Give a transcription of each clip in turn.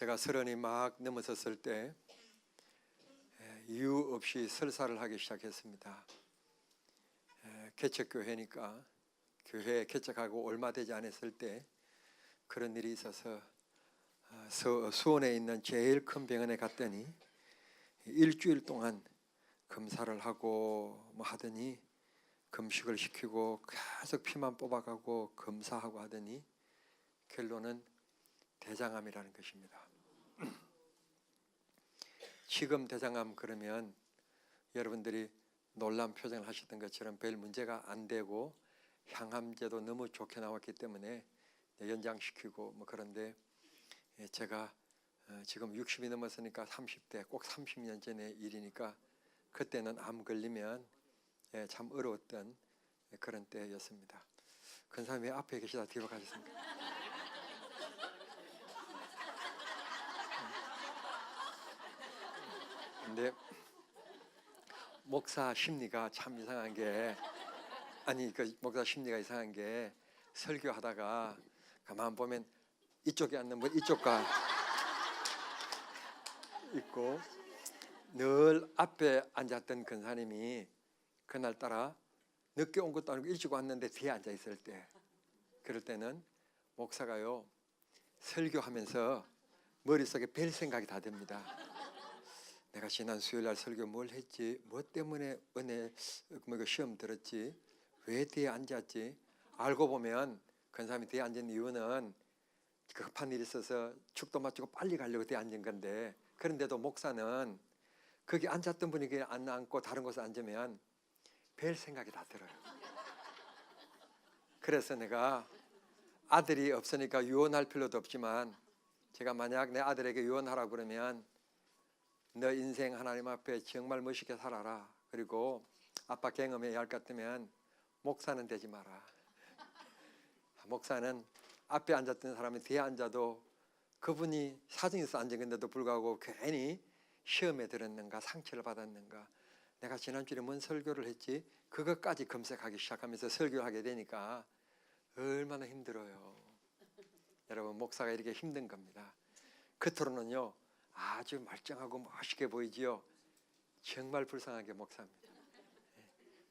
제가 30이 막 넘어섰을 때 이유 없이 설사를 하기 시작했습니다. 개척교회니까 교회 개척하고 얼마 되지 않았을 때 그런 일이 있어서 수원에 있는 제일 큰 병원에 갔더니 일주일 동안 검사를 하고 뭐 하더니 금식을 시키고 계속 피만 뽑아가고 검사하고 하더니 결론은 대장암이라는 것입니다. 지금 대장암 그러면 여러분들이 놀란 표정을 하셨던 것처럼 별 문제가 안 되고 항암제도 너무 좋게 나왔기 때문에 연장시키고 뭐 그런데 제가 지금 60이 넘었으니까 30대 꼭 30년 전의 일이니까 그때는 암 걸리면 참 어려웠던 그런 때였습니다. 큰 사람이 왜 앞에 계시다 뒤로 가셨습니까? 근데 목사 심리가 참 이상한 게 그 목사 심리가 이상한 게 설교하다가 가만 보면 이쪽에 앉는 분 이쪽과 있고 늘 앞에 앉았던 근사님이 그날따라 늦게 온 것도 아니고 일찍 왔는데 뒤에 앉아 있을 때 그럴 때는 목사가요 설교하면서 머릿속에 별 생각이 다 듭니다. 내가 지난 수요일날 설교 뭘 했지? 뭐 때문에 은혜 시험 들었지? 왜 뒤에 앉았지? 알고 보면 근사님이 뒤에 앉은 이유는 급한 일이 있어서 축도 마치고 빨리 가려고 뒤에 앉은 건데 그런데도 목사는 거기 앉았던 분이 안 앉고 다른 곳에 앉으면 별 생각이 다 들어요. 그래서 내가 아들이 없으니까 유언할 필요도 없지만 제가 만약 내 아들에게 유언하라고 그러면 너 인생 하나님 앞에 정말 멋있게 살아라. 그리고 아빠 경험해야 할 것 같으면 목사는 되지 마라. 목사는 앞에 앉았던 사람이 뒤에 앉아도 그분이 사정이 있어 앉은 건데도 불구하고 괜히 시험에 들었는가 상처를 받았는가 내가 지난주에 뭔 설교를 했지 그것까지 검색하기 시작하면서 설교를 하게 되니까 얼마나 힘들어요. 여러분 목사가 이렇게 힘든 겁니다. 겉으로는요 아주 말짱하고 멋있게 보이지요. 정말 불쌍한 게 목사입니다.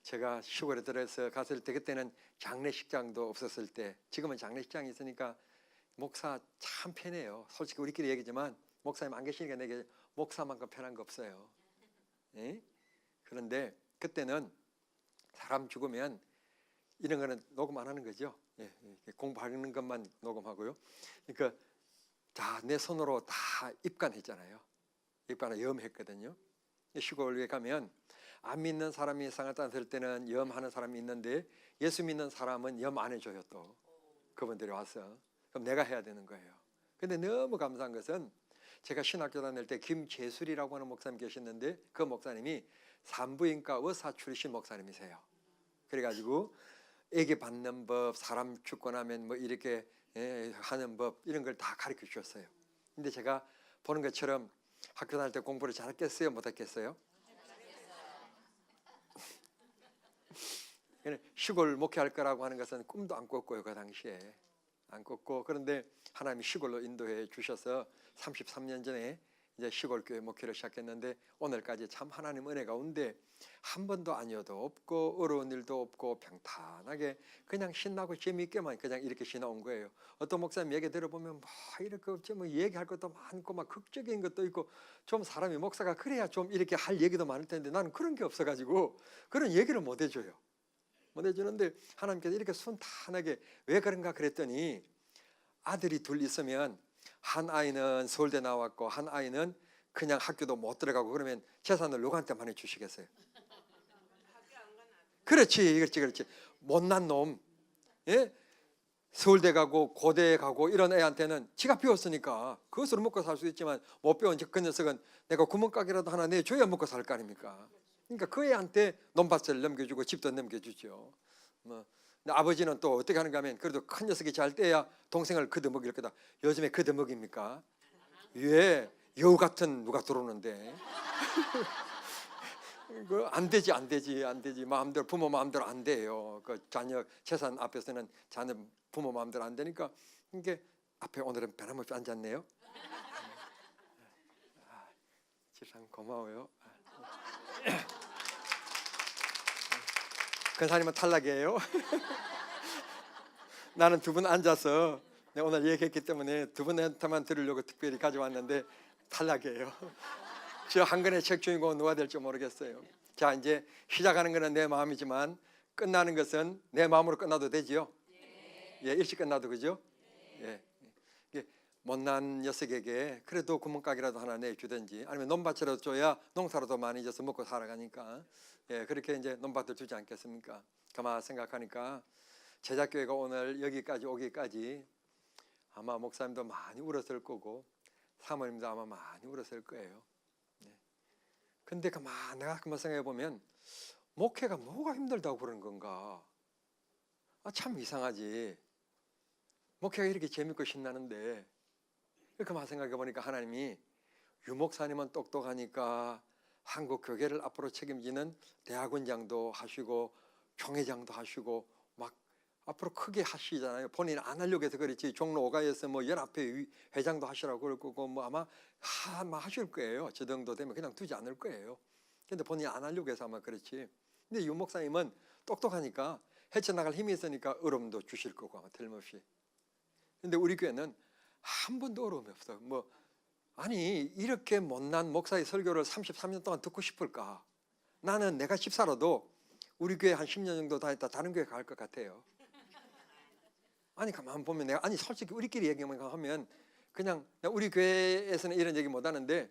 제가 시골에 들어서 갔을 때 그때는 장례식장도 없었을 때 지금은 장례식장이 있으니까 목사 참 편해요. 솔직히 우리끼리 얘기지만 목사님 안 계시니까 내게 목사만큼 편한 거 없어요. 그런데 그때는 사람 죽으면 이런 거는 녹음 안 하는 거죠. 공부하는 것만 녹음하고요. 그러니까 다 내 손으로 다 입간했잖아요. 입간을 염했거든요. 시골에 가면 안 믿는 사람이 상을 따ns을 때는 염하는 사람이 있는데 예수 믿는 사람은 염 안 해줘요. 또 그분들이 와서 그럼 내가 해야 되는 거예요. 근데 너무 감사한 것은 제가 신학교 다닐 때 김재술이라고 하는 목사님 계셨는데 그 목사님이 산부인과 의사 출신 목사님이세요. 그래가지고 애기 받는 법, 사람 죽고 나면 뭐 이렇게 하는 법 이런 걸 다 가르쳐 주셨어요. 근데 제가 보는 것처럼 학교 다닐 때 공부를 잘했겠어요? 못했겠어요? 시골 목회할 거라고 하는 것은 꿈도 안 꿨고요. 그 당시에 안 꿨고 그런데 하나님이 시골로 인도해 주셔서 33년 전에 이제 시골 교회 목회를 시작했는데 오늘까지 참 하나님 은혜 가운데 한 번도 아니어도 없고 어려운 일도 없고 평탄하게 그냥 신나고 재미있게만 그냥 이렇게 지나온 거예요. 어떤 목사님 얘기 들어보면 뭐 이렇게 없지 뭐 얘기할 것도 많고 막 극적인 것도 있고 좀 사람이 목사가 그래야 좀 이렇게 할 얘기도 많을 텐데 나는 그런 게 없어가지고 그런 얘기를 못 해줘요. 못 해주는데 하나님께서 이렇게 순탄하게 왜 그런가 그랬더니 아들이 둘 있으면 한 아이는 서울대 나왔고 한 아이는 그냥 학교도 못 들어가고 그러면 재산을 누구한테 많이 주시겠어요? 그렇지 못난 놈 서울대 가고 고대에 가고 이런 애한테는 지가 배웠으니까 그것으로 먹고 살 수 있지만 못 배운 그 녀석은 내가 구멍가게라도 하나 내줘야 먹고 살 거 아닙니까? 그러니까 그 애한테 논밭을 넘겨주고 집도 넘겨주죠. 근데 아버지는 또 어떻게 하는가 하면 그래도 큰 녀석이 잘 돼야 동생을 거둬먹일 거다. 요즘에 거둬먹입니까? 왜? 여우 같은 누가 들어오는데 안 되지 마음대로 부모 마음대로 안 돼요. 그 자녀 재산 앞에서는 자녀 부모 마음대로 안 되니까 이게 앞에 오늘은 변함없이 앉았네요. 참 고마워요. 근사님은 탈락이에요. 나는 두 분 앉아서 오늘 얘기했기 때문에 두 분한테만 들으려고 특별히 가져왔는데 탈락이에요. 저 한 권의 책 주인공은 누가 될지 모르겠어요. 자, 이제 시작하는 것은 내 마음이지만 끝나는 것은 내 마음으로 끝나도 되지요? 예, 일찍 끝나도 그죠? 예. 못난 녀석에게 그래도 구멍가게라도 하나 내주든지 아니면 논밭이라도 줘야 농사라도 많이 져서 먹고 살아가니까 예, 그렇게 이제 논밭을 주지 않겠습니까? 가만 생각하니까 제작교회가 오늘 여기까지 오기까지 아마 목사님도 많이 울었을 거고 사모님도 아마 많이 울었을 거예요. 네. 근데 내가 그만 생각해 보면 목회가 뭐가 힘들다고 그러는 건가? 참 이상하지. 목회가 이렇게 재밌고 신나는데 그만 생각해 보니까 하나님이 유 목사님은 똑똑하니까 한국 교회를 앞으로 책임지는 대학원장도 하시고 총회장도 하시고 막 앞으로 크게 하시잖아요. 본인 안 하려고 해서 그렇지 종로 5가에서 뭐 연합회 회장도 하시라고 그럴 거고 뭐 아마 하실 거예요. 저 정도 되면 그냥 두지 않을 거예요. 근데 본인이 안 하려고 해서 아마 그렇지. 근데 유 목사님은 똑똑하니까 헤쳐나갈 힘이 있으니까 어려움도 주실 거고 아마 틀림없이. 근데 우리 교회는 한 번도 어려움이 없어요. 아니 이렇게 못난 목사의 설교를 33년 동안 듣고 싶을까? 나는 내가 집사라도 우리 교회 한 10년 정도 다녔다 다른 교회 갈 것 같아요. 아니 가만 보면 내가 솔직히 우리끼리 얘기하면 그냥 우리 교회에서는 이런 얘기 못 하는데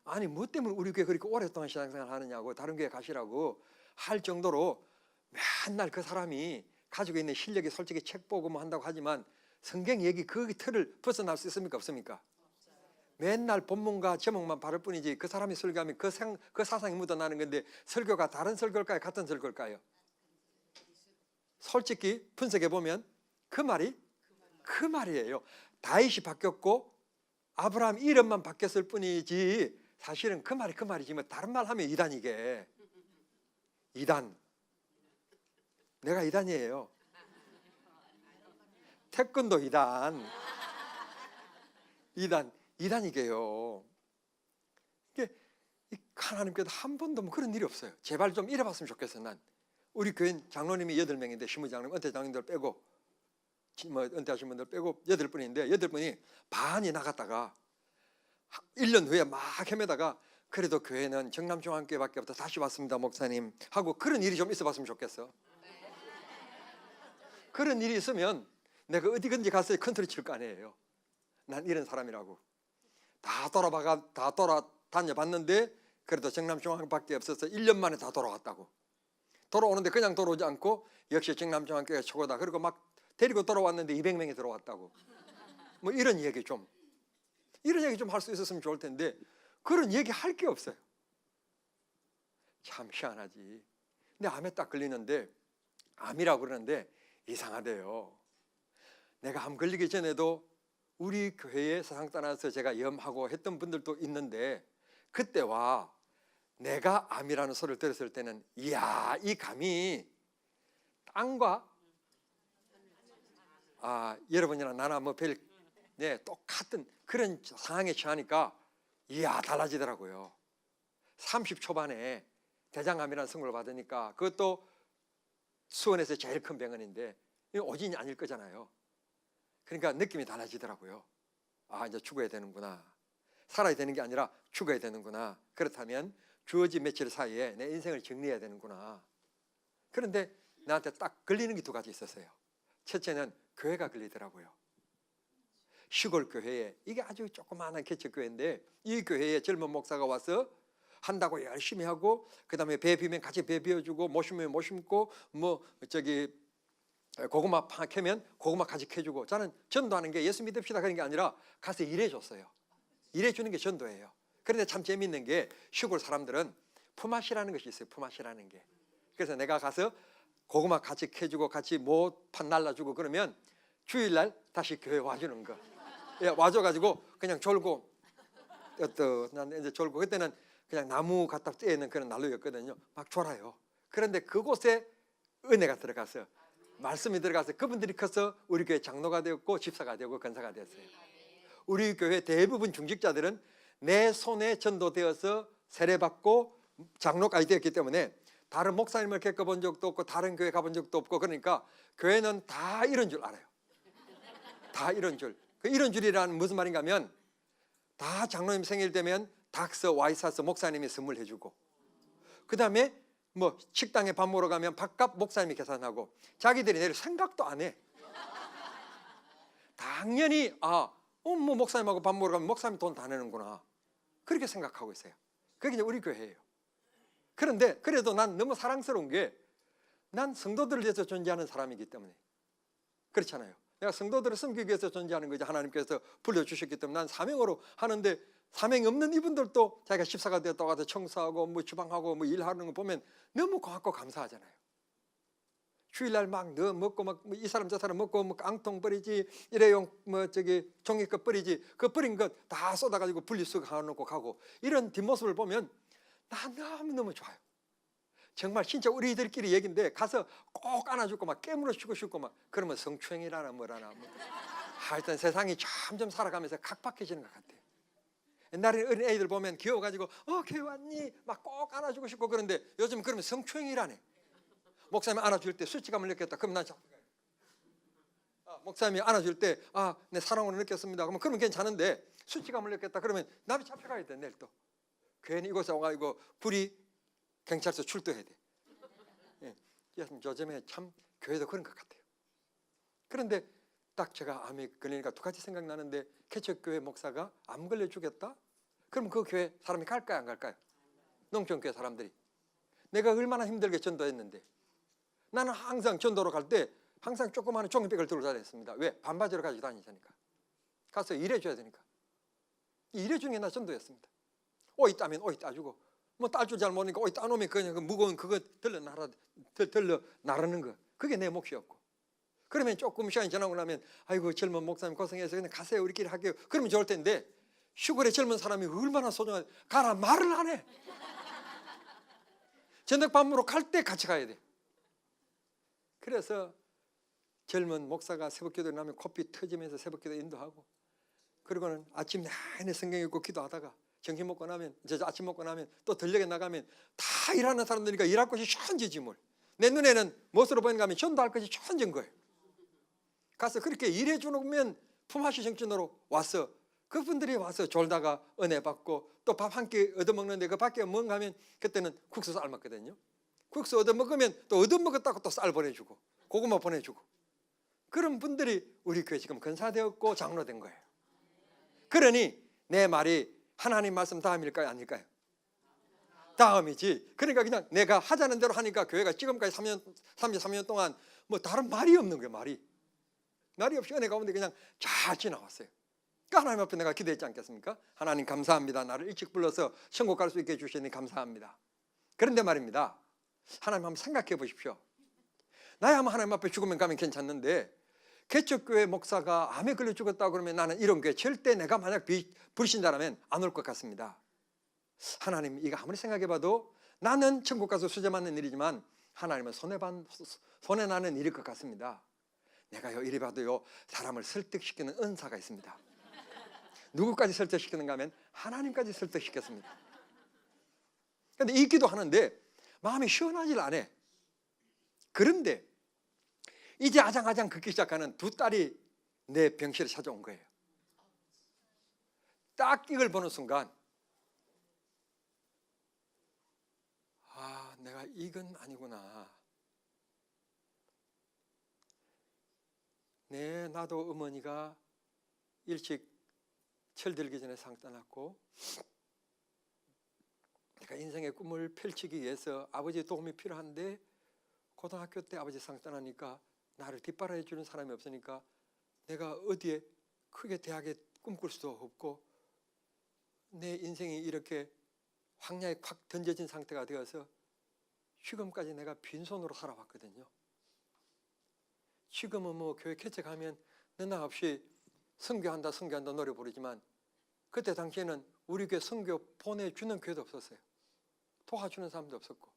아니 뭐 때문에 우리 교회 그렇게 오랫동안 신앙생활 하느냐고 다른 교회 가시라고 할 정도로 맨날 그 사람이 가지고 있는 실력이 솔직히 책 보고 뭐 한다고 하지만 성경 얘기 그 틀을 벗어날 수 있습니까 없습니까? 맨날 본문과 제목만 바를 뿐이지 그 사람이 설교하면 그 사상이 묻어나는 건데 설교가 다른 설교일까요? 같은 설교일까요? 솔직히 분석해 보면 그 말이에요. 다윗이 바뀌었고 아브라함 이름만 바뀌었을 뿐이지 사실은 그 말이지 뭐 다른 말 하면 이단이게. 이단. 내가 이단이에요. 태권도 이단이게요. 이게 하나님께서 한 번도 뭐 그런 일이 없어요. 제발 좀 이래봤으면 좋겠어. 난 우리 교인 장로님이 8명인데 신부장님 은퇴 장로님들 빼고 뭐 은퇴하신 분들 빼고 8분인데 8분이 반이 나갔다가 1년 후에 막 헤매다가 그래도 교회는 정남중앙교회밖에 없다 다시 왔습니다 목사님 하고 그런 일이 좀 있어봤으면 좋겠어. 그런 일이 있으면 내가 어디든지 가서 컨트롤 칠 거 아니에요. 난 이런 사람이라고. 다 돌아다녀봤는데 그래도 정남중앙밖에 없어서 1년 만에 다 돌아왔다고. 돌아오는데 그냥 돌아오지 않고 역시 정남중앙교회가 최고다. 그리고 막 데리고 돌아왔는데 200명이 들어왔다고. 뭐 이런 얘기 좀 할 수 있었으면 좋을 텐데 그런 얘기 할 게 없어요. 참 희한하지. 근데 암에 딱 걸리는데 암이라고 그러는데 이상하대요. 내가 암 걸리기 전에도 우리 교회에 세상 떠나서 제가 염하고 했던 분들도 있는데 그때와 내가 암이라는 소리를 들었을 때는 이야 이 감이 땅과 여러분이랑 나나 뭐 똑같은 그런 상황에 처하니까 이야 달라지더라고요. 30 초반에 대장암이라는 선고를 받으니까 그것도 수원에서 제일 큰 병원인데 오진이 아닐 거잖아요. 그러니까 느낌이 달라지더라고요. 이제 죽어야 되는구나. 살아야 되는 게 아니라 죽어야 되는구나. 그렇다면 주어진 며칠 사이에 내 인생을 정리해야 되는구나. 그런데 나한테 딱 걸리는 게 2가지 있었어요. 첫째는 교회가 걸리더라고요. 시골 교회에 이게 아주 조그마한 개척교회인데 이 교회에 젊은 목사가 와서 한다고 열심히 하고 그다음에 배 비면 같이 배 비워주고 모시면 모심고 고구마 파 캐면 고구마 같이 캐주고 저는 전도하는 게 예수 믿읍시다 그런 게 아니라 가서 일해줬어요. 일해주는 게 전도예요. 그런데 참 재밌는 게 시골 사람들은 품앗이라는 것이 있어요. 품앗이라는 게. 그래서 내가 가서 고구마 같이 캐주고 같이 못판 날라주고 그러면 주일날 다시 교회 와주는 거. 와줘가지고 그냥 졸고 난 이제 졸고 그때는 그냥 나무 갖다 떼는 그런 난로였거든요. 막 졸아요. 그런데 그곳에 은혜가 들어가서 말씀이 들어가서 그분들이 커서 우리 교회 장로가 되었고 집사가 되고 권사가 되었어요. 우리 교회 대부분 중직자들은 내 손에 전도되어서 세례받고 장로까지 되었기 때문에 다른 목사님을 겪어본 적도 없고 다른 교회 가본 적도 없고, 그러니까 교회는 다 이런 줄 알아요. 다 이런 줄. 그 이런 줄이라는 무슨 말인가 하면, 다 장로님 생일 되면 닥스 와인 사서 목사님이 선물해 주고, 그 다음에 뭐 식당에 밥 먹으러 가면 밥값 목사님이 계산하고, 자기들이 내일 생각도 안 해. 당연히 뭐 목사님하고 밥 먹으러 가면 목사님 돈 다 내는구나, 그렇게 생각하고 있어요. 그게 이제 우리 교회예요. 그런데 그래도 난 너무 사랑스러운 게, 난 성도들을 위해서 존재하는 사람이기 때문에. 그렇잖아요. 내가 성도들을 섬기기 위해서 존재하는 거죠. 하나님께서 불러주셨기 때문에 난 사명으로 하는데, 사명이 없는 이분들도 자기가 집사가 되었다고 해서 청소하고 뭐 주방하고 뭐 일하는 거 보면 너무 고맙고 감사하잖아요. 주일날 막 너 먹고 막 이 사람 저 사람 먹고 뭐 깡통 버리지, 일회용 뭐 저기 종이컵 버리지, 그 버린 것 다 쏟아가지고 분리수거 가놓고 가고, 이런 뒷모습을 보면 난 너무너무 좋아요. 정말 진짜 우리들끼리 얘기인데, 가서 꼭 안아주고 막 깨물어 주고 싶고 막, 그러면 성추행이라나 뭐라나 뭐. 하여튼 세상이 점점 살아가면서 각박해지는 것 같아요. 옛날에 어린 애들 보면 귀여워가지고 교회 왔니? 막 꼭 안아주고 싶고, 그런데 요즘 그러면 성추행이라네. 목사님이 안아줄 때 수치감을 느꼈다, 그럼 난 목사님이 안아줄 때 내 사랑으로 느꼈습니다, 그러면 괜찮은데, 수치감을 느꼈다 그러면 나비 잡혀가야 돼. 내일 또 괜히 이곳에 와가지고 경찰서 출두해야 돼. 요즘에 참 교회도 그런 것 같아요. 그런데 딱 제가 암이 걸리니까 두 가지 생각나는데, 개척교회 목사가 암 걸려 죽였다? 그럼 그 교회 사람이 갈까요 안 갈까요? 농촌교회 사람들이. 내가 얼마나 힘들게 전도했는데, 나는 항상 전도로 갈 때 항상 조그마한 종이백을 들고 다녔습니다. 왜? 반바지로 가지고 다니니까. 가서 일해줘야 되니까. 일해주는 게 나 전도였습니다. 오이 따면 오이 따주고, 뭐 딸 줄 잘 모르니까 오이 따놓으면 그냥 그 무거운 그거 들러 나르는 거, 그게 내 몫이었고. 그러면 조금 시간이 지나고 나면 아이고 젊은 목사님 고생해서 그냥 가세요, 우리끼리 할게요, 그러면 좋을 텐데, 시골의 젊은 사람이 얼마나 소중한, 가라 말을 안 해. 저녁 밥 먹으러 갈 때 같이 가야 돼. 그래서 젊은 목사가 새벽기도 나면 코피 터지면서 새벽기도 인도하고, 그리고는 아침 내내 성경 읽고 기도하다가 점심 먹고 나면, 아침 먹고 나면 또 들녘에 나가면 다 일하는 사람들이니까 일할 것이 천지지 뭘. 내 눈에는 무엇으로 보이는가 하면 전도할 것이 천지인 거예요. 가서 그렇게 일해 주면 품앗이 정신으로 와서, 그분들이 와서 졸다가 은혜 받고, 또 밥 한 끼 얻어먹는데 그 밖에 뭔가 하면, 그때는 국수 쌀 먹거든요. 국수 얻어먹으면 또 얻어먹었다고 또 쌀 보내주고 고구마 보내주고, 그런 분들이 우리 교회 지금 근사되었고 장로된 거예요. 그러니 내 말이 하나님 말씀 다음일까요 아닐까요? 다음이지. 그러니까 그냥 내가 하자는 대로 하니까 교회가 지금까지 33년 동안 뭐 다른 말이 없는 거예요. 말이 없이 은혜 가운데 그냥 잘 지나왔어요. 그러니까 하나님 앞에 내가 기도했지 않겠습니까? 하나님 감사합니다. 나를 일찍 불러서 천국 갈 수 있게 해주시니 감사합니다. 그런데 말입니다, 하나님 한번 생각해 보십시오. 나야 하나님 앞에 죽으면 가면 괜찮는데, 개척교회 목사가 암에 걸려 죽었다고 그러면 나는 이런 교회 절대 내가 만약 불신자라면 안 올 것 같습니다. 하나님, 이거 아무리 생각해봐도 나는 천국 가서 수제 맞는 일이지만 하나님은 손해나는 일일 것 같습니다. 내가요 이리 봐도요 사람을 설득시키는 은사가 있습니다. 누구까지 설득시키는가 하면 하나님까지 설득시켰습니다. 그런데 이 기도하는데 마음이 시원하질 않아. 그런데 이제 아장아장 걷기 시작하는 두 딸이 내 병실에 찾아온 거예요. 딱 이걸 보는 순간, 내가 이건 아니구나. 나도 어머니가 일찍 철들기 전에 상 떠났고, 내가 인생의 꿈을 펼치기 위해서 아버지의 도움이 필요한데, 고등학교 때 아버지 상 떠나니까 나를 뒷바라해 주는 사람이 없으니까 내가 어디에 크게 대학에 꿈꿀 수도 없고, 내 인생이 이렇게 황야에 콱 던져진 상태가 되어서 지금까지 내가 빈손으로 살아왔거든요. 지금은 뭐 교회 개척하면 너나 없이 선교한다 노래 부르지만, 그때 당시에는 우리 교회 선교 보내주는 교회도 없었어요. 도와주는 사람도 없었고,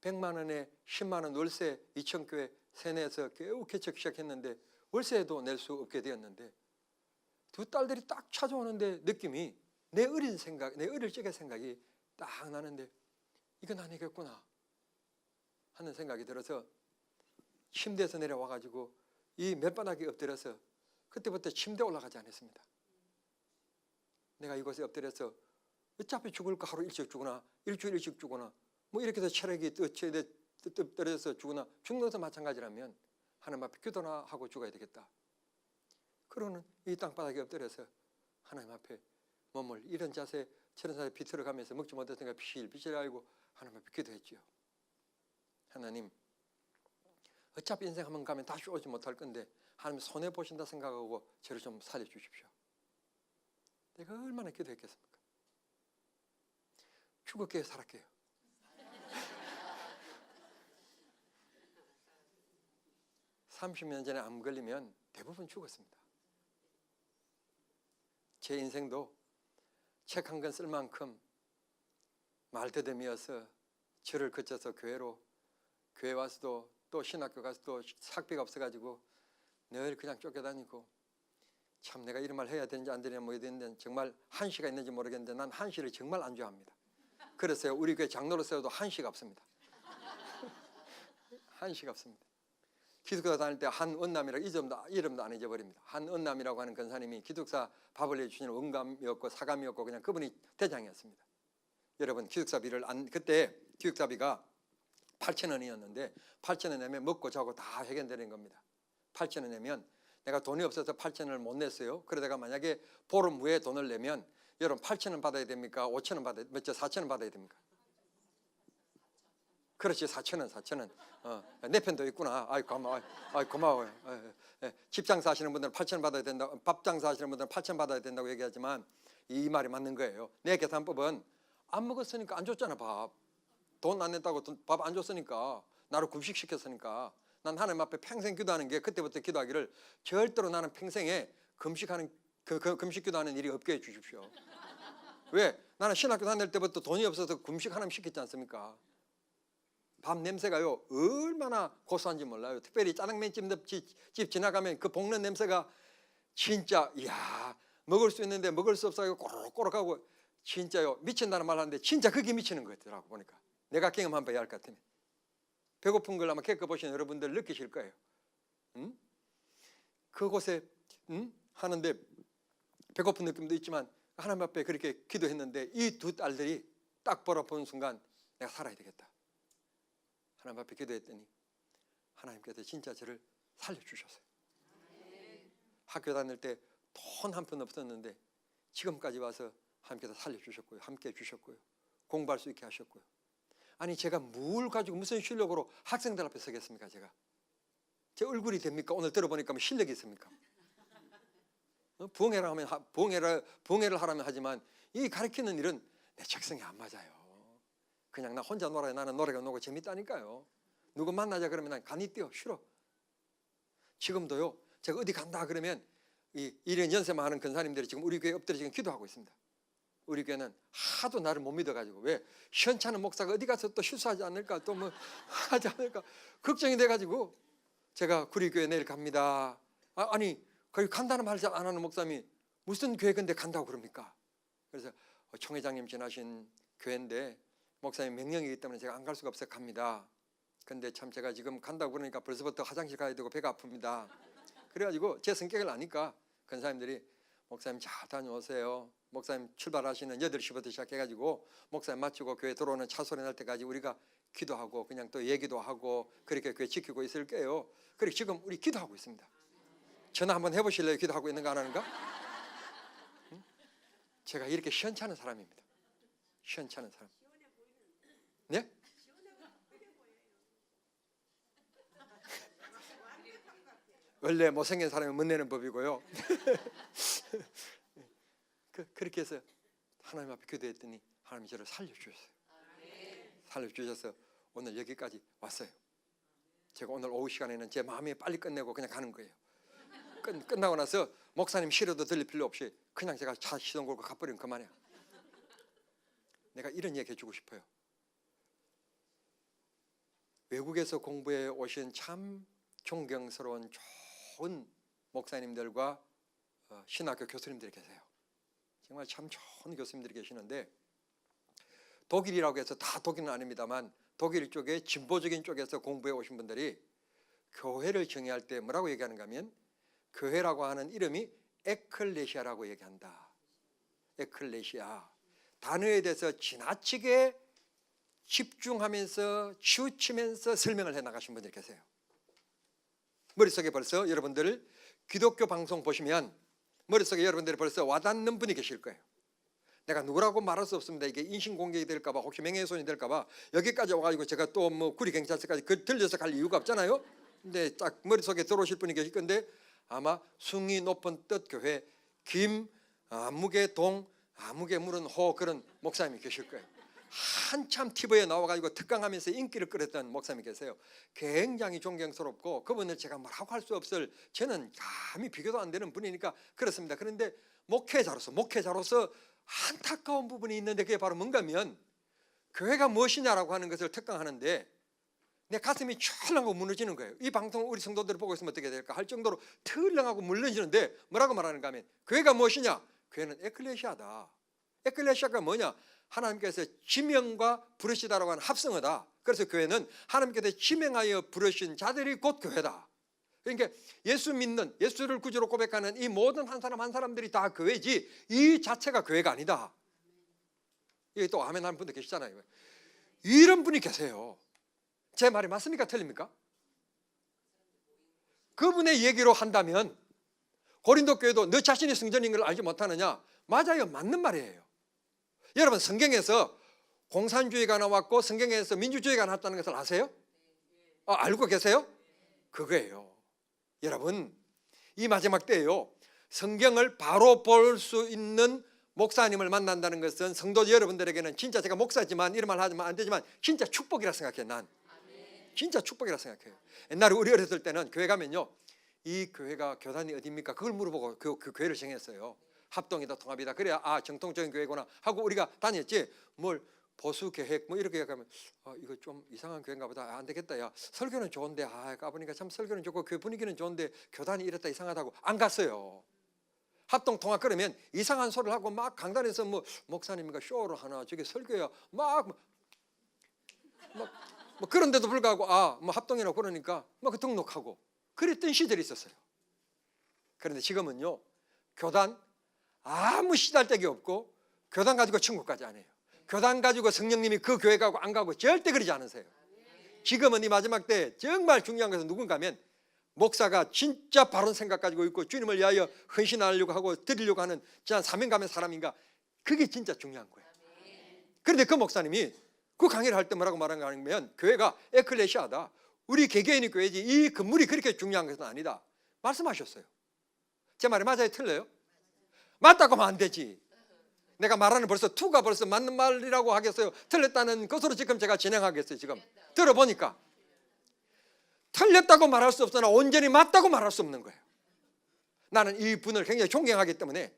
100만 원에 10만 원 월세 2,000교회 세내에서 겨우 개척 시작했는데 월세도 낼 수 없게 되었는데, 두 딸들이 딱 찾아오는데 느낌이, 내 어린 생각, 내 어릴 적의 생각이 딱 나는데 이건 아니겠구나 하는 생각이 들어서 침대에서 내려와가지고 이 맨바닥에 엎드려서 그때부터 침대에 올라가지 않았습니다. 내가 이곳에 엎드려서 어차피 죽을까 하루 일찍 죽거나 일주일 일찍 죽거나 뭐 이렇게 해서 체력이 떨어져서 죽거나 죽는 것도 마찬가지라면 하나님 앞에 기도나 하고 죽어야 되겠다. 그러는 이 땅바닥에 엎드려서 하나님 앞에 몸을 이런 자세 저런 자세 비틀어가면서 먹지 못했으니까 비실비실 알고 하나님 앞에 기도했죠. 하나님, 어차피 인생 한번 가면 다시 오지 못할 건데 하나님 손해보신다 생각하고 저를 좀 살려주십시오. 내가 얼마나 기도했겠습니까? 죽을게요, 살았게요. (30년) 전에 암 걸리면 대부분 죽었습니다. 제 인생도 책 한 권 쓸 만큼 말더듬이어서 절을 거쳐서 교회 와서도 또 신학교 가서도 학비가 없어가지고 늘 그냥 쫓겨다니고 참 내가 이런 말 해야 되는지 안 되는지 뭐 되는데 정말 한시가 있는지 모르겠는데 난 한시를 정말 안 좋아합니다. 그래서 우리 교회 장로로 세워도 한시가 없습니다. 한시가 없습니다. 기숙사 다닐 때 한은남이라고 이름도 안 잊어버립니다. 한은남이라고 하는 권사님이 기숙사 밥을 해주시는 원감이었고 사감이었고 그냥 그분이 대장이었습니다. 여러분 기숙사비를 그때 기숙사비가 8,000원이었는데 8,000원 내면 먹고 자고 다 해결되는 겁니다. 8,000원 내면 내가 돈이 없어서 8,000원을 못 냈어요. 그러다가 만약에 보름 후에 돈을 내면 여러분 8,000원 받아야 됩니까? 5,000원 받아야, 4,000원 받아야 됩니까? 그렇지, 4,000원. 내 편도 있구나. 아이 고마워요. 집 장사하시는 분들은 8,000원 받아야 된다. 밥 장사하시는 분들은 8,000원 받아야 된다고 얘기하지만 이 말이 맞는 거예요. 내 계산법은 안 먹었으니까 안 줬잖아. 밥 돈 안 냈다고 밥 안 줬으니까 나를 금식시켰으니까 난 하나님 앞에 평생 기도하는 게 그때부터 기도하기를 절대로 나는 평생에 금식 기도하는 일이 없게 해주십시오. 왜? 나는 신학교 다닐 때부터 돈이 없어서 금식 하나님 시켰지 않습니까? 밥 냄새가요 얼마나 고소한지 몰라요. 특별히 짜장면집 지나가면 그 볶는 냄새가 진짜 이야 먹을 수 있는데 먹을 수 없어서 꼬록꼬록하고 진짜요 미친다는 말 하는데 진짜 그게 미치는 것 같더라고 보니까. 내가 경험한 바야 할 것 같으면 배고픈 걸 아마 겪어보신 여러분들 느끼실 거예요. 그곳에 하는데 배고픈 느낌도 있지만 하나님 앞에 그렇게 기도했는데 이 두 딸들이 딱 바라보는 순간 내가 살아야 되겠다. 하나님 앞에 기도했더니 하나님께서 진짜 저를 살려주셨어요. 학교 다닐 때 돈 한 푼 없었는데 지금까지 와서 하나님께서 살려주셨고요. 함께 해주셨고요. 공부할 수 있게 하셨고요. 아니 제가 뭘 가지고 무슨 실력으로 학생들 앞에 서겠습니까? 제 얼굴이 됩니까? 오늘 들어보니까 뭐 실력이 있습니까? 부흥회를 하라면 하지만 이 가르치는 일은 내 적성에 안 맞아요. 그냥 나 혼자 놀아야 나는 노래가 나고 재밌다니까요. 누구 만나자 그러면 난 간이 뛰어 싫어. 지금도요 제가 어디 간다 그러면 이 이런 연세만 하는 권사님들이 지금 우리 교회에 엎드려 지금 기도하고 있습니다. 우리 교회는 하도 나를 못 믿어가지고 왜 시원찮은 목사가 어디 가서 또 실수하지 않을까 또 뭐 하지 않을까 걱정이 돼가지고 제가 구리교회 내일 갑니다. 아니 거기 간다는 말 잘 안 하는 목사님이 무슨 교회 근데 간다고 그럽니까? 그래서 총회장님 지나신 교회인데 목사님 명령이기 때문에 제가 안 갈 수가 없어서 갑니다. 근데 참 제가 지금 간다고 그러니까 벌써부터 화장실 가야 되고 배가 아픕니다. 그래가지고 제 성격을 아니까 권사님들이 목사님 잘 다녀오세요. 목사님 출발하시는 8시부터 시작해가지고 목사님 마치고 교회 들어오는 차 소리 날 때까지 우리가 기도하고 그냥 또 얘기도 하고 그렇게 교회 지키고 있을게요. 그리고 지금 우리 기도하고 있습니다. 전화 한번 해보실래요? 기도하고 있는가 안 하는가? 제가 이렇게 시원찮은 사람입니다. 시원찮은 사람. 네? 원래 못생긴 사람이 못 내는 법이고요. 그렇게 해서 하나님 앞에 기도했더니 하나님이 저를 살려주셨어요. 살려주셔서 오늘 여기까지 왔어요. 제가 오늘 오후 시간에는 제 마음이 빨리 끝내고 그냥 가는 거예요. 끝나고 나서 목사님 싫어도 들릴 필요 없이 그냥 제가 차 시동 걸고 가버리면 그만이야. 내가 이런 얘기 해주고 싶어요. 외국에서 공부해 오신 참 존경스러운 좋은 목사님들과 신학교 교수님들이 계세요. 정말 참 좋은 교수님들이 계시는데, 독일이라고 해서 다 독일은 아닙니다만 독일 쪽에 진보적인 쪽에서 공부해 오신 분들이 교회를 정의할 때 뭐라고 얘기하는가 하면, 교회라고 하는 이름이 에클레시아라고 얘기한다. 에클레시아. 단어에 대해서 지나치게 집중하면서 치우치면서 설명을 해 나가신 분들이 계세요. 머릿속에 벌써 여러분들 기독교 방송 보시면 머릿속에 여러분들이 벌써 와닿는 분이 계실 거예요. 내가 누구라고 말할 수 없습니다. 이게 인신공격이 될까 봐, 혹시 명예훼손이 될까 봐 여기까지 와가지고 제가 또 뭐 구리경찰서까지 들려서 갈 이유가 없잖아요. 근데 딱 머릿속에 들어오실 분이 계실 건데, 아마 숭이 높은 뜻 교회 김아무개 동 아무개 물은 호 그런 목사님이 계실 거예요. 한참 TV에 나와가지고 특강하면서 인기를 끌었던 목사님이 계세요. 굉장히 존경스럽고 그분을 제가 뭐라고 할 수 없을, 저는 감히 비교도 안 되는 분이니까 그렇습니다. 그런데 목회자로서 안타까운 부분이 있는데, 그게 바로 뭔가 하면 교회가 무엇이냐라고 하는 것을 특강하는데 내 가슴이 철렁하고 무너지는 거예요. 이 방송 우리 성도들을 보고 있으면 어떻게 될까 할 정도로 털렁하고 무너지는데, 뭐라고 말하는가 하면 교회가 무엇이냐? 교회는 에클레시아다. 에클레시아가 뭐냐? 하나님께서 지명과 부르시다라고 하는 합성어다. 그래서 교회는 하나님께서 지명하여 부르신 자들이 곧 교회다. 그러니까 예수 믿는, 예수를 구주로 고백하는 이 모든 한 사람 한 사람들이 다 교회지, 이 자체가 교회가 아니다. 이게 또 아멘 하는 분들 계시잖아요. 이런 분이 계세요. 제 말이 맞습니까? 틀립니까? 그분의 얘기로 한다면 고린도 교회도 너 자신이 성전인 걸 알지 못하느냐? 맞아요. 맞는 말이에요. 여러분, 성경에서 공산주의가 나왔고 성경에서 민주주의가 나왔다는 것을 아세요? 알고 계세요? 그거예요. 여러분, 이 마지막 때에요, 성경을 바로 볼 수 있는 목사님을 만난다는 것은 성도 여러분들에게는 진짜, 제가 목사지만 이런 말 하면 안 되지만 진짜 축복이라 생각해요. 난 진짜 축복이라 생각해요. 옛날에 우리 어렸을 때는 교회 가면요, 이 교회가 교단이 어디입니까? 그걸 물어보고 그 교회를 정했어요. 합동이다 통합이다 그래야 정통적인 교회구나 하고 우리가 다녔지, 뭘 보수계획 뭐 이렇게 얘기하면 이거 좀 이상한 교회인가 보다, 안 되겠다, 야 설교는 좋은데 가보니까 참 설교는 좋고 교회 분위기는 좋은데 교단이 이랬다 이상하다고 안 갔어요. 합동 통합 그러면 이상한 소리를 하고 막 강단에서 뭐 목사님인가 쇼를 하나, 저게 설교야 막 그런데도 불구하고 뭐 합동이라고 그러니까 그 등록하고 그랬던 시절이 있었어요. 그런데 지금은요, 교단 아무 시달데기 없고 교단 가지고 천국까지 안 해요. 교단 가지고 성령님이 그 교회 가고 안 가고 절대 그러지 않으세요. 지금은 이 마지막 때 정말 중요한 것은 누군가 하면 목사가 진짜 바른 생각 가지고 있고 주님을 위하여 헌신하려고 하고 드리려고 하는 진짜 사명감의 사람인가, 그게 진짜 중요한 거예요. 그런데 그 목사님이 그 강의를 할 때 뭐라고 말하는가 하면, 교회가 에클레시아다, 우리 개개인이 교회지 이 건물이 그렇게 중요한 것은 아니다 말씀하셨어요. 제 말이 맞아요? 틀려요? 맞다고 하면 안 되지. 내가 말하는 벌써 투가 벌써 맞는 말이라고 하겠어요? 틀렸다는 것으로 지금 제가 진행하겠어요. 지금 들어보니까 틀렸다고 말할 수 없으나 온전히 맞다고 말할 수 없는 거예요. 나는 이 분을 굉장히 존경하기 때문에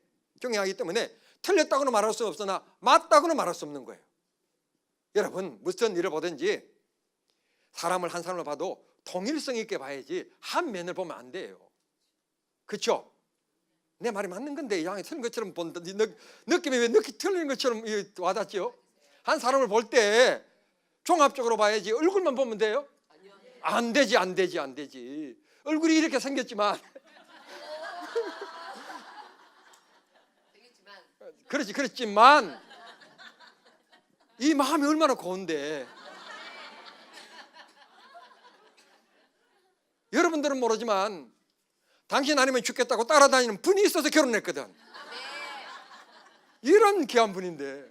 틀렸다고는 말할 수 없으나 맞다고는 말할 수 없는 거예요. 여러분, 무슨 일을 보든지 사람을 한 사람을 봐도 통일성 있게 봐야지 한 면을 보면 안 돼요. 그렇죠? 내 말이 맞는 건데 양이 틀린 것처럼 본다. 느낌이 왜 틀린 것처럼 와닿죠? 한 사람을 볼 때 종합적으로 봐야지 얼굴만 보면 돼요? 안 되지. 얼굴이 이렇게 생겼지만 그렇지만 이 마음이 얼마나 고운데. 여러분들은 모르지만 당신 아니면 죽겠다고 따라다니는 분이 있어서 결혼했거든. 이런 귀한 분인데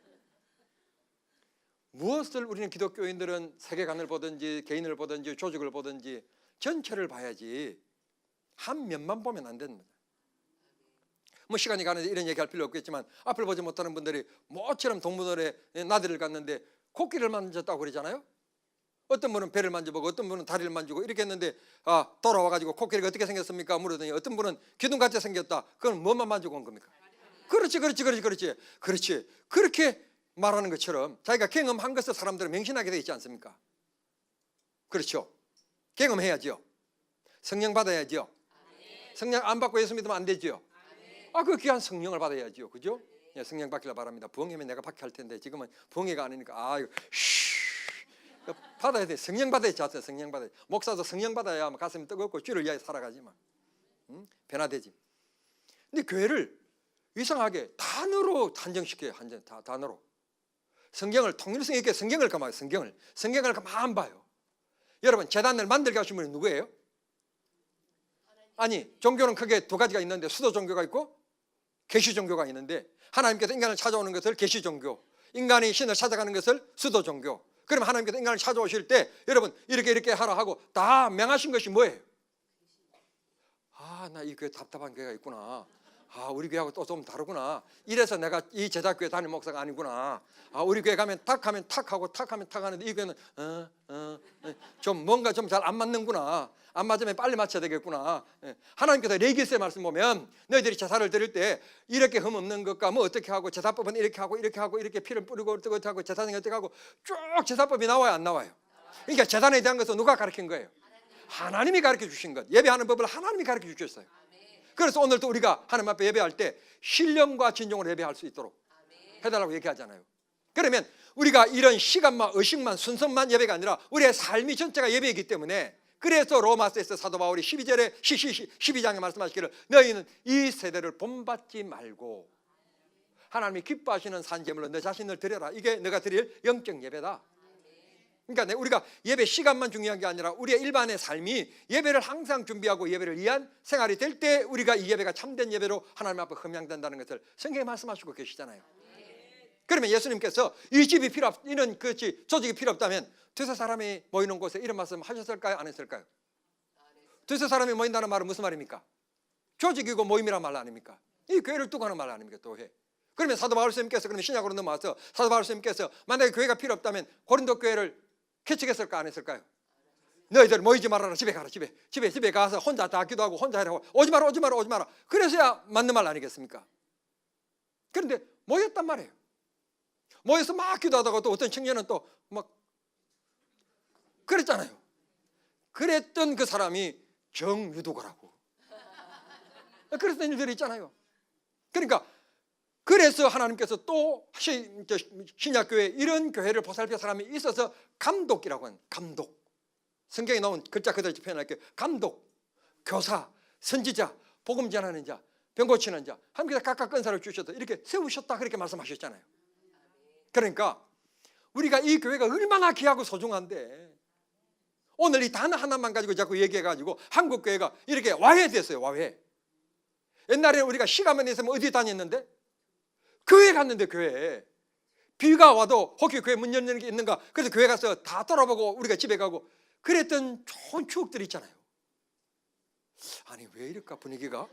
무엇을 우리는 기독교인들은 세계관을 보든지 개인을 보든지 조직을 보든지 전체를 봐야지 한 면만 보면 안 됩니다. 뭐 시간이 가는데 이런 얘기할 필요 없겠지만 앞을 보지 못하는 분들이 모처럼 동물원에 나들이를 갔는데 코끼리를 만졌다고 그러잖아요. 어떤 분은 배를 만져보고 어떤 분은 다리를 만지고 이렇게 했는데 돌아와가지고 코끼리가 어떻게 생겼습니까? 물었더니 어떤 분은 기둥같이 생겼다. 그건 뭐만 만지고 온 겁니까? 그렇지. 그렇게 말하는 것처럼 자기가 경험한 것을 사람들은 맹신하게 되어 있지 않습니까? 그렇죠? 경험해야죠. 성령 받아야죠. 성령 안 받고 예수 믿으면 안 되죠. 그 귀한 성령을 받아야죠. 그죠? 예, 성령 받기를 바랍니다. 부흥회면 내가 받게 할 텐데 지금은 부흥회가 아니니까 아유 받아야 돼. 성령 받아야지. 성령 받아야 돼. 목사도 성령 받아야 가슴이 뜨겁고 주를 위하여 살아가지 마. 응? 변화되지. 근데 교회를 이상하게 단어로 한정시켜요. 단어로. 성경을 통일성 있게 성경을 가만 성경을 가만 봐요. 여러분 제단을 만들게 하신 분이 누구예요? 아니 종교는 크게 두 가지가 있는데 수도 종교가 있고 계시 종교가 있는데 하나님께서 인간을 찾아오는 것을 계시 종교, 인간이 신을 찾아가는 것을 수도 종교. 그러면 하나님께서 인간을 찾아오실 때 여러분 이렇게 하라 하고 다 명하신 것이 뭐예요? 나 이 교회 답답한 교회가 있구나. 우리 교회하고 또 좀 다르구나. 이래서 내가 이 제자교회 담임 목사가 아니구나. 우리 교회 가면 탁 하면 탁 하고 탁 하면 탁 하는데 이 교회는 좀 뭔가 좀 잘 안 맞는구나. 안 맞으면 빨리 맞춰야 되겠구나. 하나님께서 레위기서의 말씀 보면 너희들이 제사를 드릴 때 이렇게 흠 없는 것과 뭐 어떻게 하고 제사법은 이렇게 하고 이렇게 피를 뿌리고 어떻게 하고 제사는 어떻게 하고 쭉 제사법이 나와요, 안 나와요? 그러니까 제단에 대한 것은 누가 가르친 거예요? 하나님이 가르쳐 주신 것. 예배하는 법을 하나님이 가르쳐 주셨어요. 그래서 오늘도 우리가 하나님 앞에 예배할 때 신령과 진정으로 예배할 수 있도록 해달라고 얘기하잖아요. 그러면 우리가 이런 시간만 의식만 순서만 예배가 아니라 우리의 삶이 전체가 예배이기 때문에 그래서 로마서에서 사도 바울이 12장에 말씀하시기를 너희는 이 세대를 본받지 말고 하나님이 기뻐하시는 산제물로 너 자신을 드려라. 이게 너가 드릴 영적 예배다. 그러니까 우리가 예배 시간만 중요한 게 아니라 우리의 일반의 삶이 예배를 항상 준비하고 예배를 위한 생활이 될 때 우리가 이 예배가 참된 예배로 하나님 앞에 흠양된다는 것을 성경에 말씀하시고 계시잖아요. 그러면 예수님께서 이 집이 필요 없, 이런 조직이 필요 없다면 두세 사람이 모이는 곳에 이런 말씀 하셨을까요? 안 했을까요? 두세 사람이 모인다는 말은 무슨 말입니까? 조직이고 모임이란 말 아닙니까? 이 교회를 두고 하는 말 아닙니까? 또 해. 그러면 사도 바울 선생님께서 그러면 신약으로 넘어와서 사도 바울 선생님께서 만약에 교회가 필요 없다면 고린도 교회를 개척했을까 안 했을까요? 너희들 모이지 말아라. 집에 가라. 집에 가서 혼자 다 기도하고 혼자 하라고 오지 마라. 그래서야 맞는 말 아니겠습니까? 그런데 모였단 말이에요. 모여서 막 기도하다가 또 어떤 청년은 또 막 그랬잖아요. 그랬던 그 사람이 정유도거라고. 그랬던 일들이 있잖아요. 그러니까 그래서 하나님께서 또 신약교회 이런 교회를 보살필 사람이 있어서 감독이라고 하는 감독. 성경에 나온 글자 그대로 표현할게요. 감독, 교사, 선지자, 복음 전하는 자, 병 고치는 자 하나님께서 각각 권세를 주셔서 이렇게 세우셨다 그렇게 말씀하셨잖아요. 그러니까 우리가 이 교회가 얼마나 귀하고 소중한데 오늘 이 단어 하나만 가지고 자꾸 얘기해가지고 한국 교회가 이렇게 와해됐어요. 와해. 옛날에 우리가 시간만 있으면 어디 다녔는데? 교회 갔는데 교회. 비가 와도 혹시 교회 문 열는 게 있는가? 그래서 교회 가서 다 돌아보고 우리가 집에 가고 그랬던 좋은 추억들이 있잖아요. 아니 왜 이럴까 분위기가?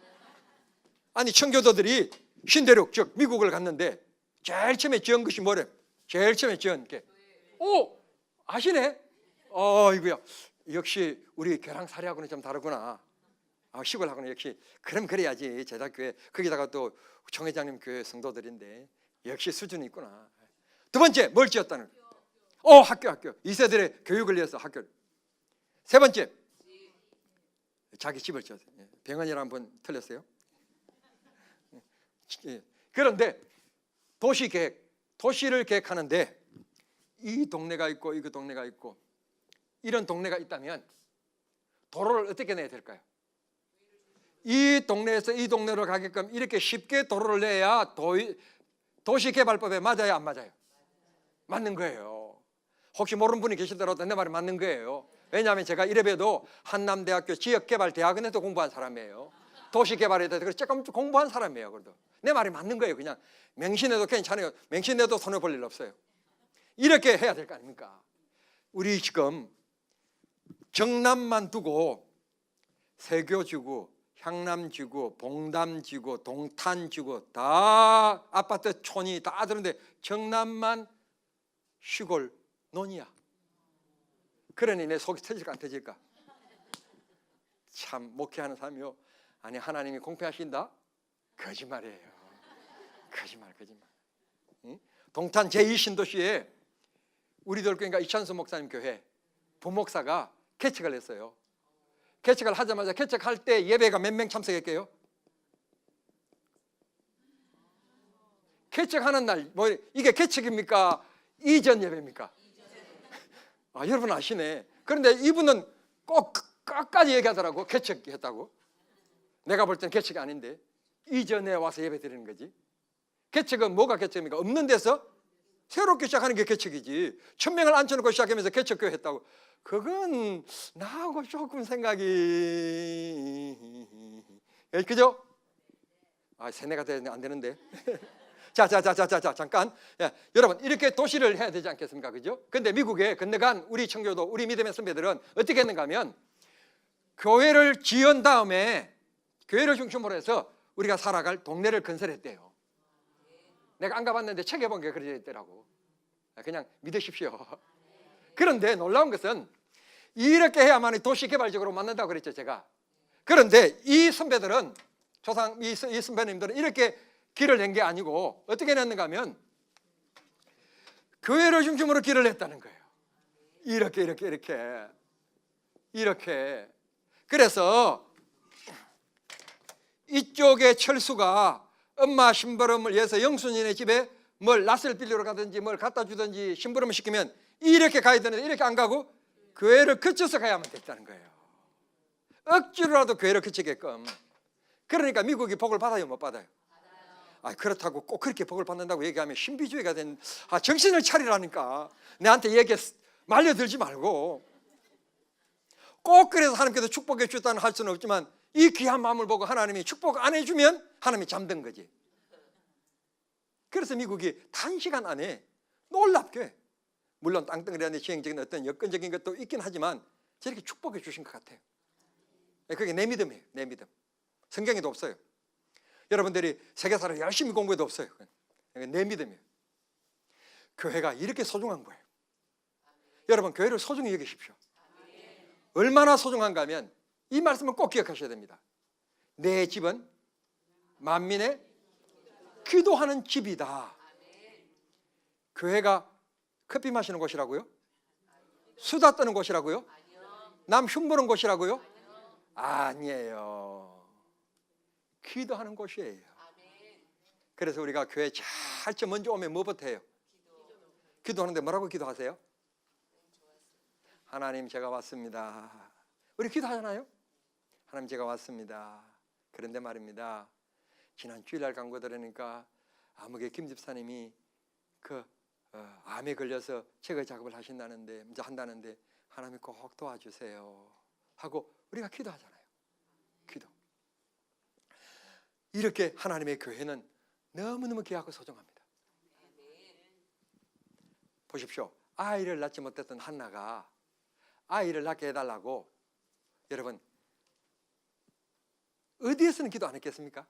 아니 청교도들이 신대륙 즉 미국을 갔는데 제일 처음에 지은 것이 뭐래? 제일 처음에 지은 게 아시네? 이거야. 역시 우리 교랑사리하고는 좀 다르구나. 시골하고는 역시 그럼 그래야지 제자교회 거기다가 또 총회장님 교회 성도들인데 역시 수준이 있구나. 두 번째 뭘 지었다는? 학교 2세들의 교육을 위해서 학교를. 세 번째 자기 집을 지었어요. 병원이라 한번 틀렸어요. 그런데 도시를 계획하는데 이 동네가 있고 이 동네가 있고 이런 동네가 있다면 도로를 어떻게 내야 될까요? 이 동네에서 이 동네로 가게끔 이렇게 쉽게 도로를 내야 도시개발법에 맞아요, 안 맞아요? 맞는 거예요. 혹시 모르는 분이 계시더라도 내 말이 맞는 거예요. 왜냐하면 제가 이래봬도 한남대학교 지역개발대학원에도 공부한 사람이에요. 도시개발에 대해서 조금 공부한 사람이에요. 그래도 내 말이 맞는 거예요. 그냥 맹신해도 괜찮아요. 맹신해도 손해볼 일 없어요. 이렇게 해야 될 거 아닙니까? 우리 지금 정남만 두고 세교지구, 향남지구, 봉담지구, 동탄지구 다 아파트 촌이 다 들었는데 정남만 시골 논이야. 그러니 내 속이 터질까 안 터질까? 참 목회하는 사람이요. 아니 하나님이 공평하신다? 거짓말이에요. 거짓말. 응? 동탄 제2신도시에 우리들 교회가 이찬수 목사님 교회 부목사가 개척을 했어요. 개척을 하자마자 개척할 때 예배가 몇 명 참석했게요? 개척하는 날, 뭐 이게 개척입니까? 이전 예배입니까? 아, 여러분 아시네. 그런데 이분은 꼭 끝까지 얘기하더라고. 개척했다고. 내가 볼 땐 개척이 아닌데 이전에 와서 예배 드리는 거지. 개척은 뭐가 개척입니까? 없는 데서 새롭게 시작하는 게 개척이지. 1000명을 앉혀놓고 시작하면서 개척교회 했다고. 그건 나하고 조금 생각이, 그죠? 아, 세뇌가 안 되는데. 자, 잠깐. 야, 여러분, 이렇게 도시를 해야 되지 않겠습니까? 그죠? 근데 미국에 건너간 우리 청교도, 우리 믿음의 선배들은 어떻게 했는가 하면, 교회를 지은 다음에 교회를 중심으로 해서 우리가 살아갈 동네를 건설했대요. 내가 안 가봤는데 책에 본 게 그려져 있더라고. 그냥 믿으십시오. 그런데 놀라운 것은 이렇게 해야만 도시 개발적으로 맞는다고 그랬죠, 제가. 그런데 이 선배들은, 이 선배님들은 이렇게 길을 낸 게 아니고 어떻게 냈는가 하면 교회를 중심으로 길을 냈다는 거예요. 이렇게. 그래서 이쪽에 철수가 엄마 심부름을 위해서 영순이네 집에 뭘 낫을 빌리러 가든지 뭘 갖다 주든지 심부름을 시키면 이렇게 가야 되는데 이렇게 안 가고 교회를 거쳐서 가야만 됐다는 거예요. 억지로라도 교회를 거치게끔. 그러니까 미국이 복을 받아요, 못 받아요? 아, 그렇다고 꼭 그렇게 복을 받는다고 얘기하면 신비주의가 된, 정신을 차리라니까. 내한테 얘기 말려들지 말고. 꼭 그래서 하나님께서 축복해 주셨다는 할 수는 없지만 이 귀한 마음을 보고 하나님이 축복 안 해주면 하나님이 잠든 거지. 그래서 미국이 단시간 안에 놀랍게, 물론 땅덩어리 안에 시행적인 어떤 여건적인 것도 있긴 하지만 저렇게 축복해 주신 것 같아요. 그게 내 믿음이에요. 내 믿음. 성경에도 없어요. 여러분들이 세계사를 열심히 공부해도 없어요. 내 믿음이에요. 교회가 이렇게 소중한 거예요. 여러분, 교회를 소중히 여기십시오. 얼마나 소중한가 하면 이 말씀은 꼭 기억하셔야 됩니다. 내 집은 만민의 기도하는 집이다. 교회가 커피 마시는 곳이라고요? 수다 떠는 곳이라고요? 남 흉보는 곳이라고요? 아니에요. 기도하는 곳이에요. 그래서 우리가 교회 제일 먼저 오면 뭐부터 해요? 기도하는데 뭐라고 기도하세요? 하나님, 제가 왔습니다. 우리 기도하잖아요. 하나님, 제가 왔습니다. 그런데 말입니다, 지난 주일날 광고 들으니까 아무개 김 집사님이 암에 걸려서 제거 작업을 하신다는데, 이제 한다는데 하나님 꼭 도와주세요 하고 우리가 기도하잖아요. 기도. 이렇게 하나님의 교회는 너무너무 귀하고 소중합니다. 보십시오. 아이를 낳지 못했던 한나가 아이를 낳게 해달라고, 여러분, 어디에서는 기도 안 했겠습니까?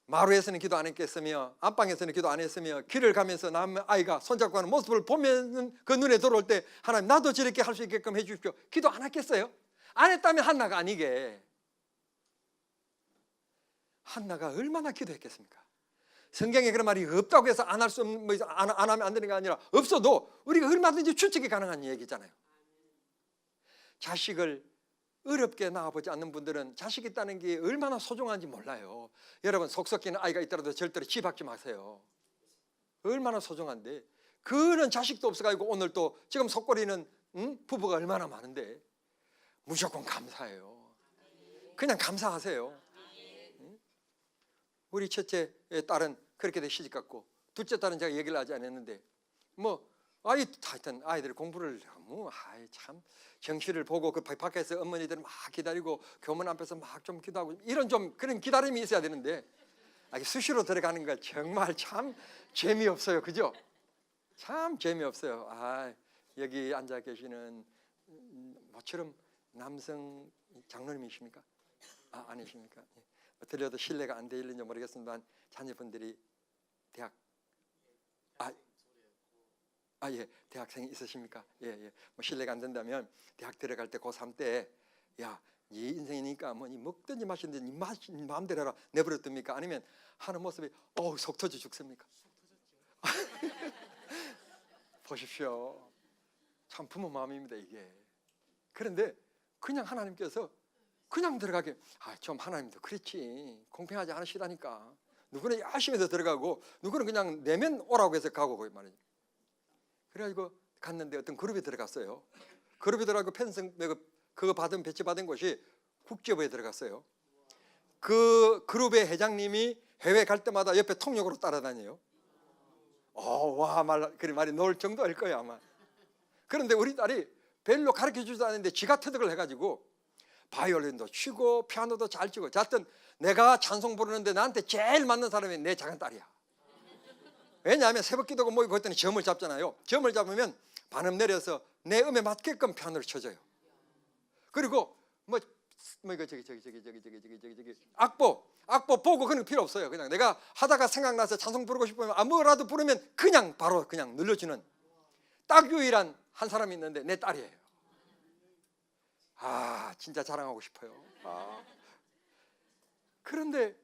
마루에서는 기도 안 했겠으며, 안방에서는 기도 안 했으며, 길을 가면서 남 아이가 손잡고 하는 모습을 보면 그 눈에 들어올 때 하나님, 나도 저렇게 할 수 있게끔 해주십시오. 기도 안 했겠어요? 안 했다면 한나가 아니게. 한나가 얼마나 기도했겠습니까? 성경에 그런 말이 없다고 해서 안 할 수 없는, 안 하면 안 되는 게 아니라, 없어도 우리가 얼마든지 추측이 가능한 얘기잖아요. 자식을 어렵게 낳아보지 않는 분들은 자식 있다는 게 얼마나 소중한지 몰라요. 여러분, 속 썩이는 아이가 있더라도 절대로 집박지 마세요. 얼마나 소중한데. 그런 자식도 없어가지고 오늘 또 지금 속거리는 부부가 얼마나 많은데 무조건 감사해요. 그냥 감사하세요. 우리 첫째 딸은 그렇게 시집 갔고, 둘째 딸은 제가 얘기를 하지 않았는데, 하여튼 아이들 공부를 참 정시를 보고 그 밖에서 어머니들 막 기다리고 교문 앞에서 막 좀 기도하고 이런 좀 그런 기다림이 있어야 되는데, 수시로 들어가는 거 정말 참 재미없어요. 그죠? 참 재미없어요. 여기 앉아 계시는 모처럼 남성 장로님이십니까? 아니십니까? 들려도 신뢰가 안 되는지 모르겠습니다만 자녀분들이 대학 예, 대학생이 있으십니까? 예. 뭐 신뢰가 안 된다면 대학 들어갈 때 고3 때, 야, 네 인생이니까 뭐 니 먹든지 마시든지 네 마음대로 해라 내버려 둡니까? 아니면 하는 모습이 속 터져 죽습니까? 보십시오. 참 부모 마음입니다, 이게. 그런데 그냥 하나님께서 그냥 들어가게, 좀 하나님도 그렇지, 공평하지 않으시다니까. 누구는 열심히 해서 들어가고 누구는 그냥 내면 오라고 해서 가고 그 말이죠. 그래가지고 갔는데 어떤 그룹이 들어갔어요. 그룹이 들어가고 펜션 그거 받은 배치 받은 곳이 국제부에 들어갔어요. 그 그룹의 회장님이 해외 갈 때마다 옆에 통역으로 따라다녀요. 와, 그리 말이 놓을 정도일 거예요 아마. 그런데 우리 딸이 별로 가르쳐주지도 않는데 지가 터득을 해가지고 바이올린도 치고 피아노도 잘 치고. 하여튼 내가 찬송 부르는데 나한테 제일 맞는 사람이 내 작은 딸이야. 왜냐하면 새벽기도가 모이고 그랬더니 점을 잡잖아요. 점을 잡으면 반음 내려서 내 음에 맞게끔 피아노를 쳐줘요. 그리고 이거 저기 악보 보고 그런 거 필요 없어요. 그냥 내가 하다가 생각나서 찬송 부르고 싶으면 아무거라도 부르면 그냥 바로 그냥 눌러주는 딱 유일한 한 사람이 있는데 내 딸이에요. 진짜 자랑하고 싶어요. 그런데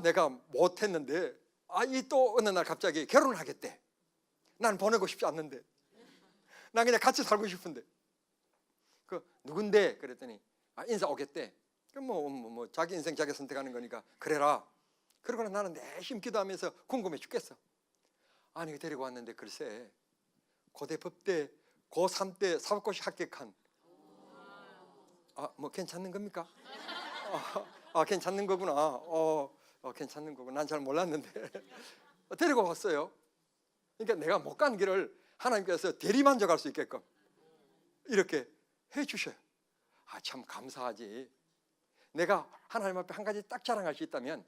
내가 못했는데 이 또 어느 날 갑자기 결혼을 하겠대. 난 보내고 싶지 않는데, 난 그냥 같이 살고 싶은데. 그 누군데? 그랬더니 인사 오겠대. 그럼 자기 인생 자기 선택하는 거니까 그래라. 그러고는 나는 내심 기도하면서 궁금해 죽겠어. 아니 데리고 왔는데 글쎄 고대 법대 고3 때 사법고시 합격한. 괜찮는 겁니까? 괜찮는 거구나. 괜찮는 거구나. 난 잘 몰랐는데 데리고 왔어요. 그러니까 내가 못 간 길을 하나님께서 대리만족할 수 있게끔 이렇게 해주셔요. 참 감사하지. 내가 하나님 앞에 한 가지 딱 자랑할 수 있다면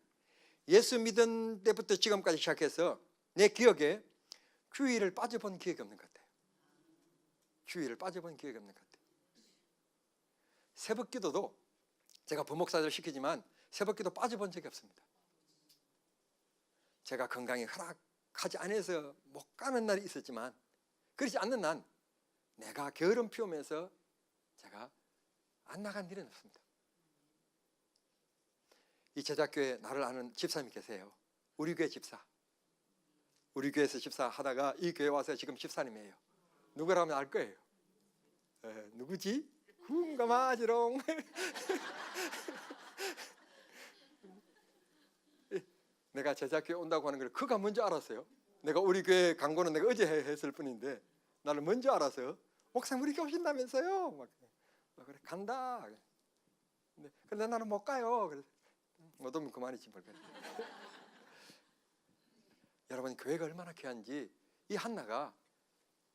예수 믿은 때부터 지금까지 시작해서 내 기억에 주일을 빠져본 기억이 없는 것 같아요. 주일을 빠져본 기억이 없는 것 같아요. 새벽기도도 제가 부목사를 시키지만 새벽기도 빠져본 적이 없습니다. 제가 건강이 허락하지 않아서 못 가는 날이 있었지만 그렇지 않는 난 내가 게으름 피우면서 제가 안 나간 일은 없습니다. 이 제자교회 나를 아는 집사님이 계세요. 우리 교회 집사. 우리 교회에서 집사 하다가 이 교회 와서 지금 집사님이에요. 누구라면 알 거예요. 누구지? 궁금하지롱. 내가 제자교회 온다고 하는 걸 그가 먼저 알았어요. 내가 우리 교회 광고는 내가 어제 했을 뿐인데 나를 먼저 알아서 목사님 우리 교회 오신다면서요. 그래 간다. 근데 나는 못 가요. 그래서 못 오면 그만이지 뭘. 여러분 교회가 얼마나 귀한지 이 한나가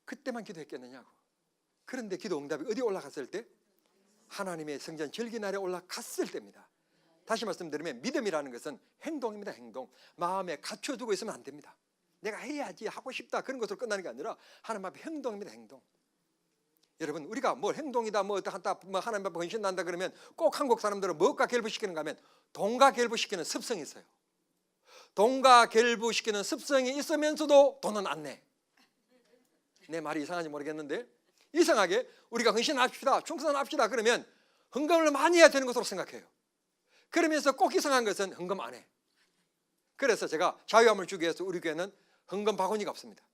그때만 기도했겠느냐고. 그런데 기도 응답이 어디 올라갔을 때? 하나님의 성전 절기날에 올라갔을 때입니다. 다시 말씀드리면 믿음이라는 것은 행동입니다. 행동. 마음에 갖춰두고 있으면 안 됩니다. 내가 해야지 하고 싶다 그런 것으로 끝나는 게 아니라 하나님 앞에 행동입니다. 행동. 여러분 우리가 뭘 행동이다 하나님 앞에 헌신한다 그러면 꼭 한국 사람들은 무엇과 결부시키는가 하면 돈과 결부시키는 습성이 있어요. 돈과 결부시키는 습성이 있으면서도 돈은 안 내. 내 말이 이상한지 모르겠는데 이상하게 우리가 헌신합시다 충성합시다 그러면 헌금을 많이 해야 되는 것으로 생각해요. 그러면서 꼭 이상한 것은 헌금 안 해. 그래서 제가 자유함을 주기 위해서 우리 교회는 헌금 바구니가 없습니다.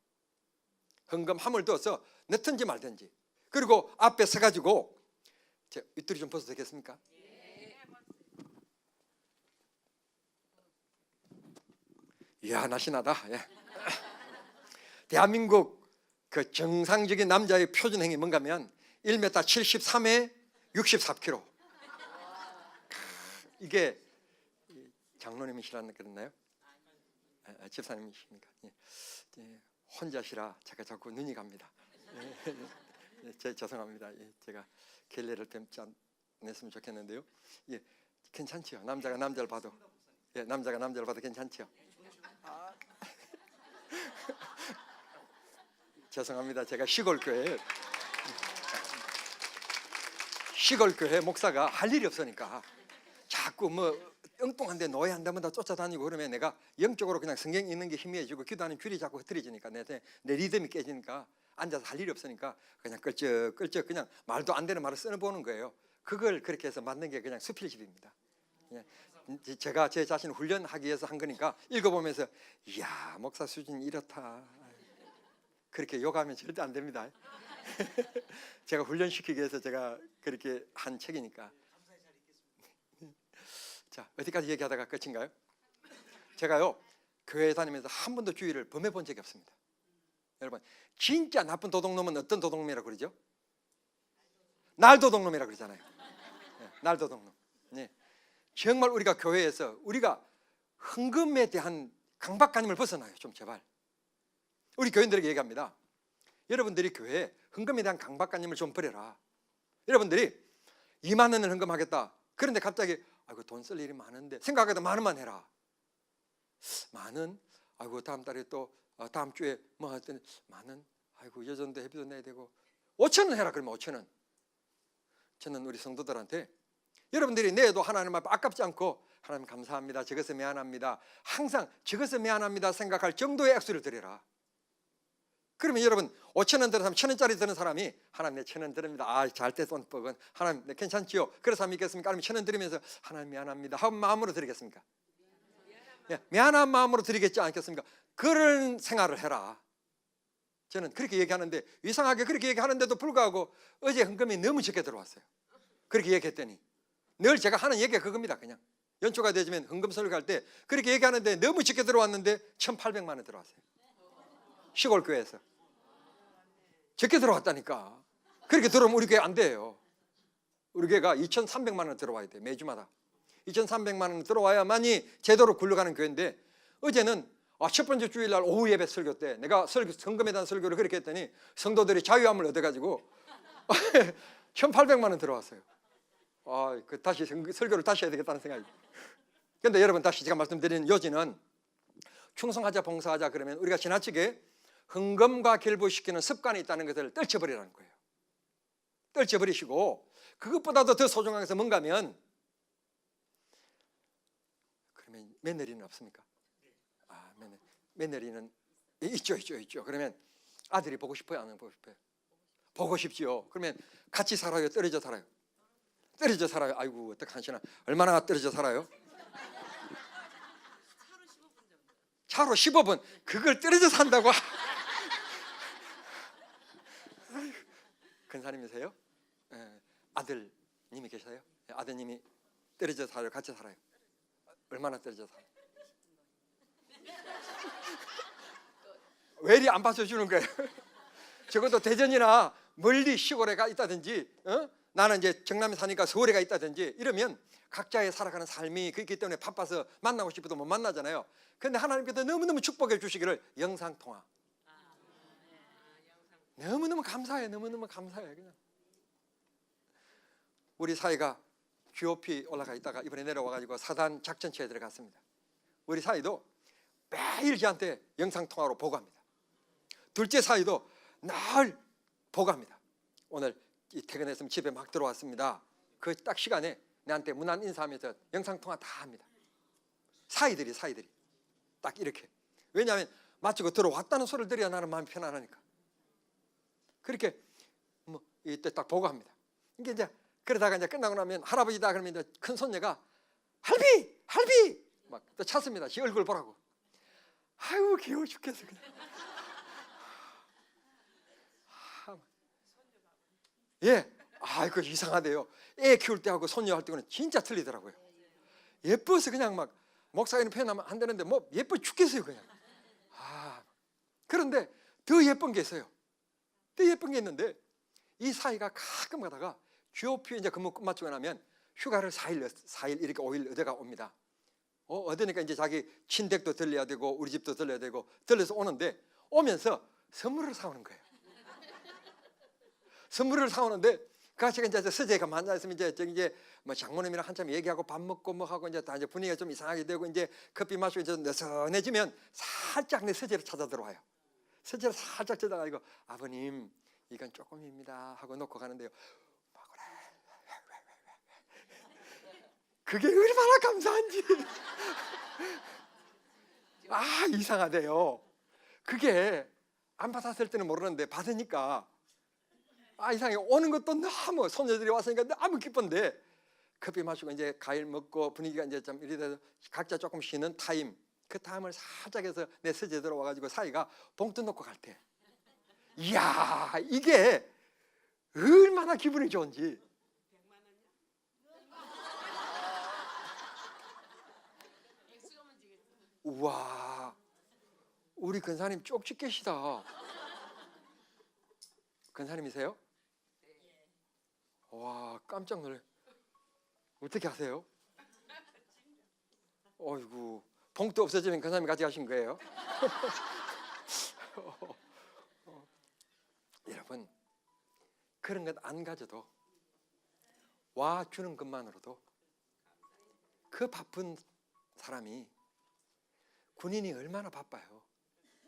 헌금 함을 넣어서 넣든지 말든지. 그리고 앞에 서가지고 윗돌이 좀 벗어도 되겠습니까? 이야 날씬하다. 예. 대한민국 그 정상적인 남자의 표준행위 뭔가 하면 1m 73에 64kg. 이게 장로님이시라는 그랬나요? 집사님이십니까? 혼자시라 제가 자꾸 눈이 갑니다. 죄송합니다. 제가 결례를 뱀지 않았으면 좋겠는데요. 괜찮지요? 남자가 남자를 봐도 남자가 남자를 봐도 괜찮지요? 죄송합니다. 제가 시골교회 목사가 할 일이 없으니까 자꾸 엉뚱한데 노예한다면 다 쫓아다니고 그러면 내가 영적으로 그냥 성경 읽는 게 희미해지고 기도하는 줄이 자꾸 흐트러지니까 내 리듬이 깨지니까 앉아서 할 일이 없으니까 그냥 끌쩍 그냥 말도 안 되는 말을 써보는 거예요. 그걸 그렇게 해서 만든 게 그냥 수필집입니다. 제가 제 자신을 훈련하기 위해서 한 거니까 읽어보면서 이야 목사 수준이 이렇다 그렇게 욕하면 절대 안 됩니다. 제가 훈련시키기 위해서 제가 그렇게 한 책이니까. 자 어디까지 얘기하다가 끝인가요? 제가요 교회 다니면서 한 번도 주일을 범해 본 적이 없습니다. 여러분, 진짜 나쁜 도둑놈은 어떤 도둑놈이라고 그러죠? 날도둑놈이라고 그러잖아요. 네, 날도둑놈. 네. 정말 우리가 교회에서 우리가 헌금에 대한 강박관념을 벗어나요. 좀 제발. 우리 교인들에게 얘기합니다. 여러분들이 교회에 헌금에 대한 강박관념을 좀 버려라. 여러분들이 2만 원을 헌금하겠다. 그런데 갑자기 아이고 돈 쓸 일이 많은데 생각하다 만 원만 해라. 만 원? 아이고 다음 달에 또 다음 주에 뭐 하여튼 만 원? 아이고 여전도 회비도 내야 되고 5천 원 해라. 그러면 5천 원. 저는 우리 성도들한테 여러분들이 내도 하나님 앞에 아깝지 않고 하나님 감사합니다. 적어서 미안합니다. 항상 적어서 미안합니다 생각할 정도의 액수를 드려라. 그러면 여러분 5천 원 드는 사람, 1,000 원짜리 드는 사람이 하나님 내 1,000 원 드립니다. 아, 잘때 돈법은 하나님 내 괜찮지요? 그런 사람이 있겠습니까? 아니면 1,000 원 드리면서 하나님 미안합니다 하고 마음으로 드리겠습니까? 예, 미안한 마음으로 드리겠지 않겠습니까? 그런 생활을 해라. 저는 그렇게 얘기하는데 이상하게 그렇게 얘기하는데도 불구하고 어제 헌금이 너무 적게 들어왔어요. 그렇게 얘기했더니 늘 제가 하는 얘기가 그겁니다. 그냥 연초가 되면 헌금 설교할 때 그렇게 얘기하는데 너무 적게 들어왔는데 1,800만 원 들어왔어요. 시골 교회에서 적게 들어왔다니까. 그렇게 들어오면 우리 교회 안 돼요. 우리 교회가 2,300만 원 들어와야 돼. 매주마다 2,300만 원 들어와야만이 제대로 굴러가는 교회인데 어제는 첫 번째 주일날 오후 예배 설교 때 내가 헌금에 대한 설교를 그렇게 했더니 성도들이 자유함을 얻어가지고 1,800만 원 들어왔어요. 다시 설교를 다시 해야 되겠다는 생각이. 그런데 여러분, 다시 제가 말씀드리는 요지는 충성하자 봉사하자 그러면 우리가 지나치게 헌금과 결부시키는 습관이 있다는 것을 떨쳐버리라는 거예요. 떨쳐버리시고 그것보다도 더 소중한 것은 뭔가 하면 그러면 며느리는 없습니까? 며느리는 있죠. 그러면 아들이 보고 싶어요? 안 보고 싶어요? 보고 싶지요. 그러면 같이 살아요? 떨어져 살아요? 떨어져 살아요. 아이고 어떡하시나. 얼마나 떨어져 살아요? 차로 15분. 그걸 떨어져 산다고? 근사님이세요? 아들님이 계셔요? 아드님이 떨어져 살아요? 같이 살아요? 얼마나 떨어져 살아요? 왜 이리 안 받쳐주는 거예요? 적어도 대전이나 멀리 시골에 가 있다든지 나는 이제 정남에 사니까 서울에 가 있다든지 이러면 각자의 살아가는 삶이 그렇기 때문에 바빠서 만나고 싶어도 못 만나잖아요. 그런데 하나님께서 너무너무 축복해 주시기를 영상통화. 너무너무 감사해요. 너무너무 감사해요. 그냥 우리 사이가 GOP 올라가 있다가 이번에 내려와가지고 사단 작전체에 들어갔습니다. 우리 사이도 매일 저한테 영상통화로 보고합니다. 둘째 사이도 날 보고합니다. 오늘 퇴근했으면 집에 막 들어왔습니다. 그 딱 시간에 나한테 문안 인사하면서 영상통화 다 합니다. 사이들이 딱 이렇게. 왜냐하면 마치고 들어왔다는 소리를 들어야 나는 마음이 편안하니까. 그렇게 뭐 이때 딱 보고합니다. 이게 이제 그러다가 이제 끝나고 나면 할아버지다 그러면 이제 큰 손녀가 할비 막 또 찾습니다. 지 얼굴 보라고. 아유 귀여워 죽겠어 그냥. 예, 그 이상하대요. 애 키울 때하고 손녀 할 때는 진짜 틀리더라고요. 예뻐서 그냥 막 목사님 표현하면 안 되는데 뭐 예뻐 죽겠어요 그냥. 그런데 더 예쁜 게 있어요. 더 예쁜 게 있는데 이 사이가 가끔 가다가 GOP 이제 근무 끝마치고 나면 휴가를 4일 이렇게 5일 얻어가 옵니다. 얻으니까 이제 자기 친댁도 들려야 되고 우리 집도 들려야 되고 들려서 오는데 오면서 선물을 사오는 거예요. 선물을 사오는데 그 아저씨가 이제 서재가 앉아 있으면 이제 뭐 장모님이랑 한참 얘기하고 밥 먹고 뭐 하고 이제 다 이제 분위기가 좀 이상하게 되고 이제 커피 마시고 이제 느슨해지면 살짝 내 서재로 찾아 들어와요. 서재로 살짝 찾아가지고 아버님 이건 조금입니다 하고 놓고 가는데요. 막 그게 얼마나 감사한지. 이상하대요. 그게 안 받았을 때는 모르는데 받으니까 이상해. 오는 것도 너무 손녀들이 왔으니까 너무 기쁜데 커피 마시고 이제 과일 먹고 분위기가 이제 좀 이래서 각자 조금 쉬는 타임, 그 타임을 살짝 해서 내 서재 들어와가지고 사이가 봉투 놓고 갈 때, 이야 이게 얼마나 기분이 좋은지. 우와, 우리 근사님 쪽지 계시다. 근사님이세요? 와, 깜짝 놀래. 어떻게 하세요? 어이구, 봉투 없어지면 근사님이 가져가신 거예요? 여러분, 그런 것 안 가져도 와 주는 것만으로도 그 바쁜 사람이, 군인이 얼마나 바빠요.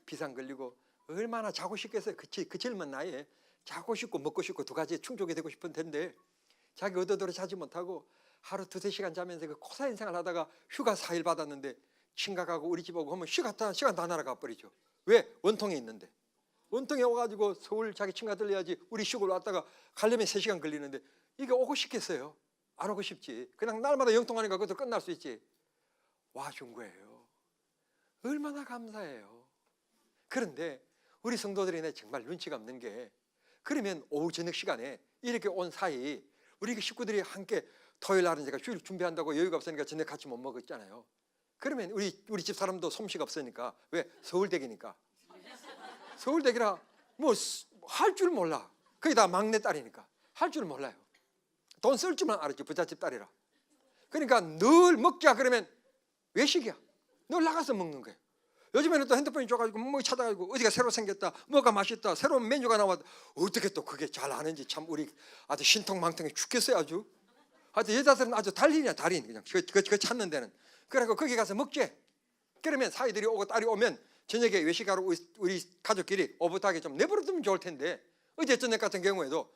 비상 걸리고 얼마나 자고 싶겠어요. 그 젊은 나이에 자고 싶고 먹고 싶고 두 가지에 충족이 되고 싶은 텐데 자기 의도대로 자지 못하고 하루 두세 시간 자면서 그 고사인 생활 하다가 휴가 4일 받았는데 친가가고 우리 집 오고 하면 시간 다 날아가 버리죠. 왜? 원통에 있는데. 원통에 와가지고 서울 자기 친가 들려야지 우리 시골 왔다가 가려면 3시간 걸리는데 이게 오고 싶겠어요? 안 오고 싶지. 그냥 날마다 영통하니까 그것도 끝날 수 있지. 와준 거예요. 얼마나 감사해요. 그런데 우리 성도들이 정말 눈치가 없는 게, 그러면 오후 저녁 시간에 이렇게 온 사이 우리 식구들이 함께 토요일 날은 제가 휴일 준비한다고 여유가 없으니까 저녁 같이 못 먹었잖아요. 그러면 우리 집 사람도 솜씨가 없으니까, 왜? 서울댁이니까. 서울댁이라 뭐 할 줄 몰라. 거기다 막내딸이니까 할 줄 몰라요. 돈 쓸 줄만 알았지, 부잣집 딸이라. 그러니까 늘 먹자 그러면 외식이야. 늘 나가서 먹는 거예요. 요즘에는 또 핸드폰이 줘가지고 뭐 찾아가지고 어디가 새로 생겼다, 뭐가 맛있다, 새로운 메뉴가 나왔다. 어떻게 또 그게 잘 아는지 참 우리 아주 신통망통해 죽겠어요. 아주 여자들은 아주 달인이야, 달인. 그냥 그 찾는 데는. 그래갖고 거기 가서 먹지. 그러면 사이들이 오고 딸이 오면 저녁에 외식하러 우리 가족끼리 오붓하게 좀 내버려두면 좋을 텐데, 어제 저녁 같은 경우에도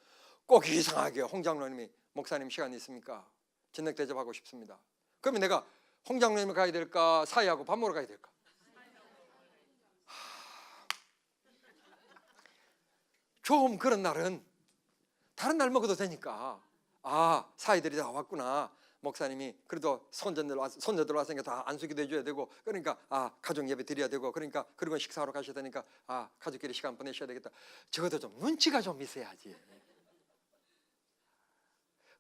꼭 이상하게 홍 장로님이 목사님 시간 있습니까? 저녁 대접하고 싶습니다. 그러면 내가 홍 장로님을 가야 될까, 사이하고 밥 먹으러 가야 될까? 좀 그런 날은 다른 날 먹어도 되니까, 아, 사이들이 다 왔구나, 목사님이 그래도 손자들 왔으니까 다 안수기도 해줘야 되고, 그러니까 아, 가족 예배 드려야 되고, 그러니까 그리고 식사하러 가셔야 되니까 아, 가족끼리 시간 보내셔야 되겠다. 적어도 좀 눈치가 좀 있어야지.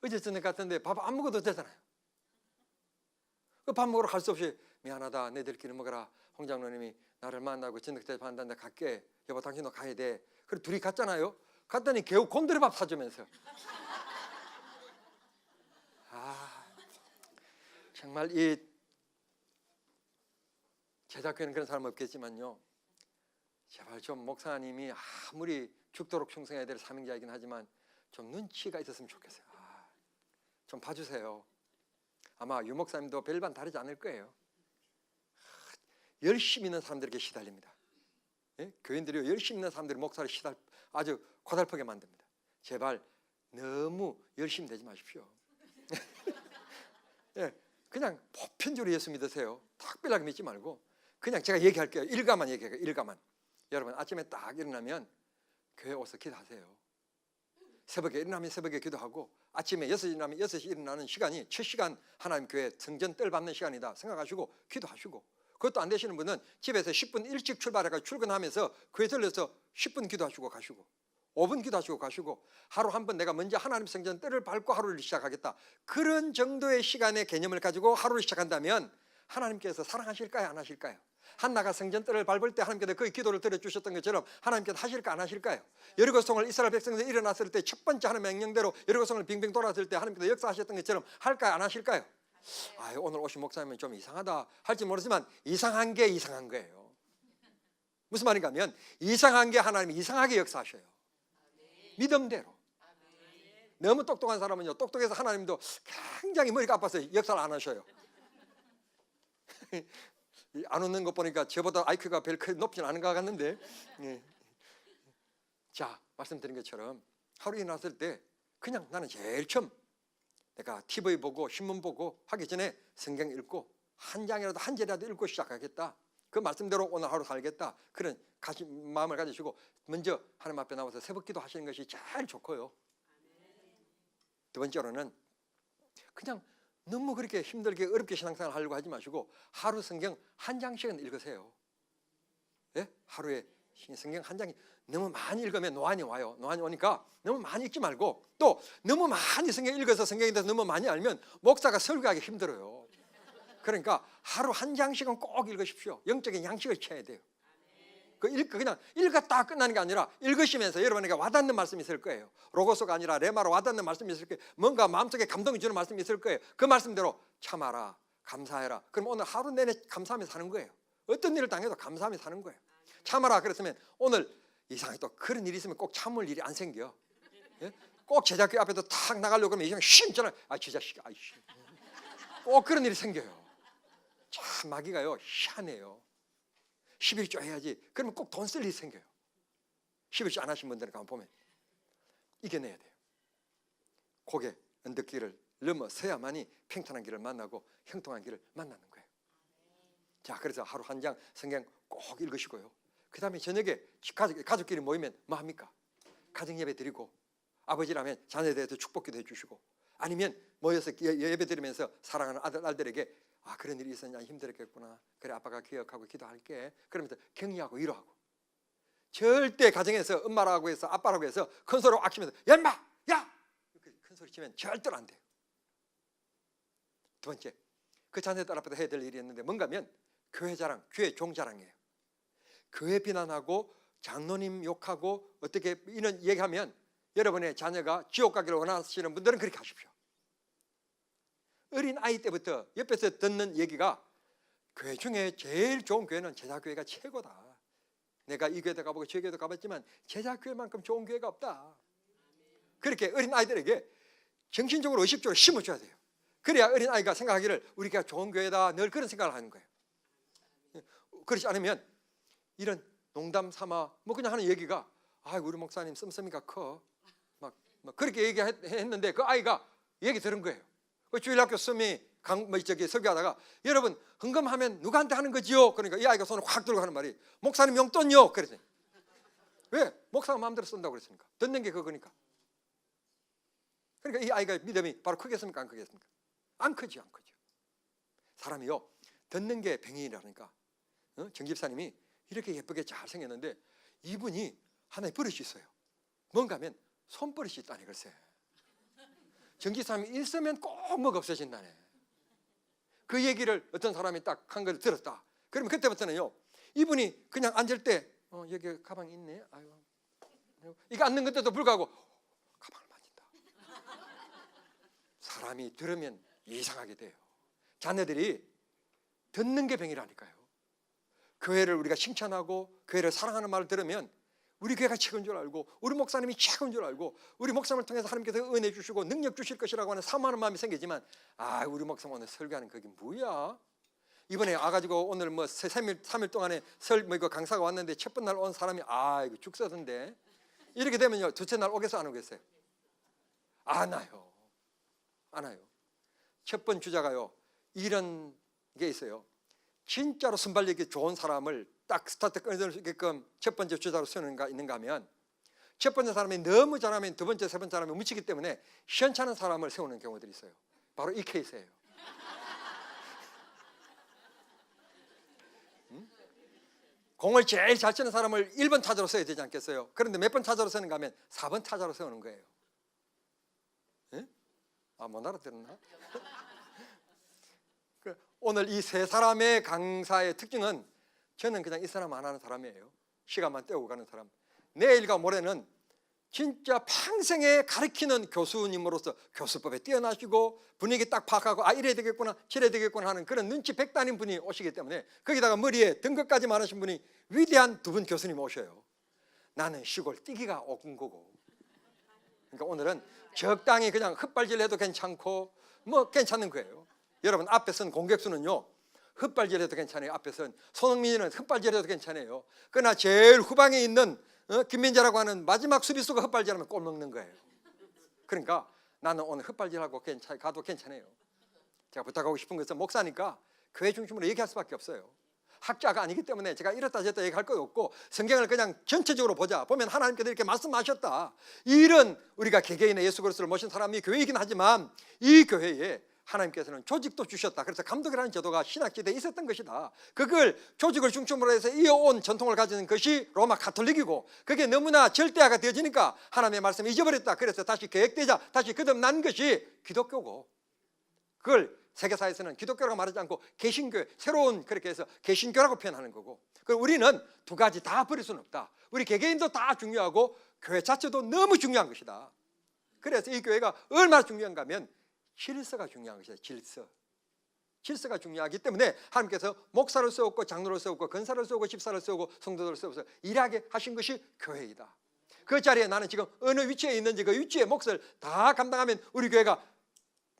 어제 저녁 같은데 밥 안 먹어도 되잖아요. 그 밥 먹으러 갈 수 없이 미안하다, 너희들끼리 먹어라, 홍 장로님이 나를 만나고 저녁 대접한다는데 갈게, 여보 당신도 가야 돼. 그래 둘이 갔잖아요. 갔더니 겨우 곤드레밥 사주면서, 아, 정말 이 제자교회는 그런 사람 없겠지만요, 제발 좀 목사님이 아무리 죽도록 충성해야 될 사명자이긴 하지만 좀 눈치가 있었으면 좋겠어요. 좀 봐주세요. 아마 유 목사님도 별반 다르지 않을 거예요. 열심히 있는 사람들에게 시달립니다. 예? 교인들이 열심히 있는 사람들이 목사를 아주 고달프게 만듭니다. 제발 너무 열심히 되지 마십시오. 예, 그냥 보편적으로 예수 믿으세요. 특별하게 믿지 말고 그냥 제가 얘기할게요. 일가만 얘기해요. 일가만. 여러분 아침에 딱 일어나면 교회 와서 기도하세요. 새벽에 일어나면 새벽에 기도하고, 아침에 6시 일어나면 6시 일어나는 시간이 첫 시간 하나님 교회 성전 뜰 받는 시간이다 생각하시고 기도하시고, 그것도 안 되시는 분은 집에서 10분 일찍 출발해서 출근하면서 교회 들려서 10분 기도하시고 가시고, 5분 기도하시고 가시고, 하루 한 번 내가 먼저 하나님 성전 뜰을 밟고 하루를 시작하겠다, 그런 정도의 시간의 개념을 가지고 하루를 시작한다면 하나님께서 사랑하실까요, 안 하실까요? 한나가 성전 뜰을 밟을 때 하나님께서 그 기도를 들어주셨던 것처럼 하나님께서 하실까 안 하실까요? 여리고성을 이스라엘 백성들이 일어났을 때 첫 번째 하나님의 명령대로 여리고성을 빙빙 돌았을 때 하나님께서 역사하셨던 것처럼 할까요, 안 하실까요? 아, 오늘 오신 목사님은 좀 이상하다 할지 모르지만 이상한 게 이상한 거예요. 무슨 말인가 하면 이상한 게 하나님이 이상하게 역사하셔요. 믿음대로. 너무 똑똑한 사람은요, 똑똑해서 하나님도 굉장히 머리가 아파서 역사를 안 하셔요. 안 웃는 것 보니까 저보다 IQ가 별 높진 않은 것 같는데, 예. 자, 말씀드린 것처럼 하루 일어났을 때 그냥 나는 제일 처음 내가 TV 보고 신문 보고 하기 전에 성경 읽고 한 장이라도 한 절이라도 읽고 시작하겠다, 그 말씀대로 오늘 하루 살겠다, 그런 마음을 가지시고 먼저 하나님 앞에 나와서 새벽기도 하시는 것이 제일 좋고요. 두 번째로는 그냥 너무 그렇게 힘들게 어렵게 신앙생활 하려고 하지 마시고 하루 성경 한 장씩은 읽으세요. 예? 하루에 성경 한 장이 너무 많이 읽으면 노안이 와요. 노안이 오니까 너무 많이 읽지 말고, 또 너무 많이 성경 읽어서 성경에 대해서 너무 많이 알면 목사가 설교하기 힘들어요. 그러니까 하루 한 장씩은 꼭 읽으십시오. 영적인 양식을 취해야 돼요. 그냥 읽었다 끝나는 게 아니라 읽으시면서 여러분에게 와닿는 말씀이 있을 거예요. 로고스가 아니라 레마로 와닿는 말씀이 있을 거예요. 뭔가 마음속에 감동이 주는 말씀이 있을 거예요. 그 말씀대로 참아라, 감사해라. 그럼 오늘 하루 내내 감사하며 사는 거예요. 어떤 일을 당해도 감사하며 사는 거예요. 참아라 그랬으면 오늘 이상하게 또 그런 일이 있으면 꼭 참을 일이 안 생겨. 예? 꼭 제자교회 앞에도 탁 나가려고 그러면 이상하게 쉼잖아요. 저 자식, 아이씨. 꼭 그런 일이 생겨요. 참 마귀가요 희한해요. 11조 해야지. 그러면 꼭 돈 쓸 일이 생겨요. 11조 안 하신 분들은 가만 보면 이겨내야 돼요. 고개 언덕길을 넘어서야만이 평탄한 길을 만나고 형통한 길을 만나는 거예요. 자, 그래서 하루 한 장 성경 꼭 읽으시고요. 그 다음에 저녁에 가족끼리 모이면 뭐 합니까? 가정예배 드리고, 아버지라면 자녀에 대해서 축복기도 해주시고, 아니면 모여서 예배 드리면서 사랑하는 딸들에게 그런 일이 있었냐, 힘들었겠구나, 그래 아빠가 기억하고 기도할게, 그러면서 격려하고 위로하고. 절대 가정에서 엄마라고 해서 아빠라고 해서 큰 소리로 악치면서 야 인마 야 이렇게 큰 소리 치면 절대로 안 돼요. 두 번째, 그 자녀들 앞에서 해야 될 일이 있는데 뭔가면 교회 자랑, 교회 종 자랑이에요. 교회 비난하고 장로님 욕하고 어떻게 이런 얘기하면 여러분의 자녀가 지옥 가기를 원하시는 분들은 그렇게 하십시오. 어린 아이 때부터 옆에서 듣는 얘기가 교회 중에 제일 좋은 교회는 제자교회가 최고다. 내가 이 교회도 가보고 저 교회도 가봤지만 제자교회만큼 좋은 교회가 없다. 그렇게 어린 아이들에게 정신적으로 의식적으로 심어줘야 돼요. 그래야 어린 아이가 생각하기를 우리 교회가 좋은 교회다, 늘 그런 생각을 하는 거예요. 그렇지 않으면 이런 농담 삼아 뭐 그냥 하는 얘기가 우리 목사님 씀씀이가 커 막 그렇게 얘기했는데 그 아이가 얘기 들은 거예요. 그 주일학교 스미 설교하다가 여러분 헌금하면 누구한테 하는 거지요? 그러니까 이 아이가 손을 확 들고 하는 말이 목사님 용돈요. 그랬더니 왜? 목사가 마음대로 쓴다고 그랬으니까. 듣는 게 그거니까. 그러니까 이 아이가 믿음이 바로 크겠습니까? 안 크겠습니까? 안 크죠. 안 크죠. 사람이요 듣는 게 병이라니까. 정 집사님이 이렇게 예쁘게 잘 생겼는데 이분이 하나의 버릇이 있어요. 뭔가 하면 손버릇이 있다니 글쎄. 정 집사님이 있으면 꼭 뭐가 없어진다네. 그 얘기를 어떤 사람이 딱 한 걸 들었다. 그러면 그때부터는요 이분이 그냥 앉을 때 여기 가방이 있네. 아유, 이거 앉는 것에도 불구하고 가방을 만진다. 사람이 들으면 이상하게 돼요. 자녀들이 듣는 게 병이라니까요. 교회를 우리가 칭찬하고 교회를 사랑하는 말을 들으면 우리 교회가 최고인 줄 알고 우리 목사님이 최고인 줄 알고 우리 목사님을 통해서 하나님께서 은혜 주시고 능력 주실 것이라고 하는 사모하는 마음이 생기지만 우리 목사님 오늘 설교하는 그게 뭐야? 이번에 와가지고 오늘 3일 동안에 이거 강사가 왔는데 첫 번째 날 온 사람이 이거 죽 써던데 이렇게 되면요 둘째 날 오겠어 안 오겠어요? 안 와요. 안 와요. 첫 번 주자가요 이런 게 있어요. 진짜로 순발력이 좋은 사람을 딱 스타트 끊어줄 수 있게끔 첫 번째 주자로 세우는가 있는가 하면 첫 번째 사람이 너무 잘하면 두 번째, 세 번째 사람이 묻히기 때문에 시원찮은 사람을 세우는 경우들이 있어요. 바로 이 케이스예요. 공을 제일 잘 치는 사람을 1번 타자로 써야 되지 않겠어요? 그런데 몇 번 타자로 쓰는가 하면 4번 타자로 세우는 거예요. 못 알아들었나? 오늘 이 세 사람의 강사의 특징은 저는 그냥 이 사람 안 하는 사람이에요. 시간만 때우고 가는 사람. 내일과 모레는 진짜 평생에 가르치는 교수님으로서 교수법에 뛰어나시고 분위기 딱 파악하고 이래야 되겠구나 저래야 되겠구나 하는 그런 눈치 백단인 분이 오시기 때문에 거기다가 머리에 등급까지 많으신 분이 위대한 두 분 교수님 오셔요. 나는 시골 뛰기가 오군 거고. 그러니까 오늘은 적당히 그냥 헛발질 해도 괜찮고 뭐 괜찮은 거예요. 여러분 앞에 선 공격수는요 헛발질 해도 괜찮아요. 앞에 선 손흥민은 헛발질 해도 괜찮아요. 그러나 제일 후방에 있는 김민재라고 하는 마지막 수비수가 헛발질하면 골 먹는 거예요. 그러니까 나는 오늘 헛발질하고 가도 괜찮아요. 제가 부탁하고 싶은 것은 목사니까 교회 중심으로 얘기할 수밖에 없어요. 학자가 아니기 때문에 제가 이렇다 저렇다 얘기할 거 없고 성경을 그냥 전체적으로 보자. 보면 하나님께서 이렇게 말씀하셨다. 이런 우리가 개개인의 예수 그리스도를 모신 사람이 교회이긴 하지만 이 교회에 하나님께서는 조직도 주셨다. 그래서 감독이라는 제도가 신학시대에 있었던 것이다. 그걸 조직을 중심으로 해서 이어온 전통을 가지는 것이 로마 가톨릭이고 그게 너무나 절대화가 되어지니까 하나님의 말씀을 잊어버렸다. 그래서 다시 계획되자 다시 거듭난 것이 기독교고 그걸 세계사에서는 기독교라고 말하지 않고 개신교, 새로운 그렇게 해서 개신교라고 표현하는 거고, 그리고 우리는 두 가지 다 버릴 수는 없다. 우리 개개인도 다 중요하고 교회 자체도 너무 중요한 것이다. 그래서 이 교회가 얼마나 중요한가 하면 질서가 중요한 것이다. 질서가 중요하기 때문에 하나님께서 목사를 세웠고 장로를 세웠고 권사를 세우고 집사를 세우고 성도들을 세워서 일하게 하신 것이 교회이다. 그 자리에 나는 지금 어느 위치에 있는지 그 위치의 몫을 다 감당하면 우리 교회가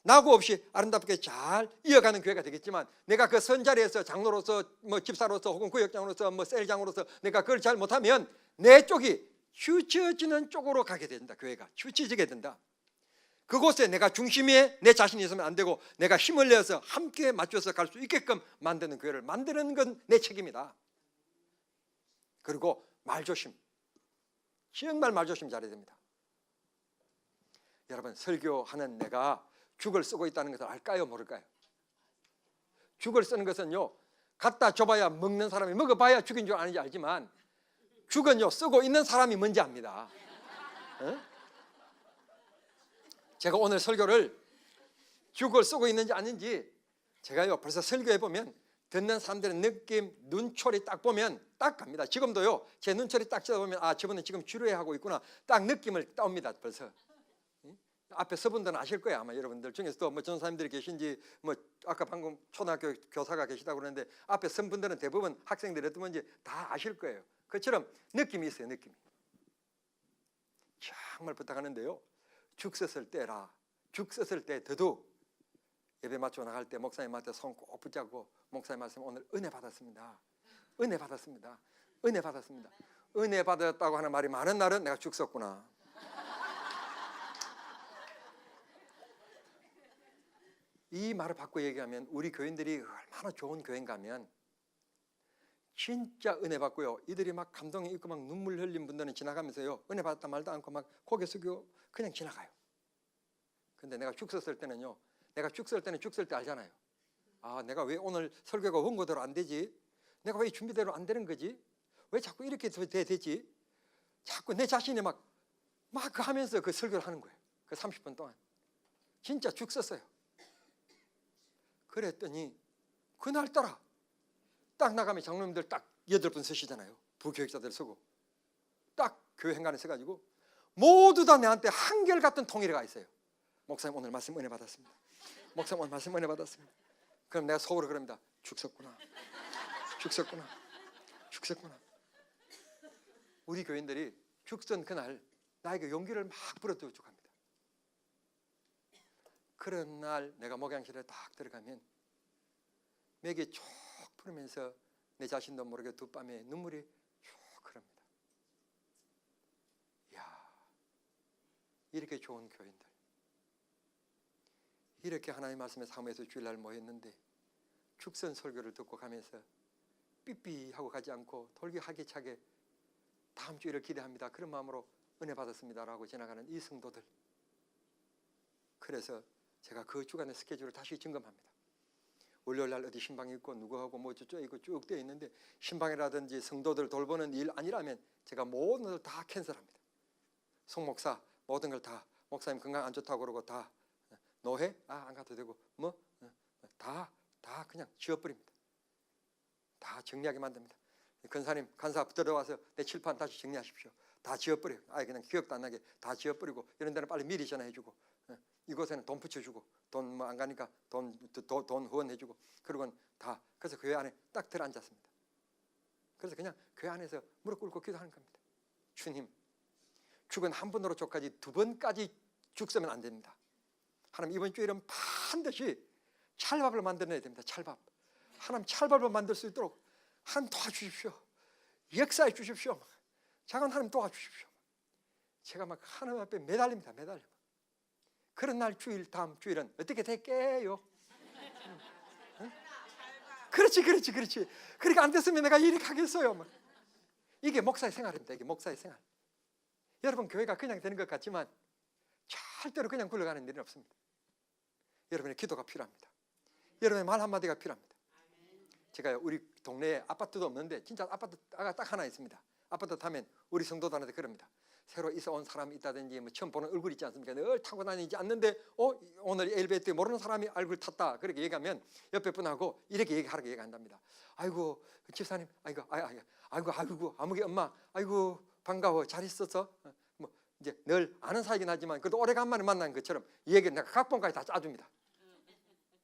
낙오 없이 아름답게 잘 이어가는 교회가 되겠지만, 내가 그 선 자리에서 장로로서 뭐 집사로서 혹은 구역장으로서 뭐 셀장으로서 내가 그걸 잘 못하면 내 쪽이 치우쳐지는 쪽으로 가게 된다. 교회가 치우쳐지게 된다. 그곳에 내가 중심에 내 자신이 있으면 안 되고 내가 힘을 내서 함께 맞춰서 갈 수 있게끔 만드는 교회를 만드는 건 내 책임이다. 그리고 말조심, 정말 말조심 잘해야 됩니다. 여러분, 설교하는 내가 죽을 쓰고 있다는 것을 알까요, 모를까요? 죽을 쓰는 것은요, 갖다 줘봐야 먹는 사람이 먹어봐야 죽인 줄 아는지 알지만, 죽은요 쓰고 있는 사람이 뭔지 압니다. 제가 오늘 설교를 죽을 쓰고 있는지 아닌지 제가요 벌써 설교해 보면 듣는 사람들의 느낌, 눈초리 딱 보면 딱 갑니다. 지금도요 제 눈초리 딱 쳐다보면 아, 저분은 지금 지루해하고 있구나, 딱 느낌을 따옵니다. 벌써 앞에 서분들은 아실 거예요. 아마 여러분들 중에서도 뭐 전사님들이 계신지, 뭐 아까 방금 초등학교 교사가 계시다고 그러는데 앞에 선 분들은 대부분 학생들이 어떤 건지 다 아실 거예요. 그처럼 느낌이 있어요. 느낌이. 정말 부탁하는데요, 죽 썼을 때라, 죽 썼을 때 더더욱 예배 마치고 나갈 때 목사님한테 손 꼭 붙잡고, 목사님 말씀 오늘 은혜 받았습니다. 은혜 받았습니다. 은혜 받았습니다. 은혜 받았다고 하는 말이 많은 날은 내가 죽 썼구나. 이 말을 바꿔 얘기하면 우리 교인들이 얼마나 좋은 교인가 하면, 진짜 은혜 받고요, 이들이 막 감동이 있고 막 눈물 흘린 분들은 지나가면서요 은혜 받았다 말도 않고 막 고개 숙이고 그냥 지나가요. 근데 내가 죽 썼을 때는요, 내가 죽 쓸 때는 죽 쓸 때 알잖아요. 아, 내가 왜 오늘 설교가 원고대로 안 되지? 내가 왜 준비대로 안 되는 거지? 왜 자꾸 이렇게 되지? 자꾸 내 자신이 막 하면서 그 설교를 하는 거예요. 그 30분 동안 진짜 죽 썼어요. 그랬더니 그날따라 딱 나가면 장로님들 딱 8분 서시잖아요. 부교육자들 서고 딱 교회 행간에 서가지고 모두 다 내한테 한결같은 통일가 있어요. 목사님 오늘 말씀 은혜 받았습니다. 목사님 오늘 말씀 은혜 받았습니다. 그럼 내가 속으로 그럽니다. 죽 썼구나. 죽 썼구나. 죽 썼구나. 우리 교인들이 죽 쓴 그날 나에게 용기를 막 불어넣어주고 합니다. 그런 날 내가 목양실에 딱 들어가면 맥이 쭉 풀으면서 내 자신도 모르게 두 뺨에 눈물이 쭉 흐릅니다. 이야, 이렇게 좋은 교인들, 이렇게 하나님 말씀에 사모해서 주일날 모였는데 죽선 설교를 듣고 가면서 삐삐하고 가지 않고 돌기하기차게 다음 주일을 기대합니다, 그런 마음으로 은혜 받았습니다라고 지나가는 이 성도들. 그래서 제가 그 주간의 스케줄을 다시 점검합니다. 월요일날 어디 신방이 있고 누구하고 뭐 저쪽 있고 쭉 되어 있는데, 신방이라든지 성도들 돌보는 일 아니라면 제가 모든 걸 다 캔슬합니다. 송목사 모든 걸 다, 목사님 건강 안 좋다고 그러고 다 노회? 안 가도 되고 뭐 다 그냥 지워버립니다. 다 정리하게 만듭니다. 권사님 간사 들어와서 내 칠판 다시 정리하십시오. 다 지워버려요. 아예 그냥 기억도 안 나게 다 지워버리고, 이런 데는 빨리 미리 전화해주고, 이곳에는 돈 붙여주고, 돈 뭐 안 가니까 돈 후원해주고, 그러고는 다, 그래서 교회 안에 딱 들어앉았습니다. 그래서 그냥 교회 안에서 무릎 꿇고 기도하는 겁니다. 주님, 죽은 한 번으로 족하지 두 번까지 죽 쓰면 안 됩니다. 하나님, 이번 주일은 반드시 찰밥을 만들어내야 됩니다. 찰밥. 하나님, 찰밥을 만들 수 있도록 하나님 도와주십시오. 역사해 주십시오. 작은 하나님 도와주십시오. 제가 막 하나님 앞에 매달립니다. 매달려. 그런 날 주일, 다음 주일은 어떻게 될게요? 응? 그렇지. 그러니까 안 됐으면 내가 이렇게 하겠어요. 막. 이게 목사의 생활입니다. 이게 목사의 생활. 여러분, 교회가 그냥 되는 것 같지만 절대로 그냥 굴러가는 일은 없습니다. 여러분의 기도가 필요합니다. 여러분의 말 한마디가 필요합니다. 제가 우리 동네에 아파트도 없는데 진짜 아파트가 딱 하나 있습니다. 아파트 타면 우리 성도들한테 그럽니다. 새로 이사 온 사람이 있다든지 뭐 처음 보는 얼굴 있지 않습니까? 늘 타고 다니지 않는데 오늘 엘리베이터에 모르는 사람이 얼굴 탔다 그렇게 얘기하면 옆에 분하고 이렇게 얘기하라고 얘기한답니다. 아이고 집사님, 아이고 아무개 엄마, 아이고 반가워, 잘 있었어? 뭐 이제 늘 아는 사이긴 하지만 그래도 오래간만에 만난 것처럼 이 얘기를 내가 각본까지 다 짜줍니다.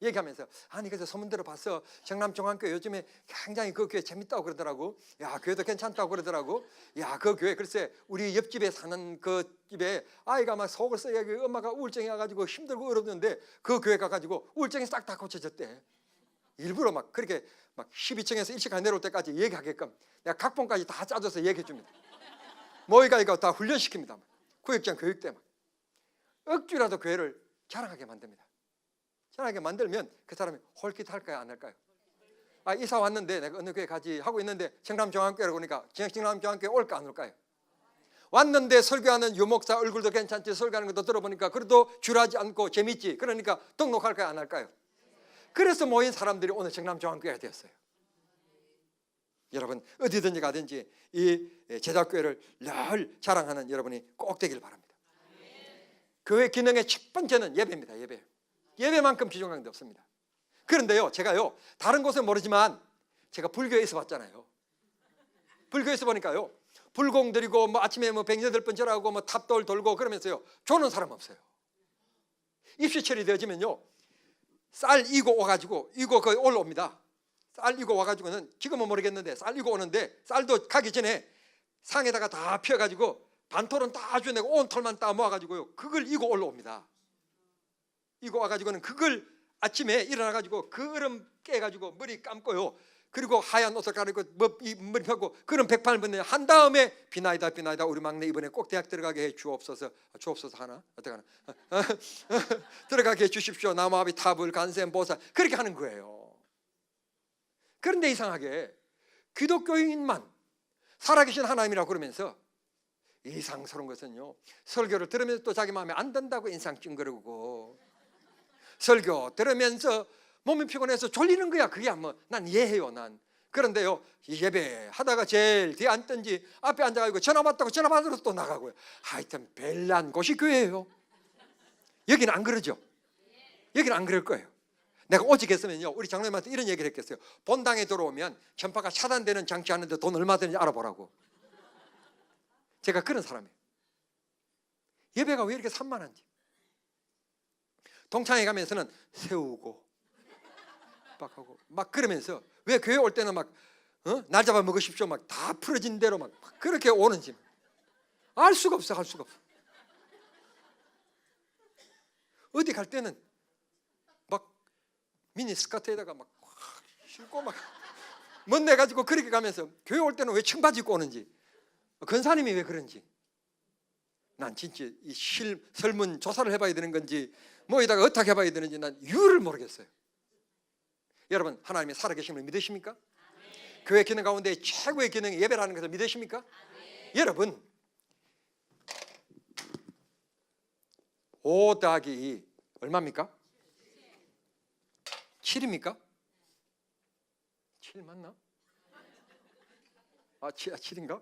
얘기하면서 아니 그래서 소문 들어봤어. 정남중앙교회 요즘에 굉장히 그 교회 재밌다고 그러더라고. 야 교회도 괜찮다고 그러더라고. 야 그 교회 글쎄 우리 옆집에 사는 그 집에 아이가 막 속을 썩여 엄마가 우울증이 와가지고 힘들고 어렵는데 그 교회 가가지고 우울증이 싹 다 고쳐졌대. 일부러 막 그렇게 막 12층에서 1층까지 내려올 때까지 얘기하게끔 내가 각본까지 다 짜줘서 얘기해 줍니다. 모이가 이거 다 훈련시킵니다. 구역장 교육 때 막 억지라도 교회를 자랑하게 만듭니다. 자랑하게 만들면 그 사람이 홀깃할까요, 안 할까요? 아 이사 왔는데 내가 어느 교회 가지 하고 있는데 정남중앙교회라고 그러니까 정남중앙교회 올까 안 올까요? 왔는데 설교하는 유목사 얼굴도 괜찮지, 설교하는 것도 들어보니까 그래도 귤하지 않고 재밌지, 그러니까 등록할까요, 안 할까요? 그래서 모인 사람들이 오늘 정남중앙교회가 되었어요. 여러분 어디든지 가든지 이 제자교회를 늘 자랑하는 여러분이 꼭 되길 바랍니다. 교회 기능의 첫 번째는 예배입니다. 예배만큼 귀중한 게 없습니다. 그런데요 제가요 다른 곳은 모르지만 제가 불교에 있어 봤잖아요. 불교에서 보니까요 불공 드리고 뭐 아침에 뭐 108번 절하고 뭐 탑돌 돌고 그러면서요 조는 사람 없어요. 입시철이 되어지면요 쌀 이고 와가지고 이고 거의 올라옵니다. 쌀 이고 와가지고는 지금은 모르겠는데 쌀 이고 오는데 쌀도 가기 전에 상에다가 다 펴가지고 반톨은 다 주내고 온 톨만 따 모아가지고요 그걸 이고 올라옵니다. 이거 와가지고는 그걸 아침에 일어나가지고 그 얼음 깨가지고 머리 감고요 그리고 하얀 옷을 가리고 머리 펴고 그런 108번 한 다음에 비나이다 우리 막내 이번에 꼭 대학 들어가게 해 주옵소서. 주옵소서 하나? 어떡하나? 들어가게 해 주십시오. 나무아비 탑을 간샘 보살 그렇게 하는 거예요. 그런데 이상하게 기독교인만 살아계신 하나님이라고 그러면서 이상스러운 것은요 설교를 들으면서 또 자기 마음에 안 든다고 인상 찡그리고 설교 들으면서 몸이 피곤해서 졸리는 거야. 그게 뭐 난 이해해요. 난 그런데요 예배 하다가 제일 뒤에 앉든지 앞에 앉아가지고 전화 받다고 전화 받으러 또 나가고요. 하여튼 별난 곳이 교회예요. 여기는 안 그러죠. 여기는 안 그럴 거예요. 내가 오직 했으면요 우리 장로님한테 이런 얘기를 했겠어요. 본당에 들어오면 전파가 차단되는 장치 하는데 돈 얼마 드는지 알아보라고. 제가 그런 사람이에요. 예배가 왜 이렇게 산만한지. 동창회 가면서는 세우고 막 하고 막 그러면서 왜 교회 올 때는 막 날 잡아 먹으십시오 막 다 풀어진 대로 막 그렇게 오는지 알 수가 없어. 어디 갈 때는 막 미니 스커트에다가 막 신고 막 멋내 가지고 그렇게 가면서 교회 올 때는 왜 청바지 입고 오는지 권사님이 왜 그런지 난 진짜 이 설문 조사를 해봐야 되는 건지 뭐에다가 어떻게 해봐야 되는지 난 이유를 모르겠어요. 여러분 하나님이 살아계심을 믿으십니까? 아멘. 교회 기능 가운데 최고의 기능이 예배라는 것을 믿으십니까? 아멘. 여러분 5 더하기 2 얼마입니까? 7입니까? 7 맞나? 7인가?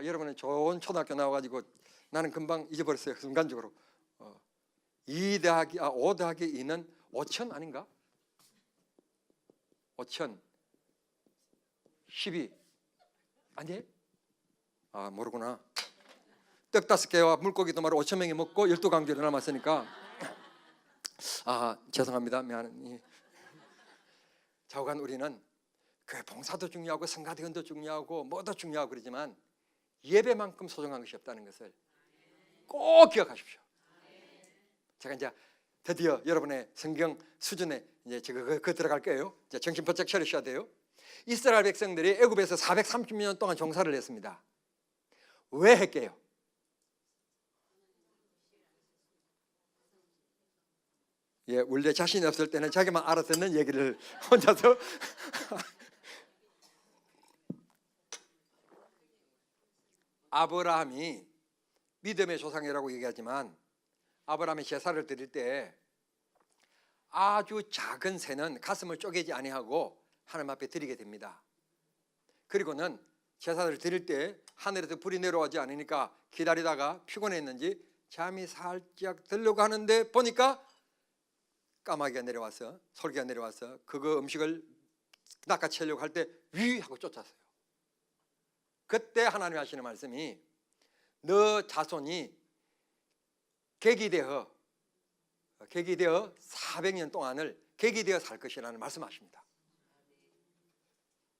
여러분은 좋은 초등학교 나와가지고 나는 금방 잊어버렸어요. 순간적으로 5 더하기 2는 5천 아닌가? 5천 12 아니? 모르구나. 떡 5개와 물고기 2마리 5천 명이 먹고 12강조를 남았으니까 죄송합니다. 미안해. 좌우간 우리는 교회 봉사도 중요하고 성가대원도 중요하고 뭐도 중요하고 그러지만 예배만큼 소중한 것이 없다는 것을 꼭 기억하십시오. 제가 이제 드디어 여러분의 성경 수준에 이제 제가 그 들어갈 거예요. 이제 정신 바짝 차리셔야 돼요. 이스라엘 백성들이 애굽에서 430년 동안 종사를 했습니다. 왜 했게요? 원래 자신이 없을 때는 자기만 알아듣는 얘기를 혼자서 아브라함이 믿음의 조상이라고 얘기하지만 아브라함이 제사를 드릴 때 아주 작은 새는 가슴을 쪼개지 아니하고 하나님 앞에 드리게 됩니다. 그리고는 제사를 드릴 때 하늘에서 불이 내려오지 않으니까 기다리다가 피곤했는지 잠이 살짝 들려고 하는데 보니까 까마귀가 내려와서, 솔개가 내려와서 그거 음식을 낚아채려고 할 때 위 하고 쫓았어요. 그때 하나님 하시는 말씀이 너 자손이 객이되어 400년 동안을 객이되어 살 것이라는 말씀하십니다.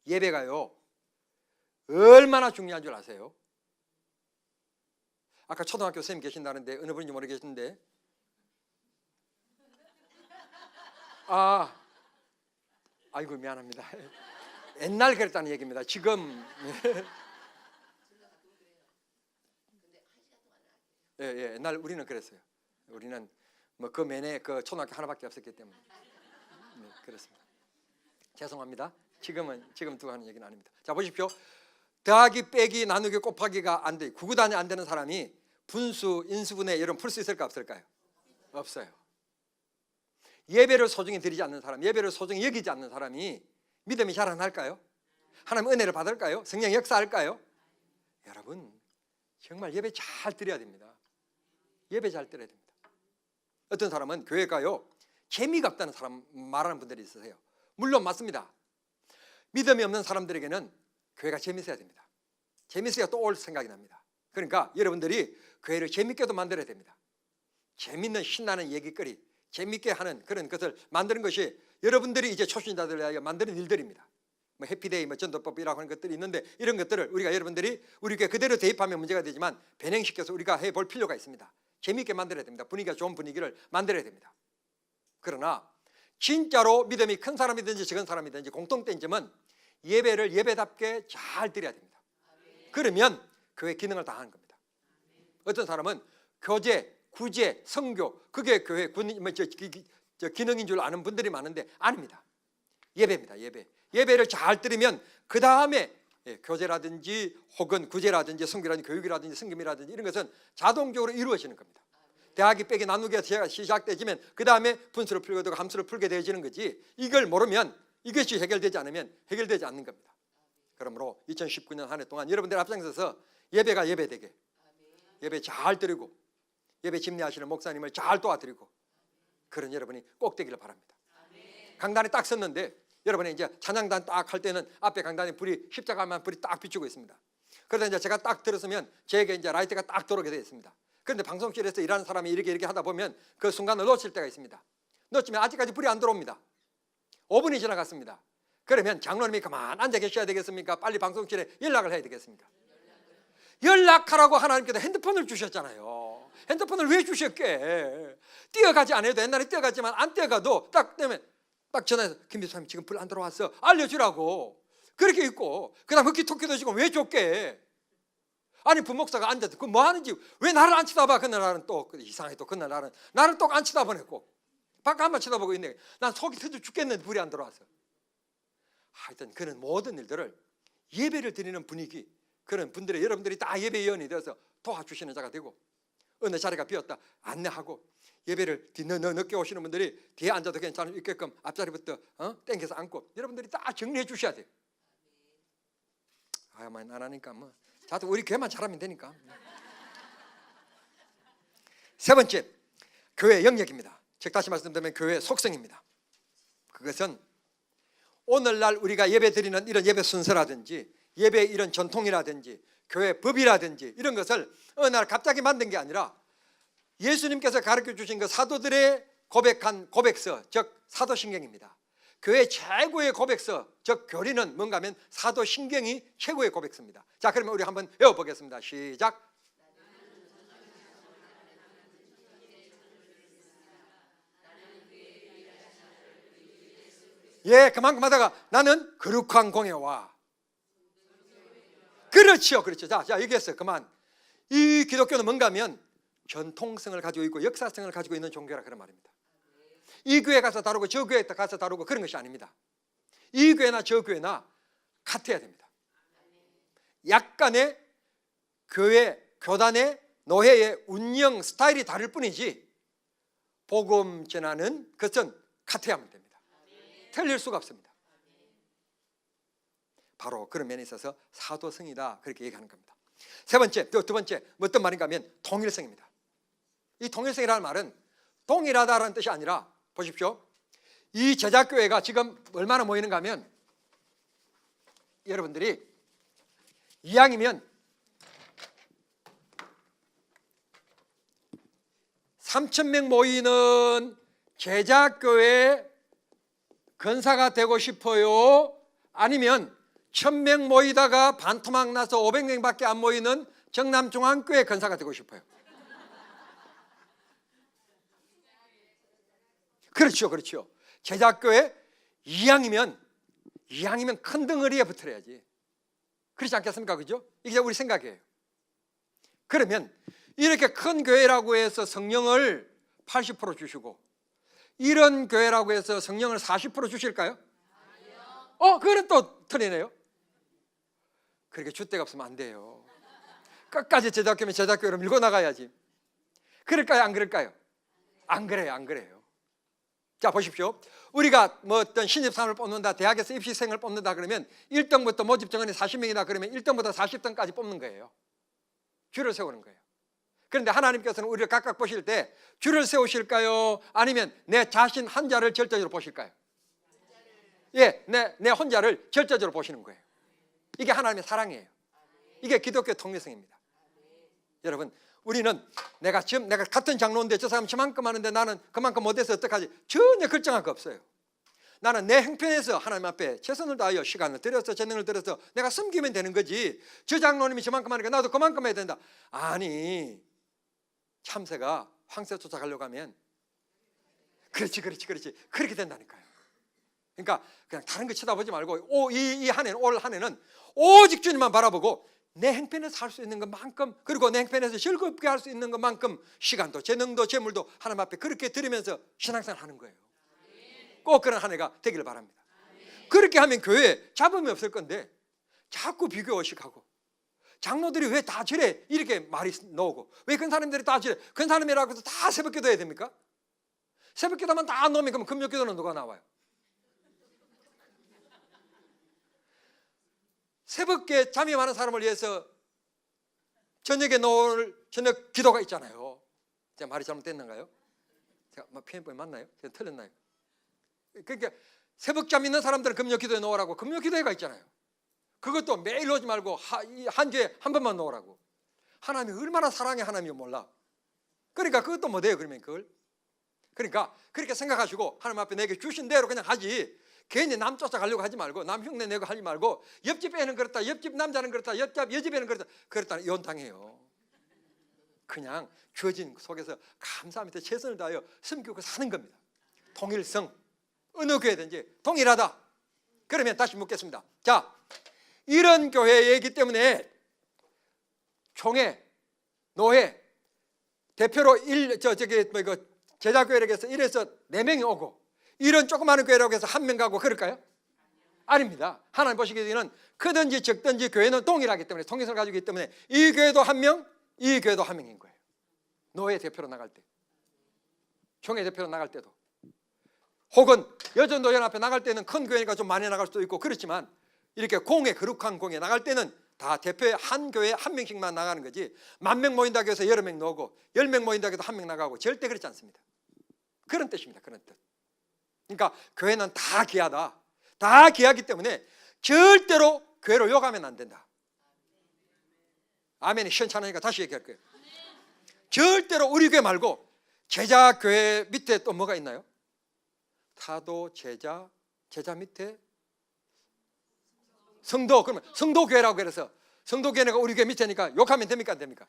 예배가요 얼마나 중요한 줄 아세요? 아까 초등학교 선생님 계신다는데 어느 분인지 모르겠는데 아이고 미안합니다. 옛날 그랬다는 얘기입니다. 지금 예, 옛날 우리는 그랬어요. 우리는 뭐 그 내내 그 초등학교 하나밖에 없었기 때문에 네, 그렇습니다. 죄송합니다. 지금 두고 하는 얘기는 아닙니다. 자 보십시오. 더하기 빼기 나누기 곱하기가 안 돼, 구구단위 안 되는 사람이 분수 인수분해 이런 풀 수 있을까 없을까요? 없어요. 예배를 소중히 드리지 않는 사람, 예배를 소중히 여기지 않는 사람이 믿음이 자라날까요? 하나님 은혜를 받을까요? 성령 역사할까요? 여러분 정말 예배 잘 드려야 됩니다. 예배 잘 드려야 됩니다. 어떤 사람은 교회 가요 재미가 없다는 사람 말하는 분들이 있으세요. 물론 맞습니다. 믿음이 없는 사람들에게는 교회가 재밌어야 됩니다. 재밌어야 또 올 생각이 납니다. 그러니까 여러분들이 교회를 재밌게도 만들어야 됩니다. 재밌는 신나는 얘기거리, 재밌게 하는 그런 것을 만드는 것이 여러분들이 이제 초신자들을 위하여 만드는 일들입니다. 뭐 해피데이, 뭐 전도법이라고 하는 것들이 있는데 이런 것들을 우리가 여러분들이 우리 교회 그대로 대입하면 문제가 되지만 변형시켜서 우리가 해볼 필요가 있습니다. 재밌게 만들어야 됩니다. 분위기가 좋은 분위기를 만들어야 됩니다. 그러나 진짜로 믿음이 큰 사람이든지 적은 사람이든지 공통된 점은 예배를 예배답게 잘 드려야 됩니다. 그러면 교회 기능을 다하는 겁니다. 어떤 사람은 교제, 구제, 성교 그게 교회 기능인 줄 아는 분들이 많은데 아닙니다. 예배입니다. 예배를 잘 드리면 그 다음에 교제라든지 혹은 구제라든지 성교라든지 교육이라든지 성김이라든지 이런 것은 자동적으로 이루어지는 겁니다. 대하기 빼기 나누기가 시작되지면 그 다음에 분수를 풀게 되고 함수를 풀게 되어지는 거지, 이걸 모르면 이것이 해결되지 않으면 해결되지 않는 겁니다. 그러므로 2019년 한 해 동안 여러분들 앞장서서 예배가 예배되게 예배 잘 드리고 예배 집례하시는 목사님을 잘 도와드리고 그런 여러분이 꼭 되기를 바랍니다. 강단에 딱 섰는데 여러분이 이제 찬양단 딱 할 때는 앞에 강단에 불이 십자가만 불이 딱 비추고 있습니다. 그러다 이제 제가 딱 들었으면 제게 이제 라이트가 딱 들어오게 되어 있습니다. 그런데 방송실에서 일하는 사람이 이렇게 하다 보면 그 순간을 놓칠 때가 있습니다. 놓치면 아직까지 불이 안 들어옵니다. 5분이 지나갔습니다. 그러면 장로님이 가만 앉아 계셔야 되겠습니까? 빨리 방송실에 연락을 해야 되겠습니까? 연락하라고 하나님께서 핸드폰을 주셨잖아요. 핸드폰을 왜 주셨게? 뛰어가지 않아도 옛날에 뛰어갔지만 안 뛰어가도 딱 되면 딱 전화해서 김 비서님 지금 불 안 들어왔어 알려주라고 그렇게 있고, 그 다음 흑기토끼도 지금 왜 줬게? 아니 부목사가 앉아서 그 뭐 하는지 왜 나를 안 쳐다봐? 그날 나는 또 이상하게 또 그날 나를 또 안 쳐다보냈고 바깥만 쳐다보고 있네. 난 속이 터져 죽겠는데 불이 안 들어와서. 하여튼 그런 모든 일들을 예배를 드리는 분위기, 그런 분들의 여러분들이 다 예배위원이 되어서 도와주시는 자가 되고, 어느 자리가 비었다 안내하고, 예배를 늦게 오시는 분들이 뒤에 앉아도 괜찮게끔 앞자리부터 땡겨서 앉고 여러분들이 다 정리해 주셔야 돼요. 아야만 안 하니까 뭐 자도 우리 교회만 잘하면 되니까. 세 번째, 교회 영역입니다. 즉 다시 말씀드리면 교회의 속성입니다. 그것은 오늘날 우리가 예배 드리는 이런 예배 순서라든지 예배의 이런 전통이라든지 교회 법이라든지 이런 것을 어느 날 갑자기 만든 게 아니라 예수님께서 가르쳐 주신 그 사도들의 고백한 고백서, 즉 사도신경입니다. 교회 최고의 고백서, 즉 교리는 뭔가 하면 사도신경이 최고의 고백서입니다. 자, 그러면 우리 한번 외워보겠습니다. 시작. 예, 그만큼 하다가 나는 거룩한 공예와. 그렇죠. 자, 얘기했어요. 그만. 이 기독교는 뭔가 하면 전통성을 가지고 있고 역사성을 가지고 있는 종교라 그런 말입니다. 이 교회 가서 다루고 저 교회 가서 다루고 그런 것이 아닙니다. 이 교회나 저 교회나 같아야 됩니다. 약간의 교회, 교단의 노회의 운영 스타일이 다를 뿐이지 복음 전하는 것은 같아야만 됩니다. 틀릴 수가 없습니다. 바로 그런 면에 있어서 사도성이다 그렇게 얘기하는 겁니다. 세 번째, 두 번째 어떤 말인가 하면 통일성입니다. 이 통일성이라는 말은 동일하다라는 뜻이 아니라 보십시오. 이 제자교회가 지금 얼마나 모이는가 하면 여러분들이 이왕이면 3,000명 모이는 제자교회 건사가 되고 싶어요? 아니면 1,000명 모이다가 반토막 나서 500명밖에 안 모이는 정남중앙교회 건사가 되고 싶어요? 그렇죠, 그렇죠. 제자교회 이왕이면 큰 덩어리에 붙어야지. 그렇지 않겠습니까? 그죠? 이게 우리 생각이에요. 그러면 이렇게 큰 교회라고 해서 성령을 80% 주시고 이런 교회라고 해서 성령을 40% 주실까요? 그거는 또 틀리네요. 그렇게 줏대가 없으면 안 돼요. 끝까지 제자교회면 제자교회로 밀고 나가야지. 그럴까요? 안 그럴까요? 안 그래요, 안 그래요. 자, 보십시오. 우리가 뭐 어떤 신입사원을 뽑는다, 대학에서 입시생을 뽑는다 그러면 1등부터 모집 정원이 40명이다 그러면 1등부터 40등까지 뽑는 거예요. 줄을 세우는 거예요. 그런데 하나님께서는 우리를 각각 보실 때 줄을 세우실까요? 아니면 내 자신 한 자를 절대적으로 보실까요? 예, 내 혼자를 절대적으로 보시는 거예요. 이게 하나님의 사랑이에요. 이게 기독교의 통일성입니다. 여러분, 우리는 내가 같은 장로인데 저 사람 저만큼 하는데 나는 그만큼 못해서 어떡하지? 전혀 걱정할 거 없어요. 나는 내 형편에서 하나님 앞에 최선을 다하여 시간을 들여서 재능을 들여서 내가 섬기면 되는 거지. 저 장로님이 저만큼 하니까 나도 그만큼 해야 된다. 아니, 참새가 황새 쫓아가려고 하면 그렇지 그렇게 된다니까요. 그러니까 그냥 다른 거 쳐다보지 말고 올 한 해는 오직 주님만 바라보고 내 형편에서 할 수 있는 것만큼, 그리고 내 형편에서 즐겁게 할 수 있는 것만큼 시간도 재능도 재물도 하나님 앞에 그렇게 드리면서 신앙생활 하는 거예요. 꼭 그런 한 해가 되기를 바랍니다. 그렇게 하면 교회에 잡음이 없을 건데 자꾸 비교의식하고 장로들이 왜 다 저래 이렇게 말이 나오고 왜 큰 사람들이 다 저래 큰 사람이라고 해서 다 새벽기도 해야 됩니까? 새벽기도만 다 놓으면 그럼 금요기도는 누가 나와요? 새벽에 잠이 많은 사람을 위해서 저녁에 놓을 저녁 기도가 있잖아요. 제가 말이 잘못됐는가요? 제가 표현법이 맞나요? 제가 틀렸나요? 그러니까 새벽잠 있는 사람들은 금요기도에 놓으라고 금요기도회가 있잖아요. 그것도 매일 오지 말고 한 주에 한 번만 놓으라고. 하나님이 얼마나 사랑해 하나님이 몰라. 그러니까 그것도 못해요. 그러면 그걸. 그러니까 그렇게 생각하시고 하나님 앞에 내게 주신 대로 그냥 하지, 괜히 남 쫓아가려고 하지 말고 남 흉내 내고 하지 말고 옆집 애는 그렇다, 옆집 남자는 그렇다, 여집 애는 그렇다 이혼당해요. 그냥 주어진 속에서 감사하면서 최선을 다하여 섬기고 사는 겁니다. 통일성, 어느 교회든지 동일하다. 그러면 다시 묻겠습니다. 자, 이런 교회이기 때문에 총회, 노회, 대표로 제자교회라고 해서 1에서 4명이 오고 이런 조그마한 교회라고 해서 1명 가고 그럴까요? 아닙니다. 하나님 보시기에는 크든지 적든지 교회는 동일하기 때문에 통일성을 가지고 있기 때문에 이 교회도 1명, 이 교회도 1명인 거예요. 노회 대표로 나갈 때, 총회 대표로 나갈 때도, 혹은 여전도연합회 나갈 때는 큰 교회니까 좀 많이 나갈 수도 있고 그렇지만 이렇게 공회, 거룩한 공회 나갈 때는 다 대표의 한 교회에 1명씩만 나가는 거지 10,000명 모인다고 해서 여러 명 나오고 10명 모인다고 해서 1명 나가고 절대 그렇지 않습니다. 그런 뜻입니다. 그런 뜻. 그러니까 교회는 다 귀하다. 다 귀하기 때문에 절대로 교회로 욕하면 안 된다. 아멘이 시원찮으니까 다시 얘기할 거예요. 절대로 우리 교회 말고 제자교회 밑에 또 뭐가 있나요? 사도, 제자 밑에 성도. 그러면 성도교회라고 해서 성도교회가 우리 교회 밑에니까 욕하면 됩니까? 안 됩니까?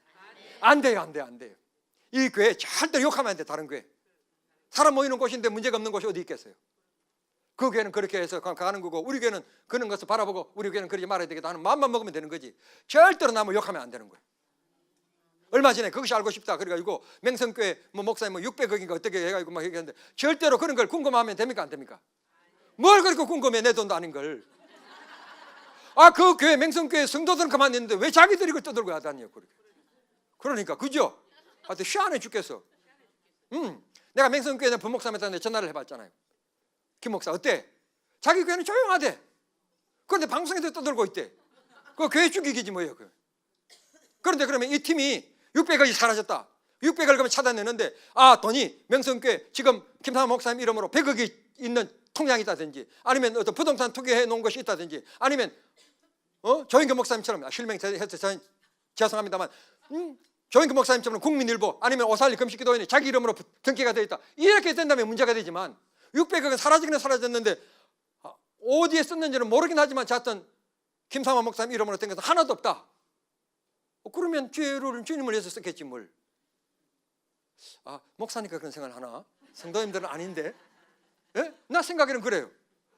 안 돼요. 안 돼요. 이 교회 절대로 욕하면 안 돼. 다른 교회. 사람 모이는 곳인데 문제가 없는 곳이 어디 있겠어요? 그 교회는 그렇게 해서 가는 거고 우리 교회는 그런 것을 바라보고 우리 교회는 그러지 말아야 되겠다 하는 마음만 먹으면 되는 거지 절대로 남을 욕하면 안 되는 거예요. 얼마 전에 그것이 알고 싶다 그래가지고 맹성교회 목사님 600억인가 어떻게 해가지고 막 얘기하는데 절대로 그런 걸 궁금하면 됩니까? 안 됩니까? 뭘 그렇게 궁금해? 내 돈도 아닌 걸. 그 교회 맹성교회 성도들은 그만 있는데 왜 자기들이 그걸 떠들고 하다니요? 그러니까 그죠? 하여튼 희한해 죽겠어. 내가 맹성교회는 부목사님한테 전화를 해봤잖아요. 김 목사 어때? 자기 교회는 조용하대. 그런데 방송에도 떠들고 있대. 그 교회 죽이기지 뭐예요. 그런데 그러면 이 팀이 600억이 사라졌다. 600억을 그러면 찾아내는데 돈이 명성교회 지금 김상환 목사님 이름으로 100억이 있는 통장이 있다든지 아니면 어떤 부동산 투기해 놓은 것이 있다든지 아니면 조인규 목사님처럼 실명해서 죄송합니다만 조인규 목사님처럼 국민일보 아니면 오살리 금식기도원이 자기 이름으로 등기가 되어 있다. 이렇게 된다면 문제가 되지만 600억은 사라지기는 사라졌는데 어디에 썼는지는 모르긴 하지만 자하튼 김상환 목사님 이름으로 된 것은 하나도 없다. 그러면 주님을 위해서 썼겠지 뭘. 목사니까 그런 생각을 하나? 성도님들은 아닌데. 예? 나 생각에는 그래요.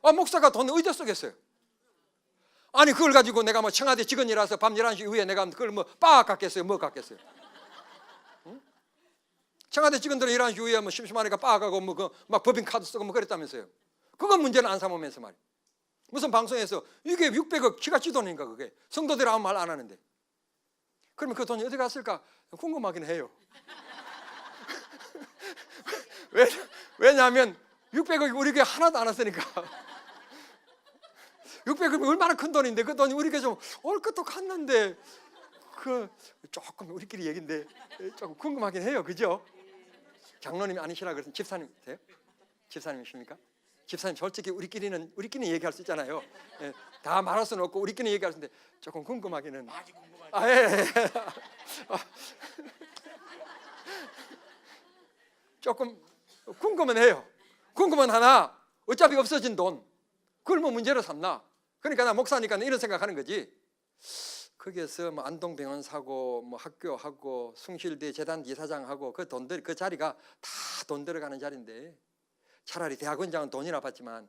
목사가 돈 어디다 쓰겠어요? 아니 그걸 가지고 내가 뭐 청와대 직원이라서 밤 11시 이후에 내가 그걸 뭐 갖겠어요? 뭐 갖겠어요? 응? 청와대 직원들은 11시 이후에 뭐 심심하니까 가고 뭐 막 법인카드 쓰고 뭐 그랬다면서요. 그건 문제는 안 삼으면서 말이에요. 무슨 방송에서 이게 600억 기가치 돈인가 그게. 성도들 아무 말 안 하는데. 그러면 그 돈이 어디 갔을까 궁금하긴 해요. 왜냐하면 600억이 우리 교회 하나도 안 왔으니까. 600억이 얼마나 큰 돈인데 그 돈이 우리 교회 좀 올 것도 갔는데 조금 우리끼리 얘기인데 조금 궁금하긴 해요. 그죠? 장로님이 아니시라 그래서 집사님이세요? 집사님이십니까? 집사님 솔직히 우리끼리는 얘기할 수 있잖아요. 예, 다 말할 수는 없고 우리끼리 얘기할 수 있는데 조금 궁금하기는. 아직 궁금하죠. 예. 조금 궁금은 해요. 궁금은 하나 어차피 없어진 돈 그걸 뭐 문제로 삼나. 그러니까 나 목사니까 이런 생각하는 거지. 거기에서 뭐 안동병원 사고 뭐 학교하고 숭실대 재단 이사장하고 그 돈들 그 자리가 다 돈 들어가는 자리인데 차라리 대학원장은 돈이나 받지만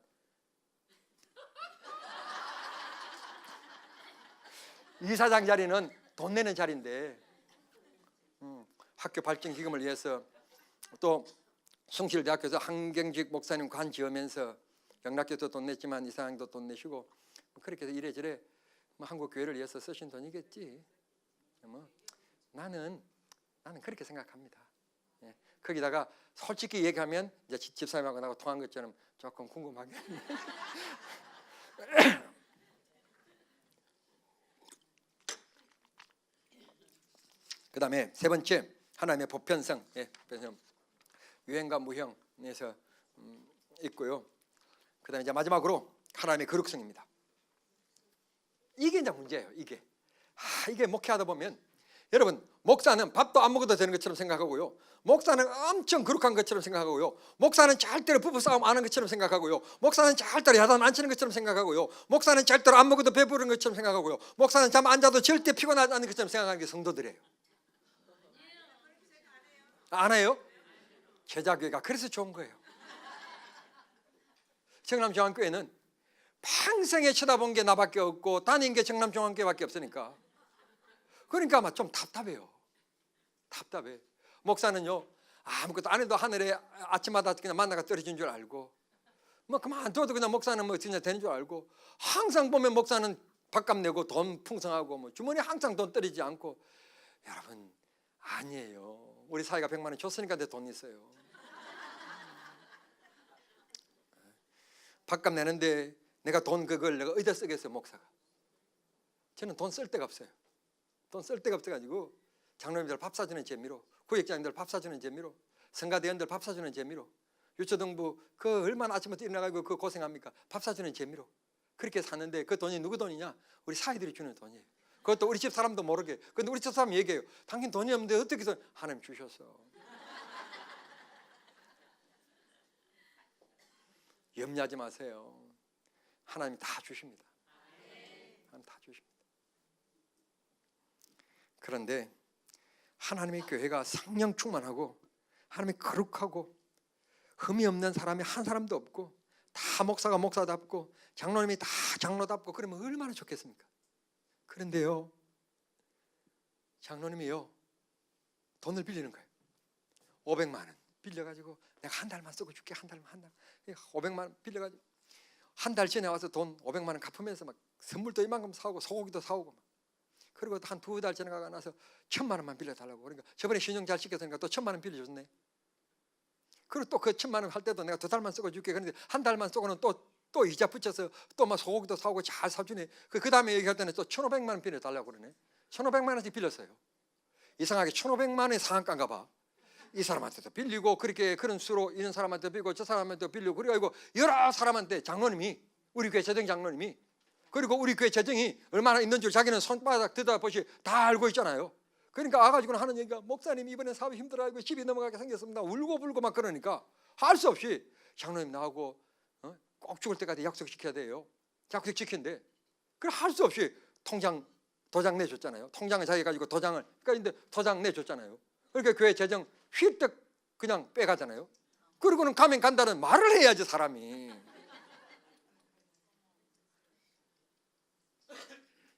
이사장 자리는 돈 내는 자리인데 학교 발전 기금을 위해서 또 숭실대학교에서 한경직 목사님 관 지으면서 영락교도 돈 냈지만 이사장도 돈 내시고 그렇게 해서 이래저래 한국 교회를 위해서 쓰신 돈이겠지. 뭐 나는 그렇게 생각합니다. 예. 거기다가 솔직히 얘기하면 이제 집사님하고 나하고 통한 것처럼 조금 궁금하게. 그 다음에 세 번째 하나님의 보편성. 예, 유행과 무형에서 있고요. 그 다음에 이제 마지막으로 하나님의 거룩성입니다. 이게 이제 문제예요. 이게 목회하다 보면 여러분 목사는 밥도 안 먹어도 되는 것처럼 생각하고요. 목사는 엄청 거룩한 것처럼 생각하고요. 목사는 절대로 부부싸움 안 하는 것처럼 생각하고요. 목사는 절대로 야단 안 치는 것처럼 생각하고요. 목사는 절대로 안 먹어도 배부른 것처럼 생각하고요. 목사는 잠 안 자도 절대 피곤하지 않는 것처럼 생각하는 게 성도들이에요. 안 해요? 제자교회가 그래서 좋은 거예요. 정남중앙교회는 평생에 쳐다본 게 나밖에 없고 다닌 게 정남중앙교회밖에 없으니까 그러니까 아마 좀 답답해. 목사는요 아무것도 안 해도 하늘에 아침마다 그냥 만나가 떨어진 줄 알고 뭐 그만둬도 그냥 목사는 뭐 진짜 되는 줄 알고 항상 보면 목사는 밥값 내고 돈 풍성하고 뭐 주머니에 항상 돈 떨어지지 않고 여러분 아니에요. 우리 사회가 100만 원 줬으니까 내 돈 있어요. 밥값 내는데 내가 돈 그걸 내가 어디다 쓰겠어요 목사가. 저는 돈 쓸 데가 없어요. 돈 쓸 데가 없어가지고 장로님들 밥 사주는 재미로 구역장님들 밥 사주는 재미로 성가대원들 밥 사주는 재미로 유초등부 그 얼마나 아침부터 일어나가지고 그 고생합니까. 밥 사주는 재미로 그렇게 사는데 그 돈이 누구 돈이냐. 우리 사회들이 주는 돈이에요. 그것도 우리 집 사람도 모르게. 근데 우리 집 사람 얘기해요. 당신 돈이 없는데 어떻게 해서 하나님 주셨어. 염려하지 마세요. 하나님이 다 주십니다. 하나님 다 주십니다. 그런데 하나님의 교회가 성령 충만하고 하나님이 거룩하고 흠이 없는 사람이 한 사람도 없고 다 목사가 목사답고 장로님이 다 장로답고 그러면 얼마나 좋겠습니까? 그런데요 장로님이요 돈을 빌리는 거예요. 500만 원 빌려가지고 내가 한 달만 쓰고 줄게. 한 달 500만 원 빌려가지고 한 달 전에 와서 돈 500만 원 갚으면서 막 선물도 이만큼 사오고 소고기도 사오고 막. 그리고 한 2달 지나가고 나서 1,000만 원만 빌려달라고. 그러니까 저번에 신용 잘 시켰으니까 또 1,000만 원 빌려줬네. 그리고 또 그 1,000만 원 할 때도 내가 2달만 쓰고 줄게. 그런데 한 달만 쓰고는 또 또 이자 붙여서 또 막 소고기도 사오고 잘 사주네. 그 다음에 얘기할 때는 또 1,500만 원 빌려달라고 그러네. 1,500만 원씩 빌렸어요. 이상하게 1,500만 원이 상한가인가 봐. 이 사람한테도 빌리고 그렇게 그런 수로 이런 사람한테 빌리고 저 사람한테도 빌리고 그리고 여러 사람한테 장로님이, 우리 교회 재정 장로님이, 그리고 우리 교회 재정이 얼마나 있는 줄 자기는 손바닥 들여다보시 다 알고 있잖아요. 그러니까 와가지고는 하는 얘기가, 목사님 이번에 사업이 힘들어가지고 집이 넘어가게 생겼습니다. 울고 불고 막 그러니까 할 수 없이 장로님 나하고 꼭 죽을 때까지 약속시켜야 돼요. 약속 지킨대. 그래 할 수 없이 도장 내줬잖아요. 통장을 자기가 가지고 도장을, 그러니까 도장 내줬잖아요. 그러니까 교회 재정 휘떡 그냥 빼가잖아요. 그리고는 가면 간다는 말을 해야지 사람이.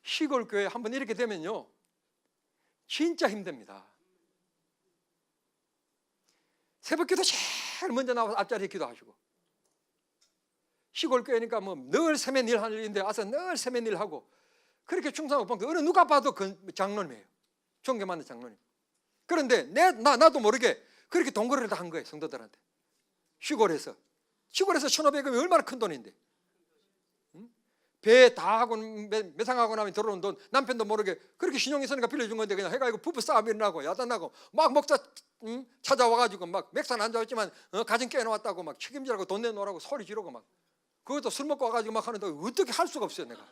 시골 교회 한번 이렇게 되면요 진짜 힘듭니다. 새벽기도 제일 먼저 나와서 앞자리에 기도하시고, 시골 교회니까 뭐 늘 세면 일 할 일인데 와서 늘 세면 일 하고 그렇게 충성하고 봉사. 어느 누가 봐도 그 장로님이에요. 존경받는 장로님. 그런데 나도 모르게 그렇게 동거래를 다 한 거예요. 성도들한테. 시골에서 1,500원이 얼마나 큰 돈인데, 배 다 하고 매상하고 나면 들어온 돈 남편도 모르게 그렇게 신용이 있으니까 빌려준 건데 그냥 해가지고 부부 싸움이 일어나고 야단나고 막 목사 찾아와가지고 막 맥산 앉아있지만 가정 깨놓았다고 막 책임지라고 돈 내놓으라고 소리 지르고 막, 그것도 술 먹고 와가지고 막 하는데 어떻게 할 수가 없어요. 내가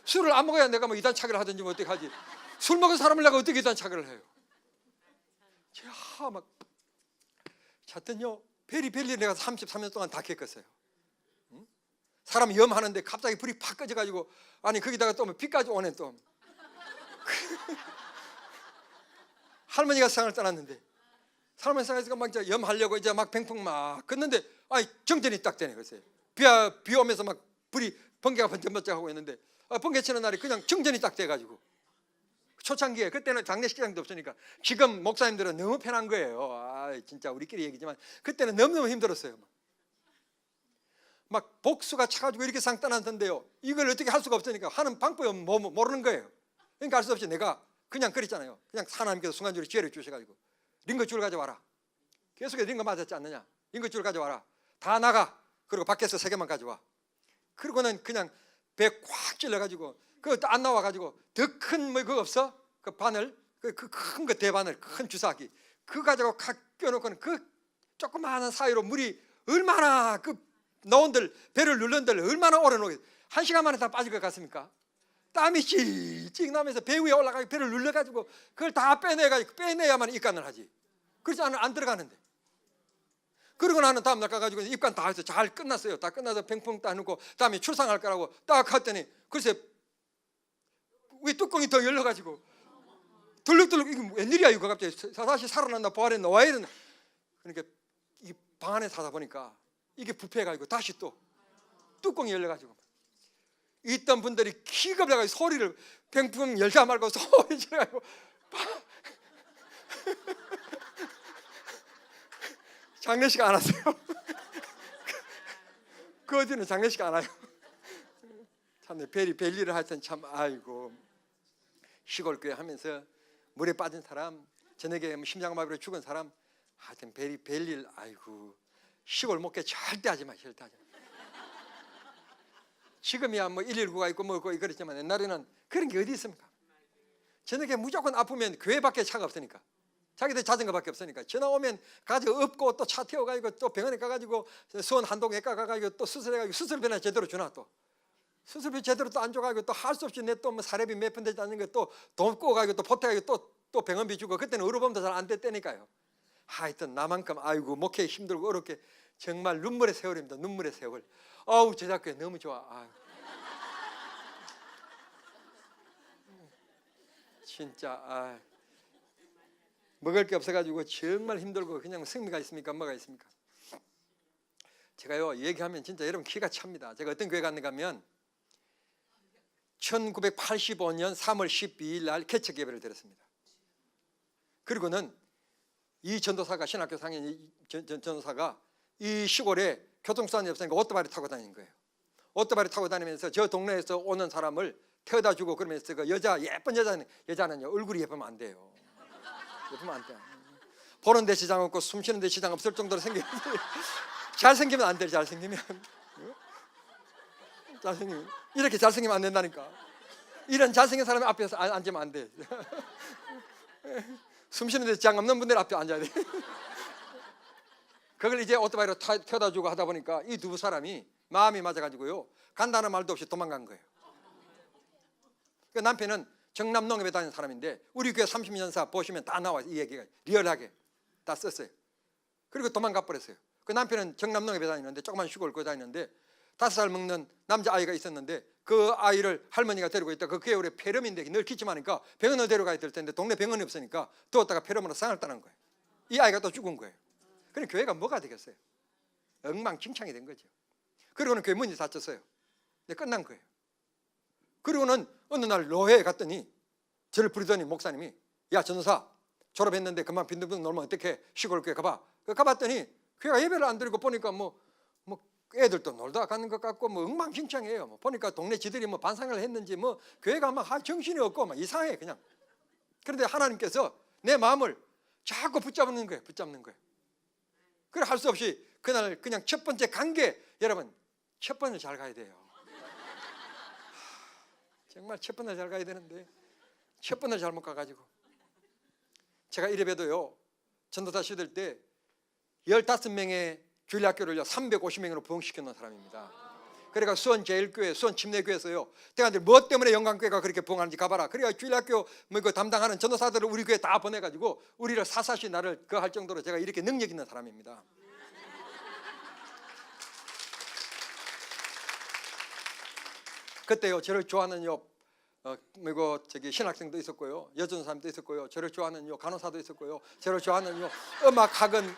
술을 안 먹어야 내가 뭐 이단 차기를 하든지 뭐 어떻게 하지. 술 먹은 사람을 내가 어떻게 이단 차기를 해요. 제가 막 하여튼요 별일 내가 33년 동안 다 겪었어요. 사람 위험하는데 갑자기 불이 팍 꺼져가지고, 아니 거기다가 또 비까지 오네. 또 할머니가 세상을 떠났는데 할머니 세상에서 막 이제 염하려고 이제 막 팽팽 막 껐는데 아니 정전이 딱 되네. 글쎄 비 오면서 막 불이 번개가 번쩍번쩍하고 있는데 번개 치는 날이 그냥 정전이 딱 돼가지고, 초창기에 그때는 장례식장도 없으니까 지금 목사님들은 너무 편한 거예요. 아 진짜 우리끼리 얘기지만 그때는 너무너무 힘들었어요. 막 복수가 차가지고 이렇게 상 떠났는데요 이걸 어떻게 할 수가 없으니까 하는 방법이 모르는 거예요. 그러니까 할 수 없이 내가 그냥 그랬잖아요. 그냥 하나님께서 순간적으로 기회를 주셔가지고 링거줄 가져와라. 계속해서 링거 맞았지 않느냐. 링거줄 가져와라. 다 나가. 그리고 밖에서 3개만 가져와. 그리고는 그냥 배 꽉 찔러가지고 그것도 안 나와가지고 더 큰 뭐 그거 없어? 그 바늘, 그 큰 거 대바늘, 큰 주사기 그거 가지고 각 껴놓고는 그 조그마한 사이로 물이 얼마나 그 노원들 배를 눌른들 얼마나 오래 놓게 1시간 만에 다 빠질 것 같습니까? 땀이 찌직 나면서 배 위에 올라가서 배를 눌러가지고 그걸 다 빼내야만 입간을 하지. 그렇지 않으면 안 들어가는데. 그리고 나는 다음 날 가가지고 입간 다 해서 잘 끝났어요. 다 끝나서 팽팽 따놓고 다음에 출상할 거라고 딱 했더니 글쎄 왜 뚜껑이 더 열려가지고 덜럭덜럭 이게 웬일이야 이거 갑자기 다시 살아난다 부활했나 와야 된다. 그러니까 이 방 안에 사다 보니까 이게 부패해가지고 다시 또 뚜껑이 열려가지고 있던 분들이 기겁 나가지고 소리를 팽팽 열자 말고 소리 지르가지고 장례식 안 하세요? 그 어디는 장례식 안 와요. 참 별일을 하여튼 참 아이고 시골 교회 하면서 물에 빠진 사람, 저녁에 심장마비로 죽은 사람, 하여튼 별일 아이고 시골 목회 절대 하지 마. 절대 하지 마. 지금이야 뭐 119가 있고 뭐 그렇지만 옛날에는 그런 게 어디 있습니까? 저녁에 무조건 아프면 교회밖에 차가 없으니까, 자기들 자전거밖에 없으니까 전화 오면 가지고 업고 또 차 태워가지고 또 병원에 가가지고 수원 한동외과 가가지고 또 수술해가지고 수술비나 제대로 주나. 또 수술비 제대로 또 안 줘가지고 또 할 수 없이 내 또 뭐 사례비 몇 푼 되지 않는 거 또 돈 꼬가지고 또 보태가지고 또 병원비 주고. 그때는 의료보험도 잘 안 됐다니까요. 하여튼 나만큼 아이고 목회 힘들고 어렵게 정말 눈물의 세월입니다. 눈물의 세월. 아우 제작교회 너무 좋아. 아유. 진짜 아. 먹을 게 없어가지고 정말 힘들고 그냥 승리가 있습니까? 뭐가 있습니까? 제가요 얘기하면 진짜 여러분 기가 찹니다. 제가 어떤 교회 갔는가 하면 1985년 3월 12일 날 개척 예배를 드렸습니다. 그리고는 이 전도사가 신학교 상인 전도사가 이 시골에 교통수단이 없으니까 오토바이를 타고 다니는 거예요. 오토바이를 타고 다니면서 저 동네에서 오는 사람을 태워다 주고 그러면서 그 예쁜 여자는요 얼굴이 예쁘면 안 돼요. 예쁘면 안 돼. 보는 데 지장 없고 숨 쉬는 데 지장 없을 정도로 생기면 잘생기면 안 돼. 잘생기면 잘생김 이렇게 잘생기면 안 된다니까. 이런 잘생긴 사람 앞에서 앉으면 안 돼. 숨 쉬는데 장 없는 분들 앞에 앉아야 돼. 그걸 이제 오토바이로 태워다 주고 하다 보니까 이 두 사람이 마음이 맞아가지고요, 간다는 말도 없이 도망간 거예요. 그 남편은 정남농협에 다니는 사람인데 우리 교회 30년사 보시면 다 나와요. 이 얘기가 리얼하게 다 썼어요. 그리고 도망가 버렸어요. 그 남편은 정남농협에 다니는데 조그만 시골 교회 다니는데 5살 먹는 남자아이가 있었는데 그 아이를 할머니가 데리고 있다. 그 겨울에 폐렴인데 늘 기침하니까 병원을 데려가야 될 텐데 동네 병원이 없으니까 두었다가 폐렴으로 상을 떠난 거예요. 이 아이가 또 죽은 거예요. 그럼 교회가 뭐가 되겠어요? 엉망진창이 된 거죠. 그리고는 교회 문이 닫혔어요. 근데 끝난 거예요. 그리고는 어느 날 로회에 갔더니 저를 부르더니 목사님이, 야 전도사 졸업했는데 그만 빈둥빈둥 놀면 어떡해, 시골 교회 가봐. 가봤더니 교회가 예배를 안 드리고 보니까 뭐 애들도 놀다 가는 것 같고 뭐 엉망진창이에요. 뭐 보니까 동네 지들이 뭐 반상을 했는지 뭐 교회가 막 정신이 없고 막 이상해 그냥. 그런데 하나님께서 내 마음을 자꾸 붙잡는 거예요. 그래 할 수 없이 그날 그냥 첫 번째 관계, 여러분 첫 번을 잘 가야 돼요. 정말 첫 번을 잘 가야 되는데 첫 번을 잘못 가가지고 제가 이래봬도요, 전도사 시절 때 15명의 주일학교를요 350명으로 부흥시켜 놓은 사람입니다. 그러니까 수원 제일교회, 수원 침례교회에서요, 내가 뭐 때문에 영광교회가 그렇게 부흥하는지 가봐라. 그러니까 주일학교 뭐 담당하는 전도사들을 우리 교회 다 보내가지고 우리를 사사시 나를 그 할 정도로 제가 이렇게 능력 있는 사람입니다. 그때요 저를 좋아하는 신학생도 있었고요, 여전 사람도 있었고요, 저를 좋아하는 간호사도 있었고요, 저를 좋아하는 음악학원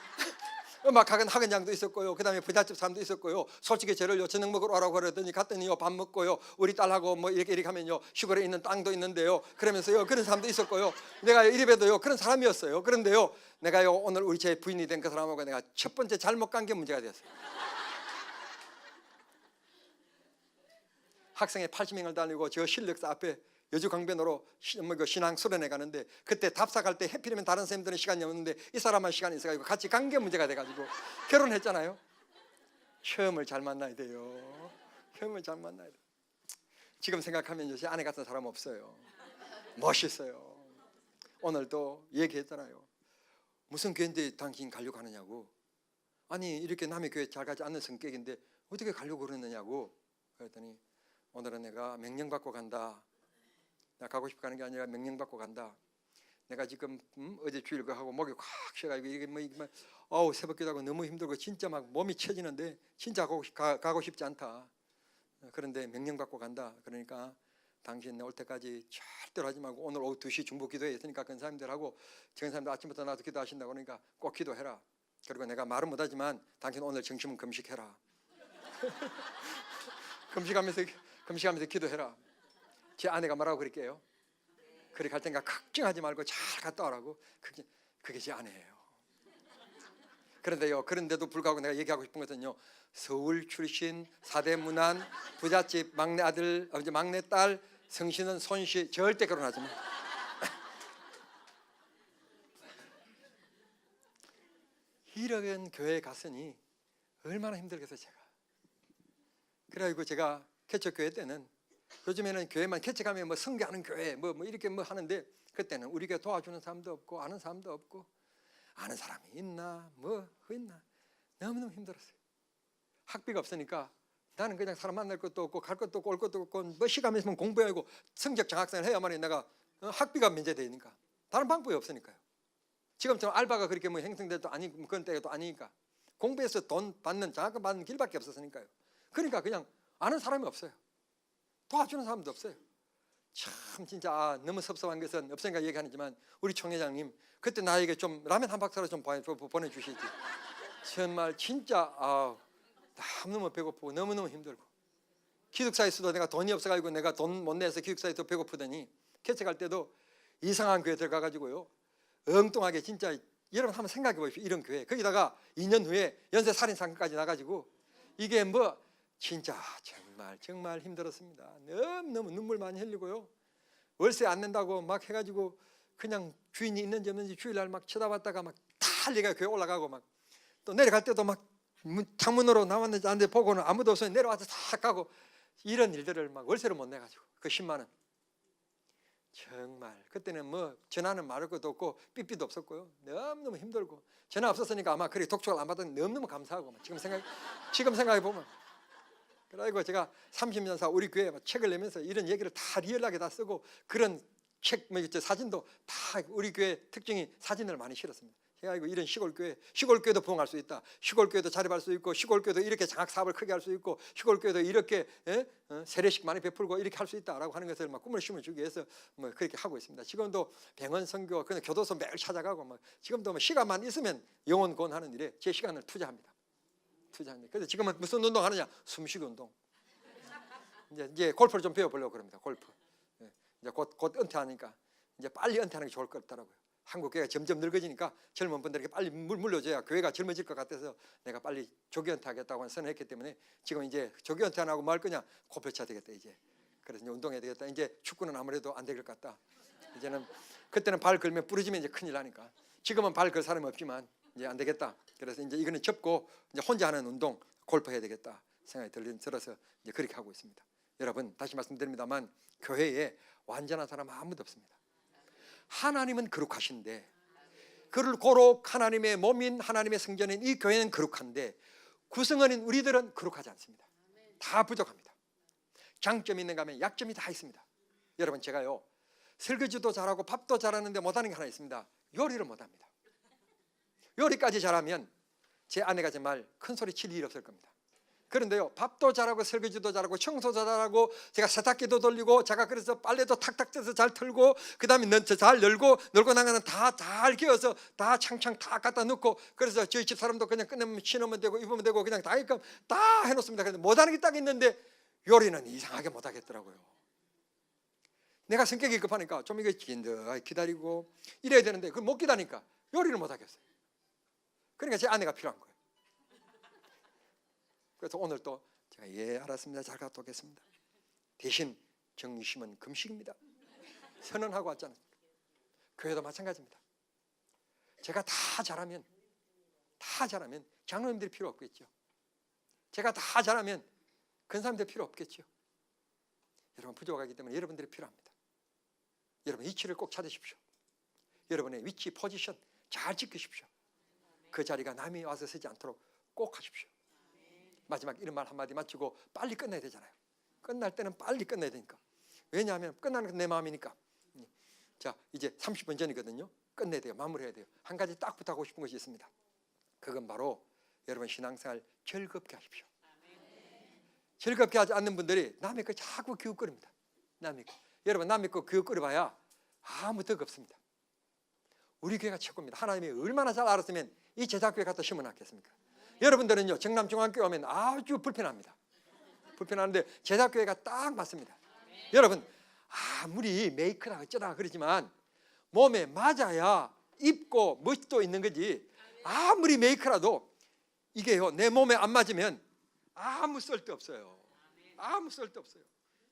학원장도 있었고요, 그 다음에 부잣집 사람도 있었고요. 솔직히 저를 저녁 먹으러 오라고 그러더니 갔더니 밥 먹고요, 우리 딸하고 뭐 이렇게 하면요 시골에 있는 땅도 있는데요 그러면서요 그런 사람도 있었고요. 내가 이래봬도요 그런 사람이었어요. 그런데요 내가요 오늘 우리 제 부인이 된 그 사람하고 내가 첫 번째 잘못 간 게 문제가 됐어요. 학생회 80명을 다니고 저 실력사 앞에 여주강변으로 신앙 수련회 가는데 그때 답사 갈 때 해필이면 다른 선생님들은 시간이 없는데 이 사람만 시간이 있어가지고 같이 간 게 문제가 돼가지고 결혼했잖아요. 처음을 잘 만나야 돼요. 처음을 잘 만나야 돼요. 지금 생각하면 제 아내 같은 사람 없어요. 멋있어요. 오늘도 얘기했잖아요. 무슨 교회인데 당신 가려고 하느냐고. 아니 이렇게 남의 교회 잘 가지 않는 성격인데 어떻게 가려고 그러느냐고. 그랬더니 오늘은 내가 명령받고 간다. 나 가고 싶어 가는 게 아니라 명령받고 간다. 내가 지금 어제 주일 하고 목이 콱 쉬어가지고 이게 뭐 새벽기도 하고 너무 힘들고 진짜 막 몸이 처지는데 진짜 가고 싶지 않다. 그런데 명령받고 간다. 그러니까 당신 올 때까지 절대로 하지 말고 오늘 오후 2시 중보 기도회 있으니까 그 사람들하고 저 사람들 아침부터 나도 기도하신다고 그러니까 꼭 기도해라. 그리고 내가 말은 못하지만 당신 오늘 점심은 금식해라. 금식하면서 기도해라. 제 아내가 뭐라고 그럴게요? 그렇게 갈 때니까 걱정하지 말고 잘 갔다 오라고. 그게 제 아내예요. 그런데도 불구하고 내가 얘기하고 싶은 것은요, 서울 출신 4대 문안 부잣집 막내 아들, 막내 딸 성신은 손씨 절대 결혼하지 마. 이런 교회에 갔으니 얼마나 힘들겠어요 제가. 그래가지고 제가 개척교회 때는 요즘에는 교회만 개척하면 뭐 성교하는 교회 뭐 이렇게 하는데 그때는 우리 교회 도와주는 사람도 없고 아는 사람도 없고 아는 사람이 있나 뭐 있나 너무너무 힘들었어요. 학비가 없으니까 나는 그냥 사람 만날 것도 없고 갈 것도 없고 올 것도 없고 뭐 시간 있으면 공부하고 성적 장학생을 해야만이 내가 학비가 면제되니까 다른 방법이 없으니까요. 지금처럼 알바가 그렇게 뭐 행성돼도 아니고 그런 때가 또 아니니까 공부해서 돈 받는 장학금 받는 길밖에 없었으니까요. 그러니까 그냥 아는 사람이 없어요. 도와주는 사람도 없어요. 참 진짜 너무 섭섭한 것은 없으니까 얘기하지만 우리 총회장님 그때 나에게 좀 라면 한 박스로 좀 보내주시지. 정말 진짜 너무너무 배고프고 너무너무 힘들고 기숙사에서도 내가 돈이 없어가지고 내가 돈 못 내서 기숙사에서 배고프더니 개척할 때도 이상한 교회 들어가가지고요 엉뚱하게 진짜 여러분 한번 생각해 보십시오. 이런 교회 거기다가 2년 후에 연쇄 살인사건까지 나가지고 이게 뭐 진짜 정말 힘들었습니다. 너무 눈물 많이 흘리고요. 월세 안 낸다고 막 해가지고 그냥 주인이 있는지 없는지 주일날 막 쳐다봤다가 막 달리가 교회 올라가고 막 또 내려갈 때도 막 창문으로 나왔는지 안 돼 보고는 아무도 없으니 내려와서 싹 가고 이런 일들을 막 월세를 못 내가지고 그 10만 원 정말 그때는 뭐 전화는 말할 것도 없고 삐삐도 없었고요. 너무너무 힘들고 전화 없었으니까 아마 그렇게 독촉을 안 받았는데 너무너무 감사하고 지금 생각해 보면 그리고 제가 30년 사 우리 교회에 책을 내면서 이런 얘기를 다 리얼하게 다 쓰고 그런 책 사진도 다 우리 교회 특징이 사진을 많이 실었습니다. 제가 이런 시골교회도 부흥할 수 있다. 시골교회도 자립할 수 있고 시골교회도 이렇게 장학 사업을 크게 할 수 있고 시골교회도 이렇게 세례식 많이 베풀고 이렇게 할 수 있다라고 하는 것을 막 꿈을 심어주기 위해서 뭐 그렇게 하고 있습니다. 지금도 병원 선교, 그냥 교도소 매일 찾아가고 막 지금도 뭐 시간만 있으면 영혼 구원하는 일에 제 시간을 투자합니다. 그래서 지금은 무슨 운동 하느냐? 숨쉬기 운동. 이제 골프를 좀 배워보려고 그럽니다. 골프. 이제 곧 은퇴하니까 이제 빨리 은퇴하는 게 좋을 것 같더라고요. 한국 교회가 점점 늙어지니까 젊은 분들에게 빨리 물려줘야 교회가 젊어질 것 같아서 내가 빨리 조기 은퇴하겠다고 선언했기 때문에 지금 이제 조기 은퇴 안 하고 뭐 할 거냐? 골프 쳐야 되겠다 이제. 그래서 이제 운동해야 되겠다. 이제 축구는 아무래도 안 될 것 같다. 이제는 그때는 발 걸면 부러지면 이제 큰일 나니까. 지금은 발 걸 사람이 없지만 이제 안 되겠다. 그래서 이제 이거는 접고 이제 혼자 하는 운동 골프 해야 되겠다 생각이 들어서 이제 그렇게 하고 있습니다. 여러분 다시 말씀드립니다만 교회에 완전한 사람 아무도 없습니다. 하나님은 거룩하신데 그를 거룩 하나님의 몸인 하나님의 성전인 이 교회는 거룩한데 구성원인 우리들은 거룩하지 않습니다. 다 부족합니다. 장점이 있는가 하면 약점이 다 있습니다. 여러분 제가요 설거지도 잘하고 밥도 잘하는데 못하는 게 하나 있습니다. 요리를 못합니다. 요리까지 잘하면 제 아내가 정말 큰 소리 칠 일이 없을 겁니다. 그런데요 밥도 잘하고 설거지도 잘하고 청소도 잘하고 제가 세탁기도 돌리고 제가 그래서 빨래도 탁탁 쪄서 잘 털고 그 다음에 잘 널고 나가는 다 잘 끼워서 다 창창 다 갖다 넣고 그래서 저희 집 사람도 그냥 끝내면 신으면 되고 입으면 되고 그냥 다 해놓습니다. 그런데 못하는 게 딱 있는데 요리는 이상하게 못하겠더라고요. 내가 성격이 급하니까 좀 이거 기다리고 이래야 되는데 그걸 못 기다리니까 요리를 못하겠어요. 그러니까 제 아내가 필요한 거예요. 그래서 오늘 또 제가 예 알았습니다. 잘 갔다 오겠습니다. 대신 정심은 금식입니다. 선언하고 왔잖아요. 교회도 마찬가지입니다. 제가 다 잘하면 장로님들이 필요 없겠죠. 제가 다 잘하면 근사님들 필요 없겠죠. 여러분 부족하기 때문에 여러분들이 필요합니다. 여러분 위치를 꼭 찾으십시오. 여러분의 위치 포지션 잘 지키십시오. 그 자리가 남이 와서 서지 않도록 꼭 하십시오. 마지막 이런 말 한마디 마치고 빨리 끝내야 되잖아요. 끝날 때는 빨리 끝내야 되니까. 왜냐하면 끝나는 건 내 마음이니까. 자 이제 30분 전이거든요. 끝내야 돼요. 마무리해야 돼요. 한 가지 딱 부탁하고 싶은 것이 있습니다. 그건 바로 여러분 신앙생활 즐겁게 하십시오. 즐겁게 하지 않는 분들이 남의 거 자꾸 기웃거립니다. 여러분 남의 거 기웃거려봐야 아무 덕 없습니다. 우리 교회가 최고입니다. 하나님이 얼마나 잘 알았으면 이 제자교회 갖다 심어놨겠습니까? 여러분들은요 정남중앙교회 오면 아주 불편한데 제자교회가 딱 맞습니다. 여러분 아무리 메이크라 어쩌다 그러지만 몸에 맞아야 입고 멋도 있는 거지. 아무리 메이크라도 이게요 내 몸에 안 맞으면 아무 쓸데 없어요.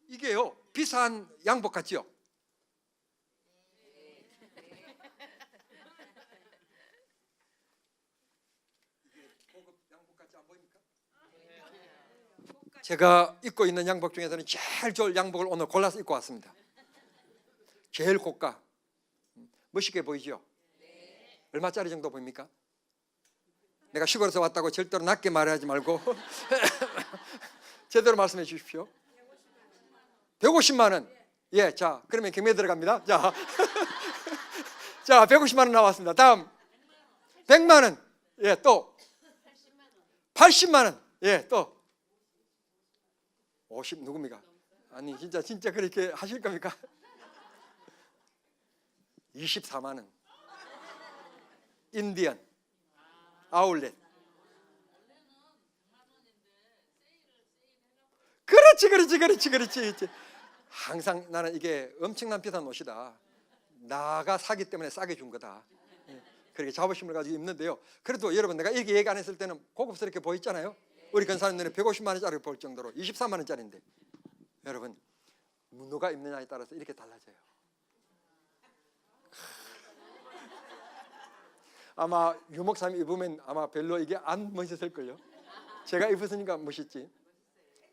이게요 비싼 양복 같지요. 제가 입고 있는 양복 중에서는 제일 좋은 양복을 오늘 골라서 입고 왔습니다. 제일 고가. 멋있게 보이죠? 얼마짜리 정도 보입니까? 내가 시골에서 왔다고 절대로 낮게 말하지 말고 제대로 말씀해 주십시오. 150만 원. 예, 자 그러면 경매 들어갑니다. 자, 자 150만 원 나왔습니다. 다음 100만 원. 예, 또 80만 원. 예, 또 50 누굽니까? 아니 진짜 그렇게 하실 겁니까? 24만 원. 인디언 아울렛. 그렇지. 항상 나는 이게 엄청난 비싼 옷이다. 나가 사기 때문에 싸게 준 거다. 그렇게 자부심을 가지고 입는데요. 그래도 여러분 내가 이렇게 얘기 안 했을 때는 고급스럽게 보였잖아요. 우리 근사님 눈에 150만 원짜리 볼 정도로 24만 원짜리인데 여러분 누가 입느냐에 따라서 이렇게 달라져요. 아마 유 목사님 입으면 아마 별로 이게 안 멋있을걸요. 제가 입었으니까 멋있지.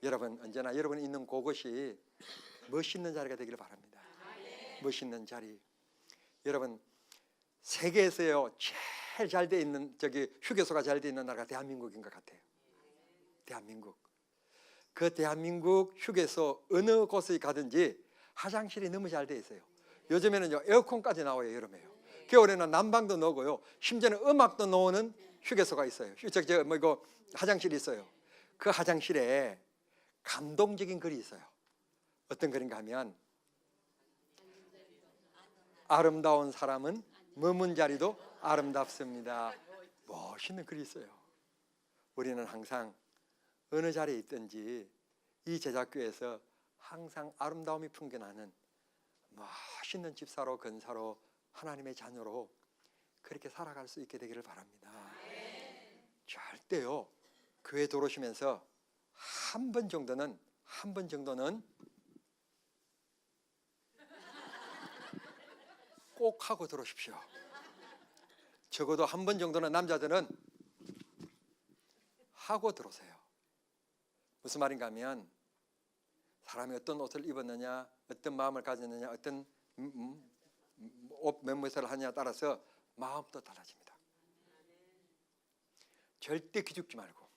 여러분 언제나 여러분이 있는 그곳이 멋있는 자리가 되기를 바랍니다. 멋있는 자리. 여러분 세계에서요 제일 잘 돼 있는 휴게소가 잘 돼 있는 나라가 대한민국인 것 같아요. 대한민국. 그 대한민국 휴게소 어느 곳에 가든지 화장실이 너무 잘 돼 있어요. 요즘에는요 에어컨까지 나와요. 여름에요. 겨울에는 난방도 나오고요. 심지어는 음악도 나오는 휴게소가 있어요. 이거 화장실이 있어요. 그 화장실에 감동적인 글이 있어요. 어떤 글인가 하면 아름다운 사람은 머문 자리도 아름답습니다. 멋있는 글이 있어요. 우리는 항상 어느 자리에 있든지 이 제자교회에서 항상 아름다움이 풍겨나는 멋있는 집사로 건사로 하나님의 자녀로 그렇게 살아갈 수 있게 되기를 바랍니다. 절대요 교회 들어오시면서 한 번 정도는 꼭 하고 들어오십시오. 적어도 한 번 정도는 남자들은 하고 들어오세요. 무슨 말인가 하면 사람이 어떤 옷을 입었느냐, 어떤 마음을 가졌느냐, 어떤 옷 몇몇을 하느냐에 따라서 마음도 달라집니다. 절대 기죽지 말고.